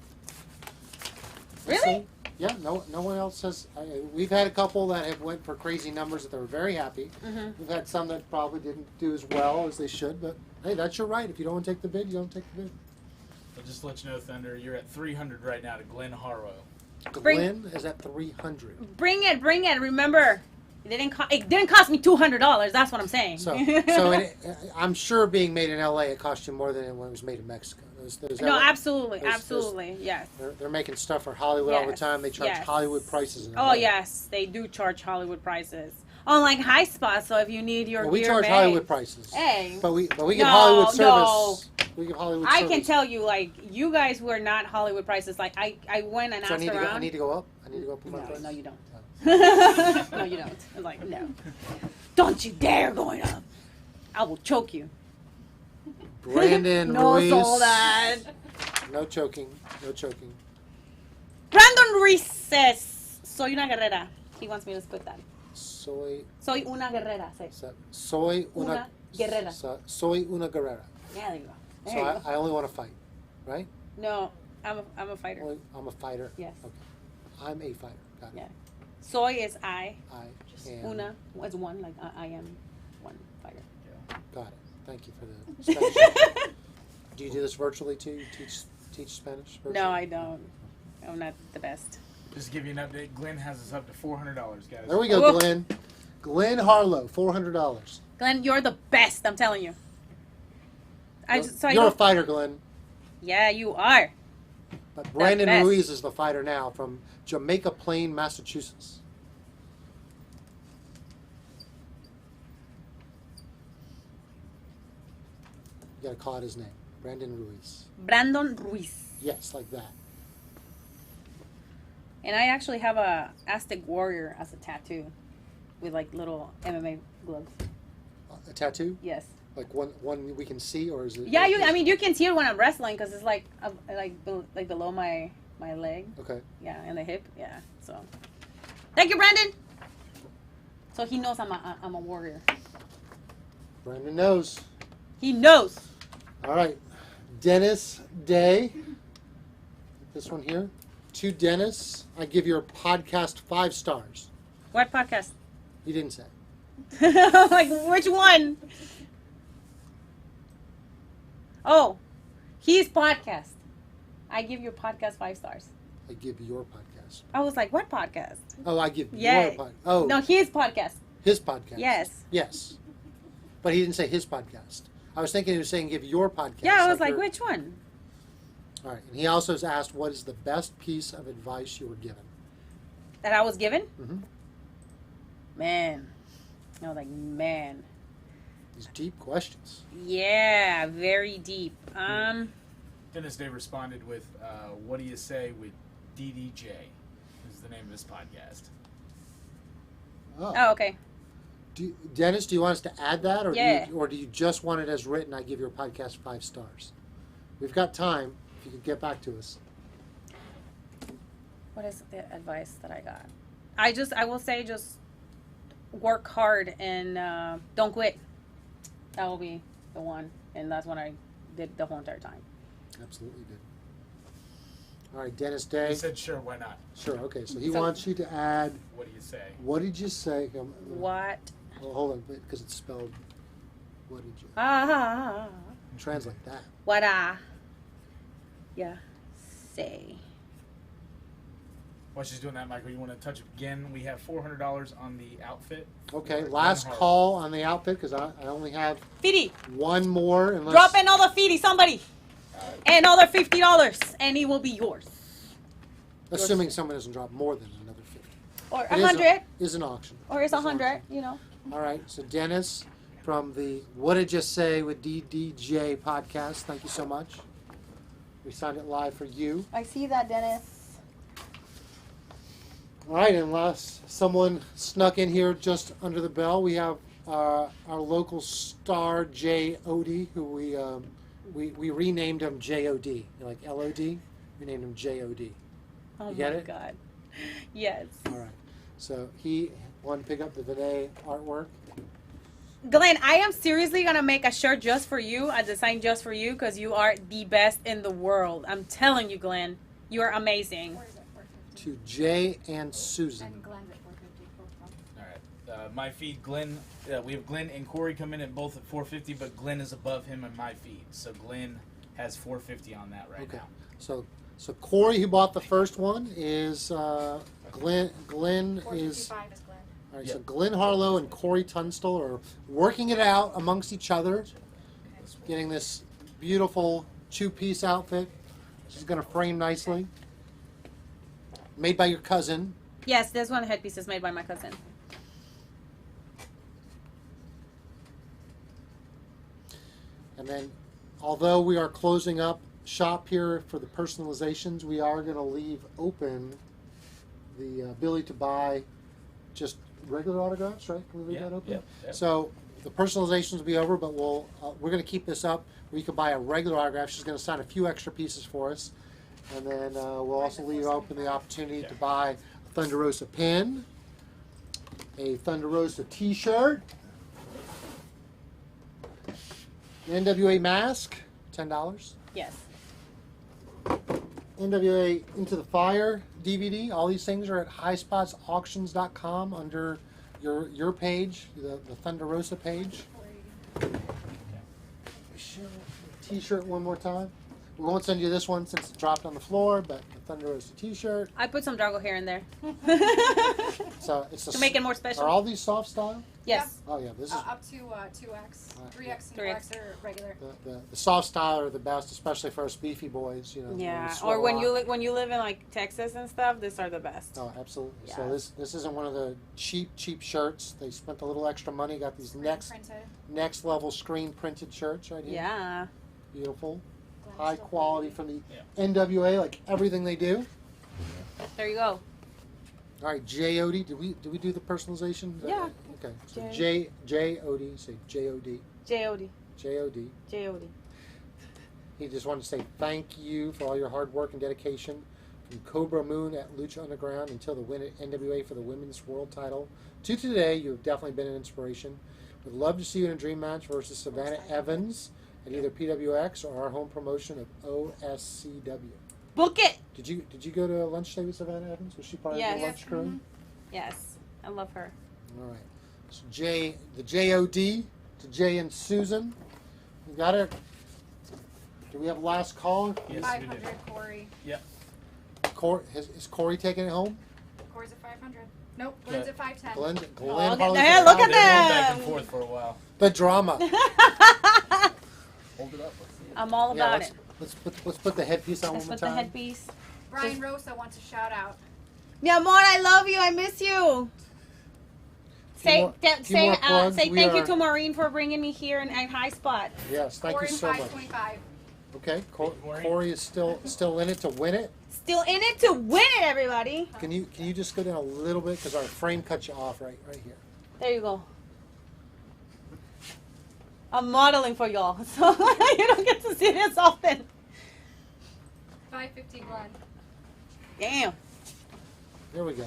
Speaker 2: Really?
Speaker 1: So, yeah, no one else has. We've had a couple that have went for crazy numbers that they were very happy.
Speaker 2: Mm-hmm.
Speaker 1: We've had some that probably didn't do as well as they should, but hey, that's your right. If you don't want to take the bid, you don't take the bid.
Speaker 3: I'll just let you know, Thunder, you're at 300 right now to Glenn Harrow.
Speaker 1: Glenn is at 300.
Speaker 2: Bring it. Remember, it didn't cost me $200. That's what I'm saying.
Speaker 1: So I'm sure being made in LA, it cost you more than when it was made in Mexico.
Speaker 2: No, absolutely,
Speaker 1: there's-
Speaker 2: absolutely, yes.
Speaker 1: They're making stuff for Hollywood all the
Speaker 2: Yes,
Speaker 1: time. They charge
Speaker 2: yes.
Speaker 1: Hollywood prices. In
Speaker 2: Oh
Speaker 1: LA.
Speaker 2: yes, they do charge Hollywood prices. Unlike High Spot, so if you need your
Speaker 1: Well, we
Speaker 2: gear
Speaker 1: charge
Speaker 2: made,
Speaker 1: Hollywood prices.
Speaker 2: Hey,
Speaker 1: But we give
Speaker 2: No,
Speaker 1: Hollywood
Speaker 2: no.
Speaker 1: service. We give Hollywood
Speaker 2: I
Speaker 1: service.
Speaker 2: can tell you, like you guys were not Hollywood prices. Like I went and
Speaker 1: So
Speaker 2: asked
Speaker 1: I
Speaker 2: around.
Speaker 1: need to go up. I need to go up in my
Speaker 2: No,
Speaker 1: price.
Speaker 2: no, you don't. No, you don't. I'm like, no. Don't you dare going up. I will choke you.
Speaker 1: Brandon
Speaker 2: No,
Speaker 1: Ruiz.
Speaker 2: so that.
Speaker 1: No choking. No choking.
Speaker 2: Brandon Ruiz says, soy una guerrera. He wants me to split that.
Speaker 1: Soy
Speaker 2: Una guerrera. Say.
Speaker 1: soy una
Speaker 2: guerrera.
Speaker 1: Soy una guerrera.
Speaker 2: Yeah, there you go. There
Speaker 1: So
Speaker 2: you go.
Speaker 1: I only want to fight, right?
Speaker 2: No, I'm a fighter.
Speaker 1: I'm a fighter.
Speaker 2: Yes.
Speaker 1: Okay. I'm a fighter. Got it.
Speaker 2: Yeah. Soy is I.
Speaker 1: I am.
Speaker 2: Una is one. Like I am one fighter.
Speaker 1: Got it. Thank you for the Spanish. Do you do this virtually too? You teach Spanish? Virtually?
Speaker 2: No, I don't. I'm not the best.
Speaker 3: Just to give you an update, Glenn has us up to $400, guys.
Speaker 1: There we go,
Speaker 2: Whoa.
Speaker 1: Glenn. Glenn Harlow, $400.
Speaker 2: Glenn, you're the best. I'm telling you.
Speaker 1: You're a fighter, Glenn.
Speaker 2: Yeah, you are.
Speaker 1: But Brandon
Speaker 2: best.
Speaker 1: Ruiz is the fighter now from Jamaica Plain, Massachusetts. You gotta call out his name. Brandon Ruiz.
Speaker 2: Brandon Ruiz.
Speaker 1: Yes, like that.
Speaker 2: And I actually have a Aztec warrior as a tattoo, with like little MMA gloves.
Speaker 1: A tattoo?
Speaker 2: Yes.
Speaker 1: Like one we can see, or is it?
Speaker 2: Yeah, I mean, you can see it when I'm wrestling because it's like below my leg.
Speaker 1: Okay.
Speaker 2: Yeah, and the hip. Yeah. So, thank you, Brandon. So he knows I'm a warrior.
Speaker 1: Brandon knows.
Speaker 2: He knows.
Speaker 1: All right. Dennis Day. This one here. To Dennis, I give your podcast 5 stars.
Speaker 2: What podcast?
Speaker 1: He didn't say.
Speaker 2: Like which one? Oh, his podcast. I give your podcast 5 stars.
Speaker 1: I give your podcast.
Speaker 2: I was like, what podcast?
Speaker 1: Oh, I give
Speaker 2: Yeah.
Speaker 1: your podcast. Oh,
Speaker 2: No, his podcast.
Speaker 1: his podcast.
Speaker 2: Yes.
Speaker 1: Yes. But he didn't say his podcast. I was thinking he was saying give your podcast.
Speaker 2: Yeah, I was like,
Speaker 1: your-
Speaker 2: which one?
Speaker 1: All right. And he also has asked, what is the best piece of advice you were given?
Speaker 2: That I was given?
Speaker 1: Mm-hmm.
Speaker 2: Man. I was like, man.
Speaker 1: These deep questions.
Speaker 2: Yeah, very deep.
Speaker 3: Dennis Day responded with, what do you say with DDJ? Is the name of his podcast.
Speaker 2: Oh, okay.
Speaker 1: Dennis, do you want us to add that, or
Speaker 2: Yeah.
Speaker 1: do you just want it as written? I give your podcast 5 stars. We've got time. If you could get back to us.
Speaker 2: What is the advice that I got? I will say just work hard and don't quit. That will be the one. And that's what I did the whole entire time.
Speaker 1: Absolutely did. All right, Dennis Day.
Speaker 3: He said, sure, why not?
Speaker 1: Sure. Okay. So he
Speaker 2: So-
Speaker 1: wants you to add.
Speaker 3: What do you say?
Speaker 1: What did you say?
Speaker 2: What?
Speaker 1: Well, hold on, because it's spelled. What did you
Speaker 2: Ah.
Speaker 1: translate that?
Speaker 2: What yeah, say.
Speaker 3: While she's doing that, Michael, you want to touch again? We have $400 on the outfit.
Speaker 1: Okay.
Speaker 3: for
Speaker 1: Last
Speaker 3: Glenn Harlow.
Speaker 1: call on the outfit because I only have
Speaker 2: Feedy.
Speaker 1: one more. Unless,
Speaker 2: Drop another Feedy, somebody. Another $50, and it will be yours.
Speaker 1: Assuming someone doesn't drop more than another 50.
Speaker 2: Or
Speaker 1: It is
Speaker 2: 100.
Speaker 1: Is an auction.
Speaker 2: Or it's
Speaker 1: an
Speaker 2: 100,
Speaker 1: auction.
Speaker 2: you know.
Speaker 1: All right. So Dennis from the What Did You Say with DDJ podcast. Thank you so much. We signed it live for you.
Speaker 2: I see that, Dennis.
Speaker 1: All right, unless someone snuck in here just under the bell, we have our local star, Jay Odie, who we we renamed him J.O.D. Like L.O.D. We named him J.O.D.
Speaker 2: Oh
Speaker 1: You get
Speaker 2: my
Speaker 1: it?
Speaker 2: god. Yes.
Speaker 1: All right. So he wanted to pick up the Vinay artwork.
Speaker 2: Glenn, I am seriously gonna make a shirt just for you, a design just for you, because you are the best in the world. I'm telling you, Glenn, you are amazing.
Speaker 4: Or is it 450?
Speaker 1: To Jay and Susan.
Speaker 4: And Glenn's at 450. Both of them.
Speaker 3: All right. My feed, Glenn. We have Glenn and Corey come in at both at 450, but Glenn is above him in my feed, so Glenn has 450 on that right
Speaker 1: Okay.
Speaker 3: now.
Speaker 1: So Corey, who bought the first one, is Glenn. Glenn is
Speaker 4: 455 is Glenn.
Speaker 1: all right.
Speaker 3: Yep.
Speaker 1: So Glenn Harlow and Corey Tunstall are working it out amongst each other, getting this beautiful two-piece outfit. She's gonna frame nicely. Made by your cousin.
Speaker 2: Yes, this one headpiece is made by my cousin.
Speaker 1: And then, although we are closing up shop here for the personalizations, we are going to leave open the ability to buy just regular autographs, right? Can we leave that open?
Speaker 3: Yep.
Speaker 1: So the personalizations will be over, but we're going to keep this up where you can buy a regular autograph. She's going to sign a few extra pieces for us. And then we'll also leave open the opportunity to buy a Thunder Rosa pin, a Thunder Rosa t-shirt, an NWA mask, $10.
Speaker 2: Yes.
Speaker 1: NWA Into the Fire DVD. All these things are at highspotsauctions.com under your page, the Thunder Rosa page. T-shirt one more time. We won't send you this one since it dropped on the floor, but the Thunder Rosa T-shirt.
Speaker 2: I put some Drago hair in there.
Speaker 1: So it's
Speaker 2: To make it more special.
Speaker 1: Are all these soft style?
Speaker 2: Yes.
Speaker 1: Oh yeah, this is
Speaker 4: Up to 2X. 3X and
Speaker 2: 3X.
Speaker 4: 4X are regular.
Speaker 1: the soft style are the best, especially for us beefy boys. You know.
Speaker 2: Yeah.
Speaker 1: we sweat
Speaker 2: Or
Speaker 1: a
Speaker 2: when
Speaker 1: lot.
Speaker 2: you live in like Texas and stuff, these are the best.
Speaker 1: Oh, absolutely.
Speaker 2: Yeah.
Speaker 1: So this isn't one of the cheap shirts. They spent a little extra money. Got these next level screen printed shirts right here.
Speaker 2: Yeah.
Speaker 1: Beautiful, high quality from the NWA, like everything they do.
Speaker 2: There you go.
Speaker 1: All right, J.O.D. Did we do the personalization? Is that
Speaker 2: Yeah.
Speaker 1: right? Okay. So
Speaker 2: J-
Speaker 1: J.O.D. Say J.O.D.
Speaker 2: J-O-D.
Speaker 1: J.O.D.
Speaker 2: J-O-D.
Speaker 1: He just wanted to say thank you for all your hard work and dedication from Cobra Moon at Lucha Underground until the win at NWA for the Women's World Title. To today, you have definitely been an inspiration. Would love to see you in a dream match versus Savannah Evans at either PWX or our home promotion of OSCW.
Speaker 2: Book it.
Speaker 1: Did you go to a lunch today with Savannah Evans? Was she part of
Speaker 2: Yes.
Speaker 1: the lunch crew?
Speaker 2: Yes. I love her.
Speaker 1: All right. So the J.O.D. to Jay and Susan. We got it. Do we have a last call?
Speaker 3: Yes, we did.
Speaker 4: 500 Corey.
Speaker 3: Yep.
Speaker 1: Is Corey taking it home?
Speaker 4: Corey's at 500. Nope, Glenn's at 510.
Speaker 1: Glenn
Speaker 2: look
Speaker 1: Harley's
Speaker 2: at that,
Speaker 1: the
Speaker 2: look at
Speaker 3: They're going back
Speaker 2: them.
Speaker 3: and forth for a while.
Speaker 1: The drama.
Speaker 3: Hold it up.
Speaker 2: I'm all
Speaker 1: Yeah,
Speaker 2: about
Speaker 1: let's,
Speaker 2: it.
Speaker 1: let's put the headpiece on
Speaker 2: Let's
Speaker 1: one
Speaker 2: put
Speaker 1: more
Speaker 2: the
Speaker 1: time.
Speaker 2: headpiece.
Speaker 4: Brian Rosa wants a shout out.
Speaker 2: Mi amor, I love you. I miss you. Say
Speaker 1: few more plugs.
Speaker 2: say
Speaker 1: We
Speaker 2: thank you
Speaker 1: are-
Speaker 2: to Maureen for bringing me here in High Spot.
Speaker 1: Yes, thank
Speaker 4: Corey
Speaker 1: you so much.
Speaker 4: 525.
Speaker 1: Okay,
Speaker 3: Corey.
Speaker 1: Corey is still in it to win it.
Speaker 2: Still in it to win it, everybody.
Speaker 1: Can you just go down a little bit because our frame cut you off right here.
Speaker 2: There you go. I'm modeling for y'all, so you don't get to see this often.
Speaker 4: 550 Glenn.
Speaker 2: Damn.
Speaker 1: There we go.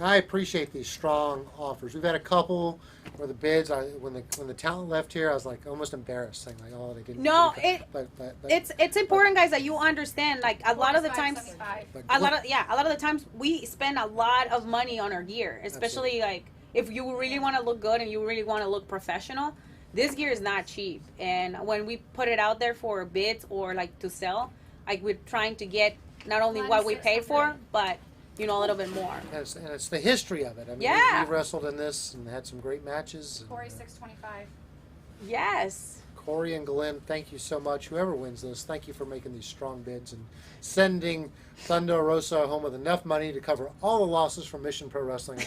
Speaker 1: I appreciate these strong offers. We've had a couple where the bids, when the talent left here, I was like almost embarrassed, saying like, oh, they didn't.
Speaker 2: No,
Speaker 1: but
Speaker 2: it's important, guys, that you understand. Like a lot of the times,
Speaker 4: 575.
Speaker 2: a lot of the times we spend a lot of money on our gear, especially like if you really want to look good and you really want to look professional. This gear is not cheap, and when we put it out there for bids or like to sell, like we're trying to get not only what we paid for, but a little bit more.
Speaker 1: And it's the history of it. I mean,
Speaker 2: Yeah.
Speaker 1: we wrestled in this and had some great matches. And,
Speaker 4: Corey 625.
Speaker 2: Yes.
Speaker 1: Corey and Glenn, thank you so much. Whoever wins this, thank you for making these strong bids and sending Thunder Rosa home with enough money to cover all the losses from Mission Pro Wrestling.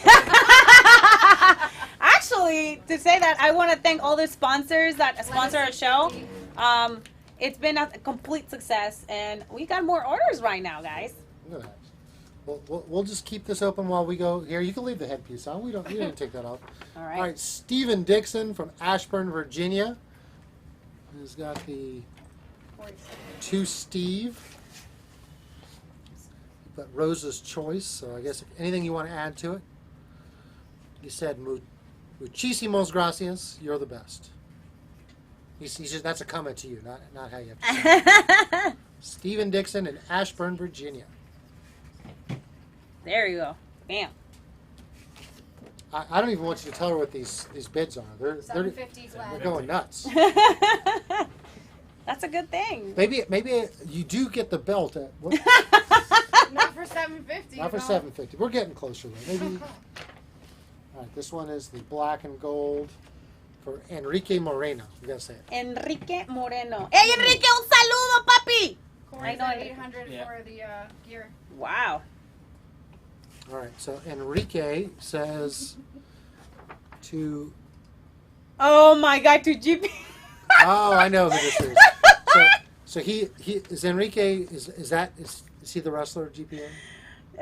Speaker 2: Actually, to say that, I want to thank all the sponsors that sponsor our show. It's been a complete success, and we got more orders right now, guys.
Speaker 1: Look at that. We'll just keep this open while we go here. You can leave the headpiece on. We didn't take that off.
Speaker 2: All
Speaker 1: All
Speaker 2: right.
Speaker 1: right, Stephen Dixon from Ashburn, Virginia, who's got the To Steve. But Rosa's choice, so I guess anything you want to add to it? You said muchísimos gracias, you're the best. He says that's a comment to you, not how you have to say it. Stephen Dixon in Ashburn, Virginia.
Speaker 2: There you go. Bam.
Speaker 1: I don't even want you to tell her what these bids are. They're
Speaker 4: $750 flat.
Speaker 1: they're going nuts.
Speaker 2: That's a good thing.
Speaker 1: Maybe you do get the belt at what?
Speaker 4: Not for $750.
Speaker 1: Not for $750. We're getting closer though. Maybe. All right, this one is the black and gold for Enrique Moreno. You gotta say it.
Speaker 2: Enrique Moreno. Hey, Enrique, un saludo, papi.
Speaker 4: Corey's
Speaker 2: know
Speaker 4: at
Speaker 2: it.
Speaker 4: 800
Speaker 3: Yeah.
Speaker 4: for the gear.
Speaker 2: Wow.
Speaker 1: All right, so Enrique says to.
Speaker 2: Oh my God, to GP.
Speaker 1: Oh, I know who this is. So he is Enrique. Is he the wrestler at GPA?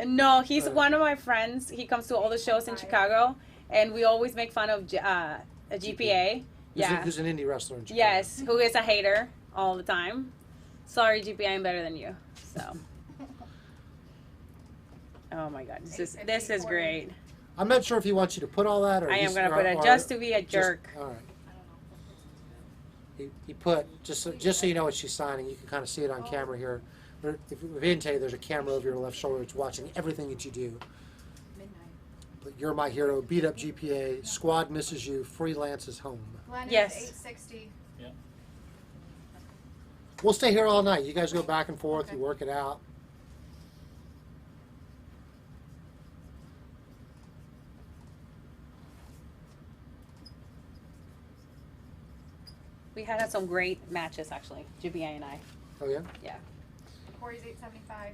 Speaker 2: No, he's
Speaker 1: Right.
Speaker 2: one of my friends. He comes to all the shows in Chicago, and we always make fun of a GPA. Yeah.
Speaker 1: Who's an indie wrestler in Chicago?
Speaker 2: Yes, who is a hater all the time. Sorry, GPA, I'm better than you. So. Oh my God, this is great.
Speaker 1: I'm not sure if he wants you to put all that, or
Speaker 2: I am
Speaker 1: he's-
Speaker 2: gonna put it
Speaker 1: or
Speaker 2: just to be a
Speaker 1: just-
Speaker 2: jerk.
Speaker 1: all right. He put just so you know what she's signing. You can kind of see it on camera here. If he didn't tell you, there's a camera over your left shoulder. It's watching everything that you do.
Speaker 4: Midnight.
Speaker 1: But you're my hero. Beat up GPA. Squad misses you. Freelance is home.
Speaker 4: Glenn
Speaker 2: Yes.
Speaker 4: is 860.
Speaker 1: We'll stay here all night. You guys go back and forth.
Speaker 4: Okay.
Speaker 1: You work it out.
Speaker 2: We had some great matches actually, GPA and I.
Speaker 1: Oh yeah.
Speaker 2: Yeah.
Speaker 4: Corey's 875.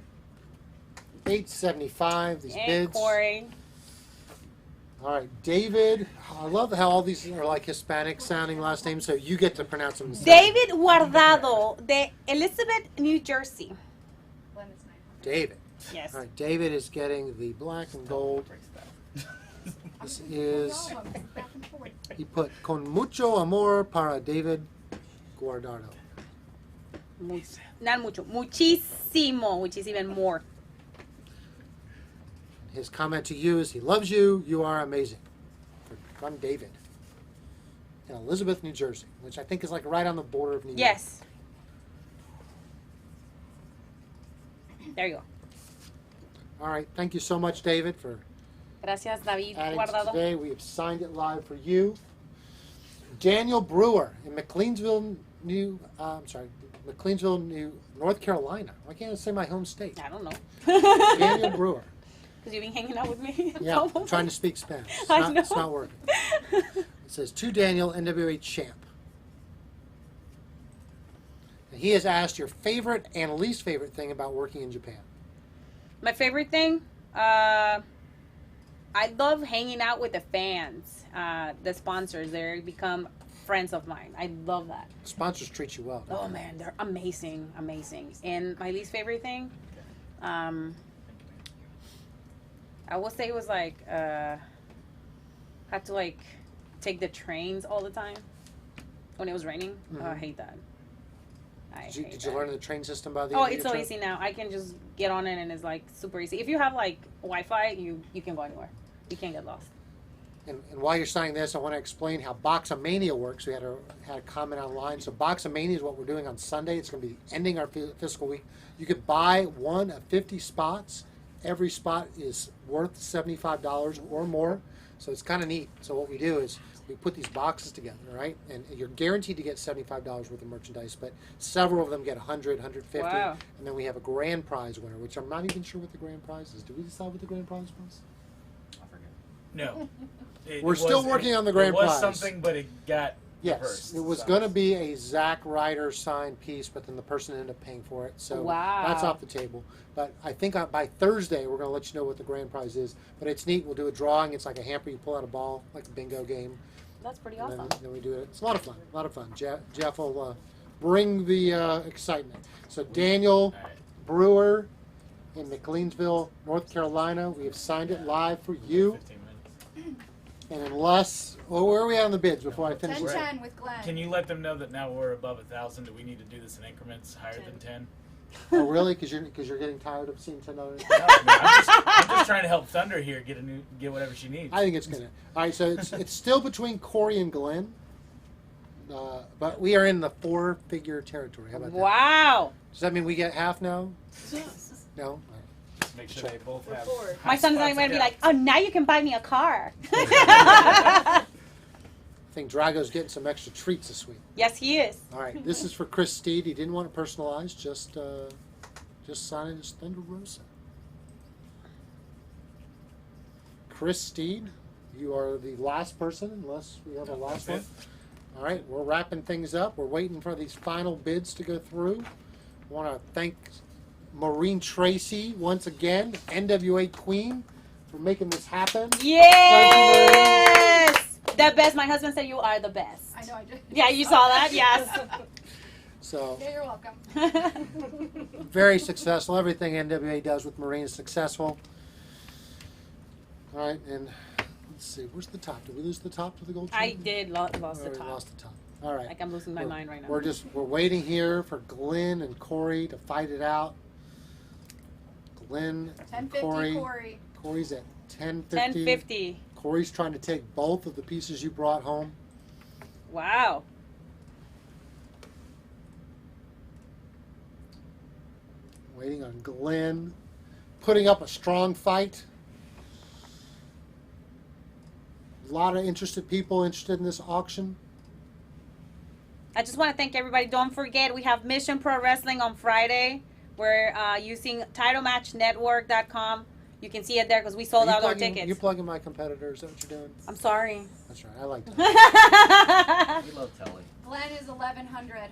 Speaker 1: 875. These
Speaker 2: And
Speaker 1: bids.
Speaker 2: Corey.
Speaker 1: All right, David. I love how all these are like Hispanic sounding last names, so you get to pronounce them.
Speaker 2: David Guardado de Elizabeth, New Jersey.
Speaker 4: Glenn is 900.
Speaker 1: David.
Speaker 2: Yes.
Speaker 1: All right, David is getting the black and gold. This is,
Speaker 4: All of them, back and forth.
Speaker 1: he put con mucho amor para David Guardado.
Speaker 2: Not mucho, muchísimo, which is even more.
Speaker 1: His comment to you is he loves you. You are amazing. From David. In Elizabeth, New Jersey, which I think is like right on the border of New York.
Speaker 2: Yes. There you go.
Speaker 1: All right, thank you so much, David, for
Speaker 2: Gracias, David
Speaker 1: adding to
Speaker 2: Guardado.
Speaker 1: today. We have signed it live for you. Daniel Brewer in McLeansville, North Carolina. Why can't I say my home state?
Speaker 2: I don't know.
Speaker 1: Daniel Brewer.
Speaker 2: Because you've been hanging out with me.
Speaker 1: Yeah, I'm trying to speak Spanish. It's
Speaker 2: I
Speaker 1: not,
Speaker 2: know.
Speaker 1: it's not working. It says, to Daniel, NWA champ. And he has asked your favorite and least favorite thing about working in Japan.
Speaker 2: My favorite thing, I love hanging out with the fans, the sponsors. They become friends of mine. I love that.
Speaker 1: Sponsors treat you well. don't
Speaker 2: Oh
Speaker 1: they?
Speaker 2: man, they're amazing, amazing. And my least favorite thing, I will say it was like had to like take the trains all the time when it was raining. Oh, I
Speaker 1: Mhm.
Speaker 2: hate that.
Speaker 1: Did you learn the train system by the
Speaker 2: Oh,
Speaker 1: end of
Speaker 2: it's
Speaker 1: your
Speaker 2: so
Speaker 1: trip?
Speaker 2: easy now. I can just get on it and it's like super easy. If you have like Wi-Fi, you can go anywhere. You can't get lost.
Speaker 1: And while you're signing this, I want to explain how Boxomania works. We had a comment online. So Boxomania is what we're doing on Sunday. It's going to be ending our fiscal week. You could buy one of 50 spots. Every spot is worth $75 or more. So it's kind of neat. So what we do is we put these boxes together, right? And you're guaranteed to get $75 worth of merchandise, but several of them get 100, 150.
Speaker 2: Wow.
Speaker 1: And then we have a grand prize winner, which I'm not even sure what the grand prize is. Did we decide what the grand prize was?
Speaker 3: I forget. No.
Speaker 1: We're still working on the grand
Speaker 3: It was
Speaker 1: prize.
Speaker 3: something, but it got
Speaker 1: Yes,
Speaker 3: reversed.
Speaker 1: it was
Speaker 3: so.
Speaker 1: going to be a Zack Ryder signed piece, but then the person ended up paying for it. So
Speaker 2: Wow.
Speaker 1: that's off the table. But I think by Thursday we're going to let you know what the grand prize is. But it's neat. We'll do a drawing. It's like a hamper. You pull out a ball, like a bingo game.
Speaker 2: That's pretty
Speaker 1: And
Speaker 2: awesome.
Speaker 1: then we do it. It's a lot of fun. A lot of fun. Jeff will bring the excitement. So Daniel
Speaker 3: All right.
Speaker 1: Brewer in McLeansville, North Carolina. We have signed it live for you.
Speaker 3: 15 minutes.
Speaker 1: And unless, well, where are we at on the bids before I finish?
Speaker 4: 10-10 with Glenn.
Speaker 3: Can you let them know that now we're above 1,000? Do we need to do this in increments higher than 10?
Speaker 1: Oh, really? Because you're getting tired of seeing $10.
Speaker 3: No, I'm just trying to help Thunder here get whatever she needs.
Speaker 1: I think it's gonna. All right, so it's still between Corey and Glenn, but we are in the 4-figure territory. How about that?
Speaker 2: Wow.
Speaker 1: Does that mean we get half now? No. All
Speaker 3: Just make sure they both have.
Speaker 5: Four.
Speaker 2: My son's
Speaker 3: high
Speaker 2: going to be
Speaker 3: spots
Speaker 2: like, oh, now you can buy me a car.
Speaker 1: I think Drago's getting some extra treats this week.
Speaker 2: Yes, he is.
Speaker 1: All right, this is for Chris Steed. He didn't want it personalized. Just sign it as Thunder Rosa. Chris Steed, you are the last person, unless we have a last one.
Speaker 3: That's
Speaker 1: All right, we're wrapping things up. We're waiting for these final bids to go through. I want to thank Maureen Tracy once again, NWA Queen, for making this happen.
Speaker 2: Yes. The best. My husband said you are the best.
Speaker 4: I know I did.
Speaker 2: Yeah, you saw that? Yes.
Speaker 1: So,
Speaker 4: Yeah, you're welcome.
Speaker 1: very successful. Everything NWA does with Maureen is successful. All right, and let's see, where's the top? Did we lose the top to the gold
Speaker 2: I
Speaker 1: champion?
Speaker 2: did lost
Speaker 1: Oh,
Speaker 2: the
Speaker 1: we
Speaker 2: top.
Speaker 1: lost the top. All right.
Speaker 2: Like I'm losing my mind right now.
Speaker 1: We're waiting here for Glenn and Corey to fight it out. Glenn and
Speaker 4: 10-50
Speaker 1: Corey.
Speaker 4: Corey.
Speaker 1: Corey's at 10.50.
Speaker 2: 1050.
Speaker 1: Corey's trying to take both of the pieces you brought home.
Speaker 2: Wow.
Speaker 1: Waiting on Glenn. Putting up a strong fight. A lot of interested people interested in this auction.
Speaker 2: I just want to thank everybody. Don't forget, we have Mission Pro Wrestling on Friday. We're using TitleMatchNetwork.com. You can see it there because we sold out our tickets.
Speaker 1: You plugging my competitors. Is that what you're doing?
Speaker 2: I'm sorry.
Speaker 1: That's right. I like that.
Speaker 6: We love telling.
Speaker 4: Glenn is 1100.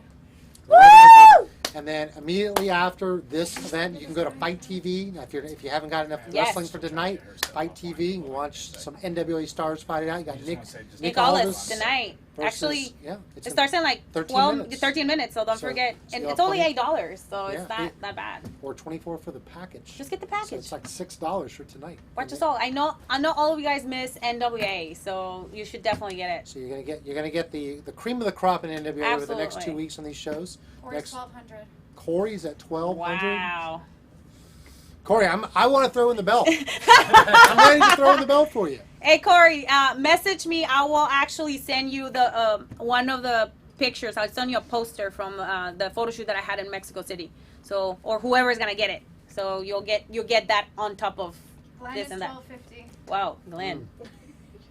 Speaker 2: Woo!
Speaker 1: And then immediately after this event, you can go to Fight TV. Now, if you haven't got enough
Speaker 2: Yes.
Speaker 1: wrestling for tonight, Fight TV. You can watch some NWA stars fight it out. You got
Speaker 3: just
Speaker 1: Nick
Speaker 3: wanna say just-
Speaker 2: Nick
Speaker 1: Aldis
Speaker 2: Aldis tonight.
Speaker 1: versus-
Speaker 2: Actually,
Speaker 1: yeah,
Speaker 2: it starts in like
Speaker 1: 13
Speaker 2: 13 minutes, so don't
Speaker 1: So,
Speaker 2: forget.
Speaker 1: so
Speaker 2: And
Speaker 1: you
Speaker 2: it's
Speaker 1: have
Speaker 2: only
Speaker 1: plenty-
Speaker 2: $8, so
Speaker 1: Yeah,
Speaker 2: it's not that bad.
Speaker 1: or 24 for the package.
Speaker 2: Just get the
Speaker 1: So
Speaker 2: package.
Speaker 1: it's like $6 for tonight.
Speaker 2: Watch us all. I know all of you guys miss NWA, so you should definitely get it.
Speaker 1: So you're gonna get the cream of the crop in NWA over the next 2
Speaker 2: Absolutely.
Speaker 1: weeks on these shows.
Speaker 4: Corey's
Speaker 1: Next,
Speaker 4: 1200.
Speaker 1: Corey's at 1200.
Speaker 2: Wow.
Speaker 1: Corey, I want to throw in the belt. I'm ready to throw in the belt for you.
Speaker 2: Hey Corey, message me. I will actually send you the one of the pictures. I'll send you a poster from the photo shoot that I had in Mexico City. So, or whoever is gonna get it. So you'll get that on top of
Speaker 4: Glenn
Speaker 2: this
Speaker 4: is
Speaker 2: and that.
Speaker 4: 1250.
Speaker 2: Wow, Glenn.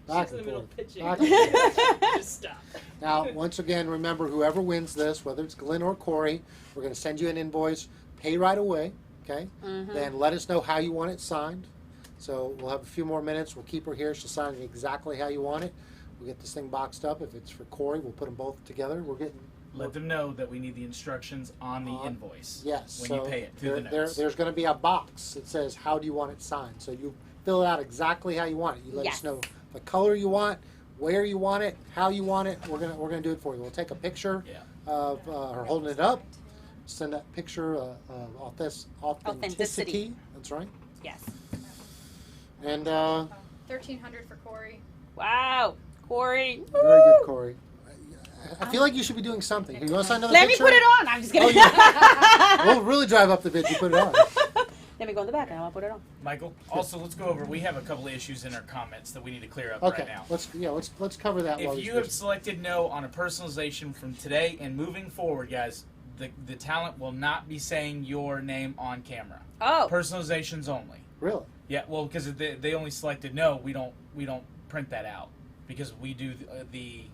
Speaker 1: Back
Speaker 5: She's in
Speaker 1: and
Speaker 5: the middle
Speaker 1: forth.
Speaker 5: of pitching.
Speaker 1: Back and forth.
Speaker 5: Just stop.
Speaker 1: Now, once again, remember, whoever wins this, whether it's Glenn or Corey, we're going to send you an invoice, pay right away, okay?
Speaker 2: Mhm.
Speaker 1: Then let us know how you want it signed. So we'll have a few more minutes. We'll keep her here. She'll sign it exactly how you want it. We'll get this thing boxed up. If it's for Corey, we'll put them both together. We're getting...
Speaker 3: Let them know that we need the instructions on the invoice.
Speaker 1: Yes.
Speaker 3: When
Speaker 1: so
Speaker 3: you pay it through the notes.
Speaker 1: there's going to be a box that says, how do you want it signed? So you fill it out exactly how you want it. You let us
Speaker 2: Yes.
Speaker 1: know the color you want, where you want it, how you want it. We're gonna do it for you. We'll take a picture
Speaker 3: Yeah.
Speaker 1: of her holding it up. Send that picture of authenticity. That's right.
Speaker 2: Yes.
Speaker 1: And
Speaker 4: 1300 for Corey.
Speaker 2: Wow, Corey.
Speaker 1: very good, Corey. I feel like you should be doing something. You want to sign another
Speaker 2: Let me
Speaker 1: picture?
Speaker 2: put it on. I'm just kidding.
Speaker 1: We'll really drive up the bid. You put it on.
Speaker 2: Let me go in the back and I'll put it on.
Speaker 3: Michael, also let's go over. We have a couple of issues in our comments that we need to clear up
Speaker 1: Okay.
Speaker 3: right now.
Speaker 1: Let's cover that. while
Speaker 3: If
Speaker 1: these
Speaker 3: you have
Speaker 1: bids-
Speaker 3: selected no on a personalization from today and moving forward, guys, the talent will not be saying your name on camera.
Speaker 2: Oh.
Speaker 3: Personalizations only.
Speaker 1: Really?
Speaker 3: Yeah, well, because they only selected no, we don't print that out because we do the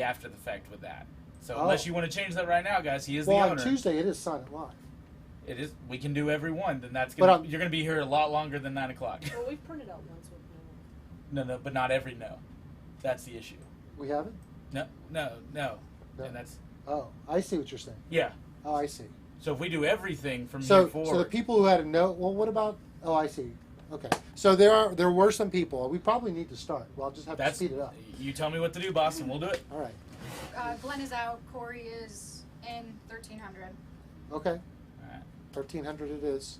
Speaker 3: after the fact with that. So unless you want to change that right now, guys, he is
Speaker 1: Well,
Speaker 3: the
Speaker 1: on
Speaker 3: owner.
Speaker 1: Tuesday it is Silent Live.
Speaker 3: It is. We can do every one. Then that's
Speaker 1: But,
Speaker 3: gonna. You're gonna be here a lot longer than 9 o'clock.
Speaker 5: Well, we've printed out ones with no.
Speaker 3: No, but not every no. That's the issue.
Speaker 1: We haven't?
Speaker 3: No.
Speaker 1: No.
Speaker 3: And that's
Speaker 1: Oh, I see what you're saying.
Speaker 3: yeah.
Speaker 1: Oh, I see.
Speaker 3: So if we do everything from
Speaker 1: So
Speaker 3: here forward,
Speaker 1: the people who had a no, well, what about? Oh, I see. Okay. So there were some people. We probably need to start. Well, I'll just have to
Speaker 3: that's
Speaker 1: speed it up.
Speaker 3: you tell me what to do, boss, and we'll do it.
Speaker 1: All right.
Speaker 4: Glenn is out. Corey is in 1300.
Speaker 1: Okay.
Speaker 3: All right.
Speaker 1: 1300 it is.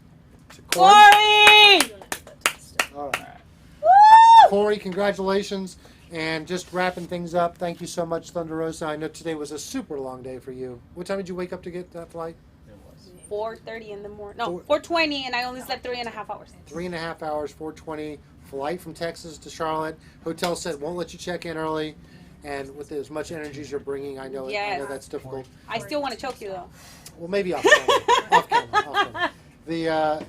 Speaker 1: To
Speaker 2: Corey!
Speaker 5: You don't have to put that stuff.
Speaker 1: All
Speaker 3: All
Speaker 1: right.
Speaker 3: right.
Speaker 2: Woo!
Speaker 1: Corey, congratulations. And just wrapping things up, thank you so much, Thunder Rosa. I know today was a super long day for you. What time did you wake up to get that flight?
Speaker 3: It was.
Speaker 2: 4:30 in the morning. No, 4:20, and I only slept 3.5 hours.
Speaker 1: 3.5 hours, 4:20. Flight from Texas to Charlotte. Hotel said won't let you check in early. And with as much energy as you're bringing, I know that's difficult.
Speaker 2: I still want to choke you, though.
Speaker 1: Well, maybe off camera. Off camera.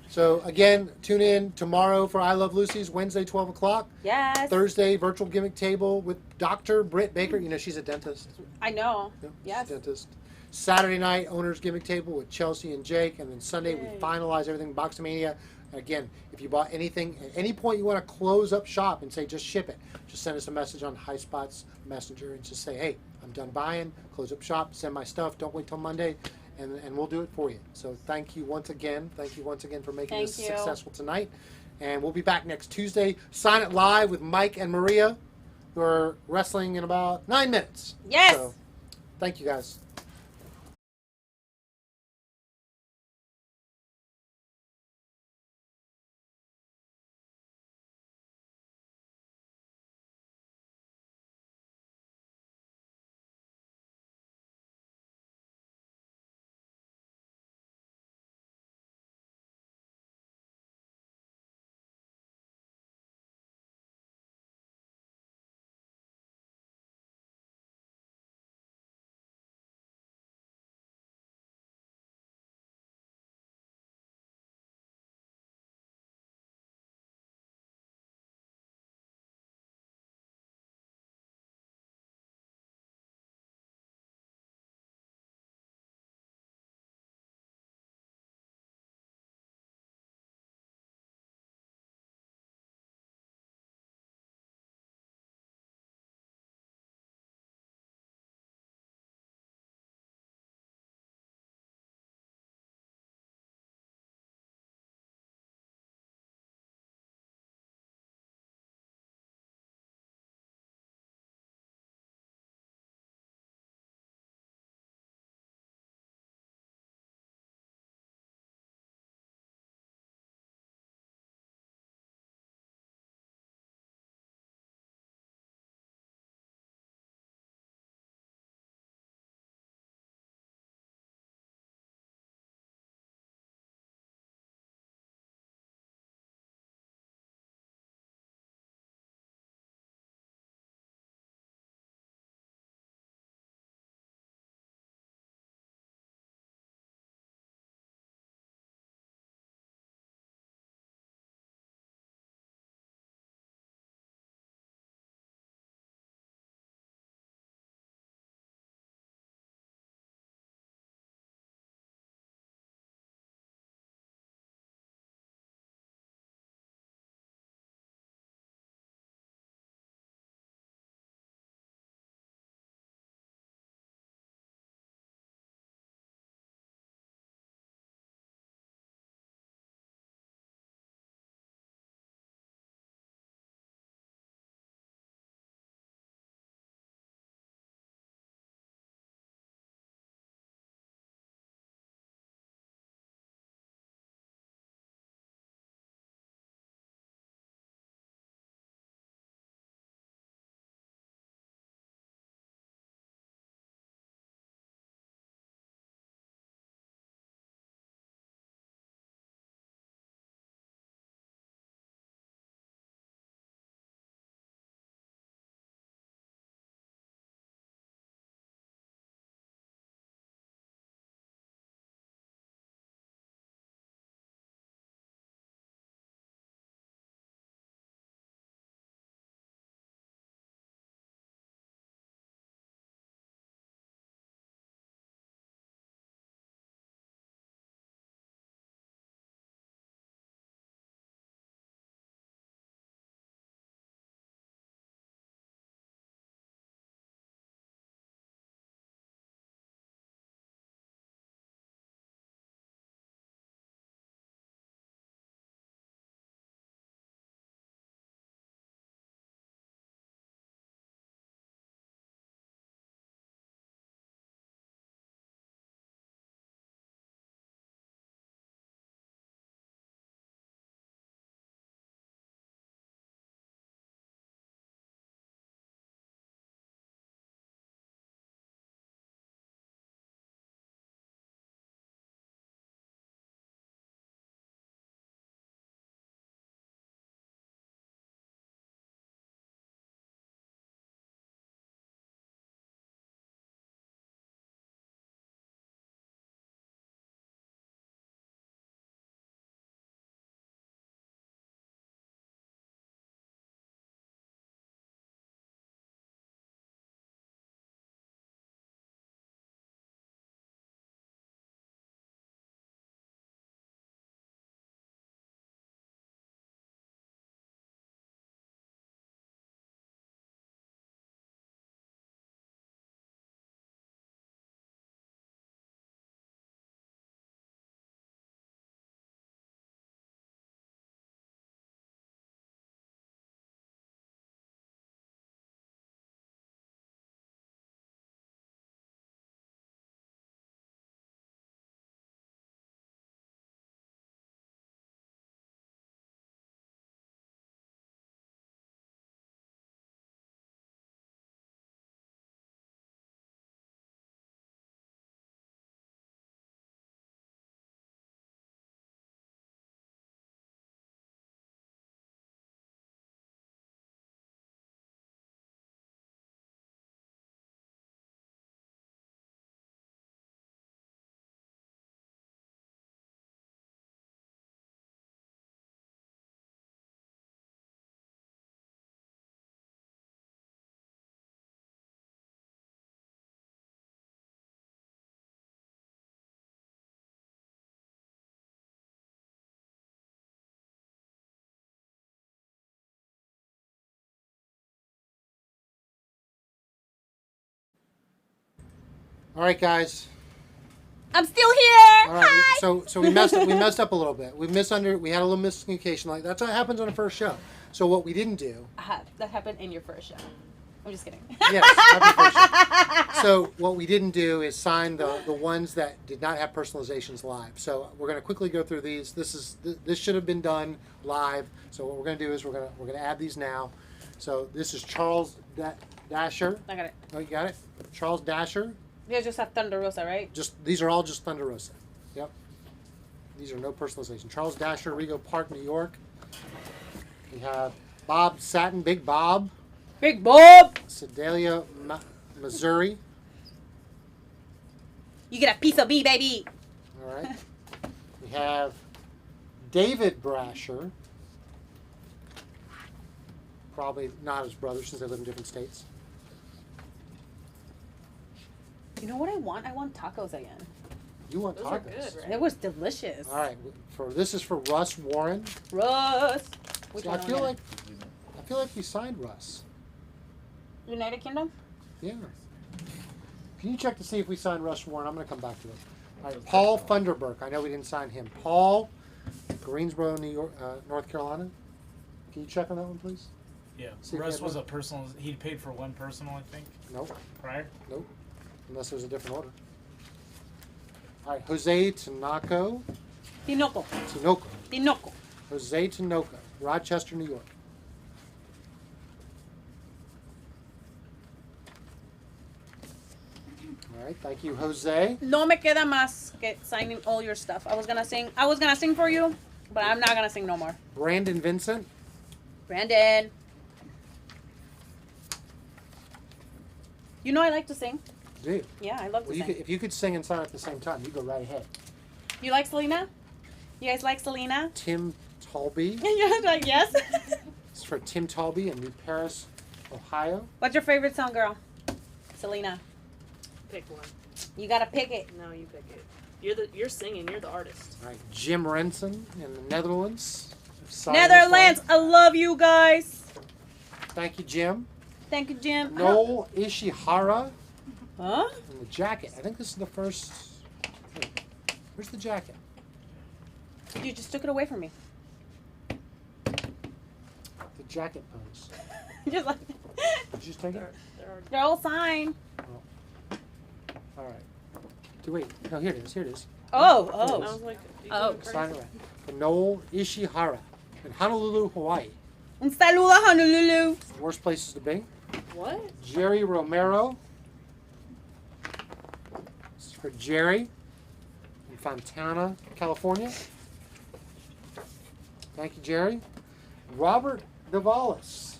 Speaker 1: So, again, tune in tomorrow for I Love Lucy's, Wednesday, 12 o'clock.
Speaker 2: Yes.
Speaker 1: Thursday, virtual gimmick table with Dr. Britt Baker. You know, she's a dentist.
Speaker 2: I know.
Speaker 1: Yep,
Speaker 2: Yes.
Speaker 1: she's a dentist. Saturday night, owner's gimmick table with Chelsea and Jake. And then Sunday, we finalize everything, Boxmania. And again, if you bought anything, at any point you want to close up shop and say, just ship it, just send us a message on High Spots Messenger and just say, hey, I'm done buying, close up shop, send my stuff, don't wait till Monday. And we'll do it for you. So thank you once again. Thank you once again for making this successful tonight. And we'll be back next Tuesday. Sign It Live with Mike and Maria, who are wrestling in about 9 minutes.
Speaker 2: Yes.
Speaker 1: So thank you guys. All right, guys.
Speaker 2: I'm still here.
Speaker 1: All right. So we messed up a little bit. We had a little miscommunication. Like that's what happens on the first show. So what we didn't do.
Speaker 2: That happened in your first show. I'm just kidding.
Speaker 1: Yes. Happy first show. So what we didn't do is sign the ones that did not have personalizations live. So we're going to quickly go through these. This should have been done live. So what we're going to do is we're going to add these now. So this is Charles Dasher.
Speaker 2: I got it.
Speaker 1: Oh, you got it. Charles Dasher.
Speaker 2: You guys just have Thunder Rosa, right?
Speaker 1: These are all just Thunder Rosa. Yep. These are no personalization. Charles Dasher, Rego Park, New York. We have Bob Satin, Big Bob.
Speaker 2: Big Bob.
Speaker 1: Sedalia, Missouri.
Speaker 2: You get a piece of me, baby.
Speaker 1: All right. We have David Brasher. Probably not his brother since they live in different states.
Speaker 2: You know what I want? I want tacos again.
Speaker 1: You want
Speaker 5: Those are
Speaker 1: tacos?
Speaker 5: good, right?
Speaker 2: It was delicious.
Speaker 1: All right. This is for Russ Warren.
Speaker 2: Russ. Which
Speaker 1: See,
Speaker 2: one
Speaker 1: I
Speaker 2: am
Speaker 1: feel
Speaker 2: I?
Speaker 1: like we signed Russ.
Speaker 2: United Kingdom?
Speaker 1: Yeah. Can you check to see if we signed Russ Warren? I'm going to come back to it. All right. Paul Funderburk. I know we didn't sign him. Paul, Greensboro, New York, North Carolina. Can you check on that one, please?
Speaker 3: Yeah.
Speaker 1: See if
Speaker 3: Russ
Speaker 1: we had
Speaker 3: was
Speaker 1: one.
Speaker 3: a personal. He paid for one personal, I think,
Speaker 1: Nope.
Speaker 3: prior.
Speaker 1: Nope. Unless there's a different order. All right. Jose Tinoco.
Speaker 2: Tinoco.
Speaker 1: Jose Tinoco. Rochester, New York. All right. Thank you, Jose.
Speaker 2: No me queda más que signing all your stuff. I was gonna sing for you, but I'm not gonna sing no more.
Speaker 1: Brandon Vincent.
Speaker 2: Brandon. You know I like to sing.
Speaker 1: Do you?
Speaker 2: Yeah, I love to
Speaker 1: Well,
Speaker 2: sing.
Speaker 1: if you could sing and sign at the same time, you go right ahead.
Speaker 2: You like Selena? You guys like Selena?
Speaker 1: Tim Talby.
Speaker 2: You're like, yes.
Speaker 1: It's for Tim Talby in New Paris, Ohio.
Speaker 2: What's your favorite song, girl? Selena.
Speaker 5: Pick one.
Speaker 2: You gotta pick it.
Speaker 5: No, you pick it. You're singing. You're the artist.
Speaker 1: All right. Jim Renson in the Netherlands.
Speaker 2: Netherlands, I love you guys.
Speaker 1: Thank you, Jim.
Speaker 2: Thank you, Jim.
Speaker 1: Noel Ishihara
Speaker 2: Huh?
Speaker 1: in the jacket. I think this is the first. Where's the jacket?
Speaker 2: You just took it away from me.
Speaker 1: The jacket pose.
Speaker 2: Just like,
Speaker 1: Did you just take it?
Speaker 2: they're all signed.
Speaker 1: All right. Wait. No, here it is. Here it is.
Speaker 2: Oh,
Speaker 5: I
Speaker 2: oh.
Speaker 5: was like, you
Speaker 2: Oh.
Speaker 5: going
Speaker 1: Sign
Speaker 5: crazy?
Speaker 1: it right. For Noel Ishihara in Honolulu, Hawaii.
Speaker 2: Un saludo a Honolulu.
Speaker 1: Worst places to be.
Speaker 5: What?
Speaker 1: Jerry Romero. This is for Jerry in Fontana, California. Thank you, Jerry. Robert Davalis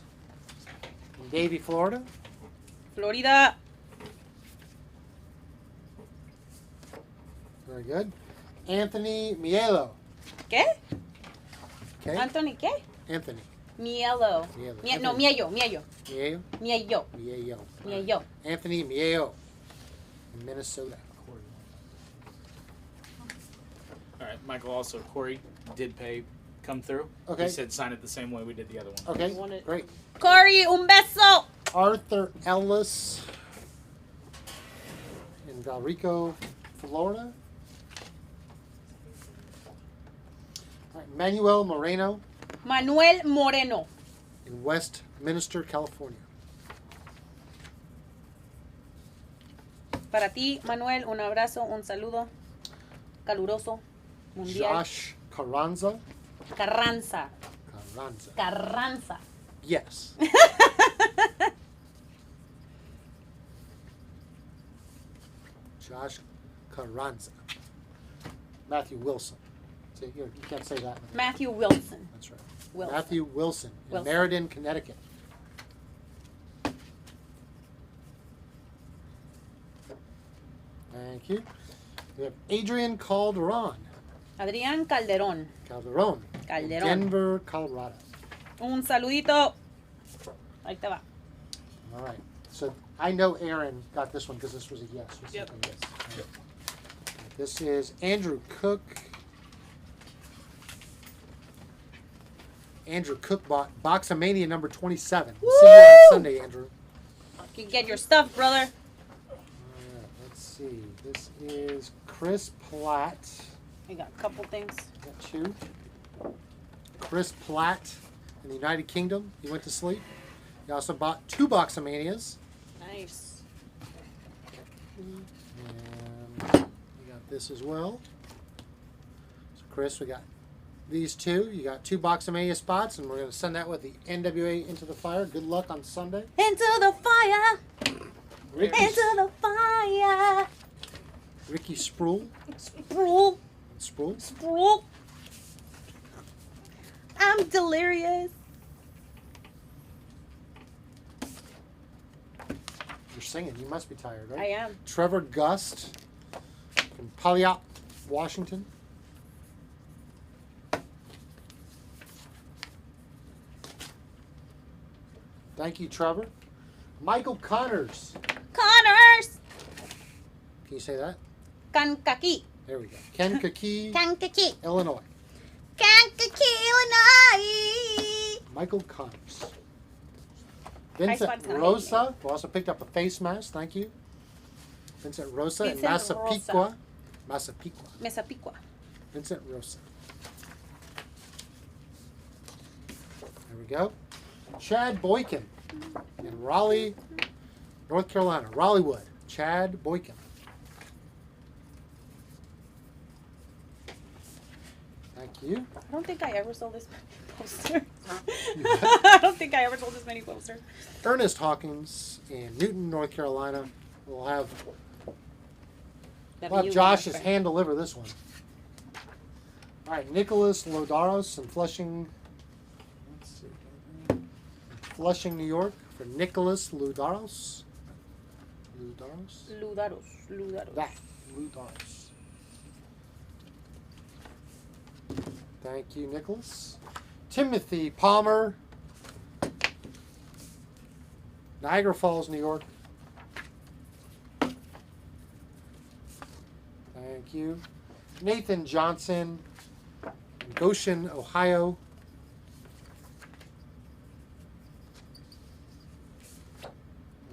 Speaker 1: in Davie, Florida.
Speaker 2: Florida.
Speaker 1: Very good. Anthony Mielo.
Speaker 2: ¿Qué?
Speaker 1: Okay.
Speaker 2: Anthony, ¿qué?
Speaker 1: Anthony
Speaker 2: Mielo.
Speaker 1: Mielo.
Speaker 2: No, Miello.
Speaker 1: Mieo.
Speaker 2: Miello.
Speaker 1: Mieo.
Speaker 2: Miello.
Speaker 1: Anthony Mieo in Minnesota.
Speaker 3: All right, Michael. Also, Corey did pay. Come through.
Speaker 1: Okay.
Speaker 3: He said sign it the same way we did the other one.
Speaker 1: Okay,
Speaker 5: You want it-
Speaker 1: great.
Speaker 2: Corey, un beso.
Speaker 1: Arthur Ellis in Valrico, Florida. All right, Manuel Moreno
Speaker 2: Manuel Moreno.
Speaker 1: in Westminster, California.
Speaker 2: Para ti, Manuel, un abrazo, un saludo caluroso, mundial.
Speaker 1: Josh Carranza.
Speaker 2: Carranza.
Speaker 1: Carranza.
Speaker 2: Carranza.
Speaker 1: Yes. Josh Carranza. Matthew Wilson. See, you can't say that.
Speaker 2: Matthew Wilson.
Speaker 1: That's right.
Speaker 2: Wilson.
Speaker 1: Matthew Wilson in
Speaker 2: Wilson.
Speaker 1: Meriden, Connecticut. Thank you. We have Adrian Calderon.
Speaker 2: Adrián Calderón.
Speaker 1: Calderon.
Speaker 2: Calderón.
Speaker 1: Denver, Colorado.
Speaker 2: Un saludito. Ahí te va.
Speaker 1: All right. So I know Aaron got this one because this was a yes. Was
Speaker 5: Yep.
Speaker 1: a yes. Yep. This is Andrew Cook. Andrew Cook bought Boxomania number 27. We'll see you on Sunday, Andrew.
Speaker 2: You get your stuff, brother.
Speaker 1: All right, let's see. This is Chris Platt.
Speaker 2: We got a couple things.
Speaker 1: Got two. Chris Platt in the United Kingdom. He went to sleep. He also bought 2 Boxomanias.
Speaker 5: Nice.
Speaker 1: And we got this as well. So Chris, we got these 2. You got 2 Boxomania spots, and we're going to send that with the NWA Into the Fire. Good luck on Sunday.
Speaker 2: Into the fire.
Speaker 1: Ricky,
Speaker 2: Into the fire.
Speaker 1: Ricky Sproul.
Speaker 2: Sproul.
Speaker 1: Sproul.
Speaker 2: Sproul. I'm delirious.
Speaker 1: You're singing. You must be tired, right?
Speaker 2: I am.
Speaker 1: Trevor Gust from Puyallup, Washington. Thank you, Trevor. Michael Connors.
Speaker 2: Connors.
Speaker 1: Can you say that?
Speaker 2: Kankakee.
Speaker 1: There we go. Kankakee,
Speaker 2: Kankakee.
Speaker 1: Illinois.
Speaker 2: Kankakee, Illinois.
Speaker 1: Michael Connors.
Speaker 2: Ice
Speaker 1: Vincent
Speaker 2: box, honey.
Speaker 1: Rosa, who also picked up a face mask. Thank you. Vincent Rosa in
Speaker 2: Vincent
Speaker 1: Massapequa. Massapequa.
Speaker 2: Mesapequa.
Speaker 1: Vincent Rosa. There we go. Chad Boykin in Raleigh, North Carolina. Raleighwood. Chad Boykin. Thank you.
Speaker 2: I don't think I ever sold this many posters. I don't think I ever sold this many posters.
Speaker 1: Ernest Hawkins in Newton, North Carolina. We'll have Josh's hand deliver this one. All right, Nicholas Lodaros in Flushing. Let's see. Flushing, New York, for Nicholas Lodaros.
Speaker 2: Ludaros.
Speaker 1: That. Lodaros. Thank you, Nicholas. Timothy Palmer. Niagara Falls, New York. Thank you. Nathan Johnson, Goshen, Ohio.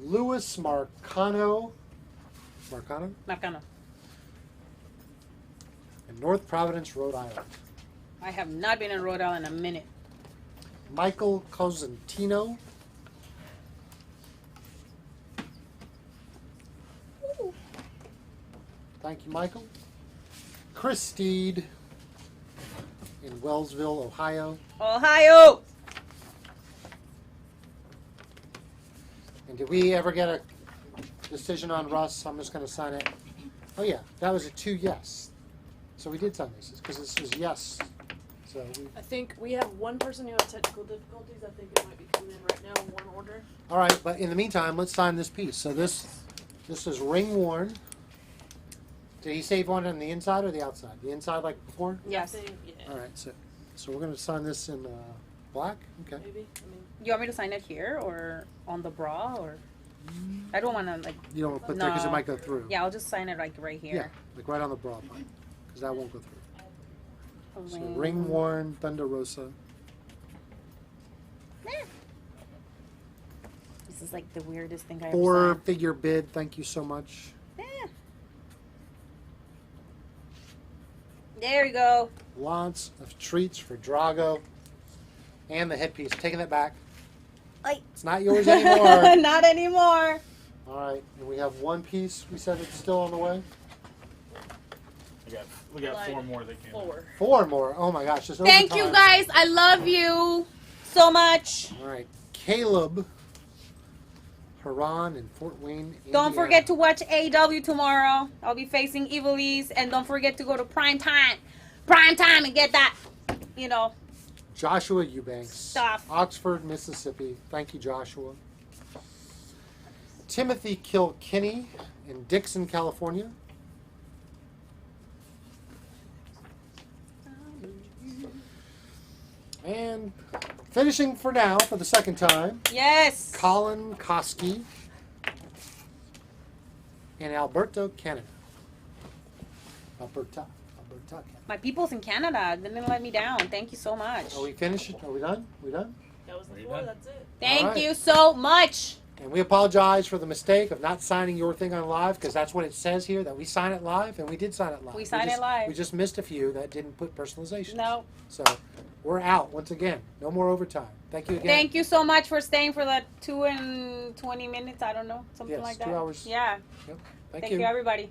Speaker 1: Louis Marcano.
Speaker 2: Marcano.
Speaker 1: In North Providence, Rhode Island.
Speaker 2: I have not been in Rhode Island in a minute.
Speaker 1: Michael Cosentino. Thank you, Michael. Chris Steed in Wellsville, Ohio.
Speaker 2: Ohio.
Speaker 1: And did we ever get a decision on Russ? I'm just going to sign it. Oh, yeah. That was a 2 yes. So we did sign this because this was yes. So
Speaker 5: I think we have one person who has technical difficulties. I think it might be coming in right now in one order.
Speaker 1: all right, but in the meantime, let's sign this piece. So this is ring worn. Did he save one on the inside or the outside? The inside like before?
Speaker 2: Yes.
Speaker 5: I think, yeah.
Speaker 1: All right, so we're going to sign this in black? Okay.
Speaker 5: Maybe. I mean,
Speaker 2: You want me to sign it here or on the bra or? I don't want to like.
Speaker 1: You don't want to put there because it
Speaker 2: No.
Speaker 1: might go through.
Speaker 2: Yeah, I'll just sign it like right
Speaker 1: Yeah,
Speaker 2: here.
Speaker 1: like right on the bra part because that won't go through. So
Speaker 2: Ring.
Speaker 1: ring worn, Thunder Rosa.
Speaker 2: This is like the weirdest thing I ever
Speaker 1: 4-figure bid. Thank you so much.
Speaker 2: saw. There we go.
Speaker 1: Lots of treats for Drago. And the headpiece. Taking it back.
Speaker 2: Like.
Speaker 1: It's not yours anymore.
Speaker 2: Not anymore.
Speaker 1: All right, and we have one piece. We said it's still on the way.
Speaker 3: We got
Speaker 5: Like
Speaker 3: 4 more that came.
Speaker 5: 4.
Speaker 1: 4 more. Oh my gosh, just
Speaker 2: Thank you
Speaker 1: overtime.
Speaker 2: guys. I love you so much.
Speaker 1: All right, Caleb Haran in Fort Wayne, Indiana.
Speaker 2: Don't forget to watch AW tomorrow. I'll be facing Evil East, and don't forget to go to Prime Time and get that,
Speaker 1: Joshua Eubanks.
Speaker 2: Stuff.
Speaker 1: Oxford, Mississippi. Thank you, Joshua. Timothy Kilkenny in Dixon, California. And finishing for now, for the second time,
Speaker 2: Yes.
Speaker 1: Colin Koski in Alberta, Canada. Alberta, Canada.
Speaker 2: My people's in Canada didn't let me down. Thank you so much.
Speaker 1: Are we finished? Are we done? We done?
Speaker 5: That was the
Speaker 3: Are you
Speaker 5: 4.
Speaker 3: done?
Speaker 5: That's it.
Speaker 2: Thank
Speaker 1: All right.
Speaker 2: you so much.
Speaker 1: And we apologize for the mistake of not signing your thing on live, because that's what it says here, that we sign it live, and we did sign it live.
Speaker 2: We signed it live.
Speaker 1: We just missed a few that didn't put personalization.
Speaker 2: No.
Speaker 1: So we're out once again. No more overtime. Thank you again.
Speaker 2: Thank you so much for staying for the 2 and 20 minutes. I don't know, something
Speaker 1: Yes,
Speaker 2: like that.
Speaker 1: 2 hours.
Speaker 2: Yeah.
Speaker 1: Yep.
Speaker 2: Thank you, everybody.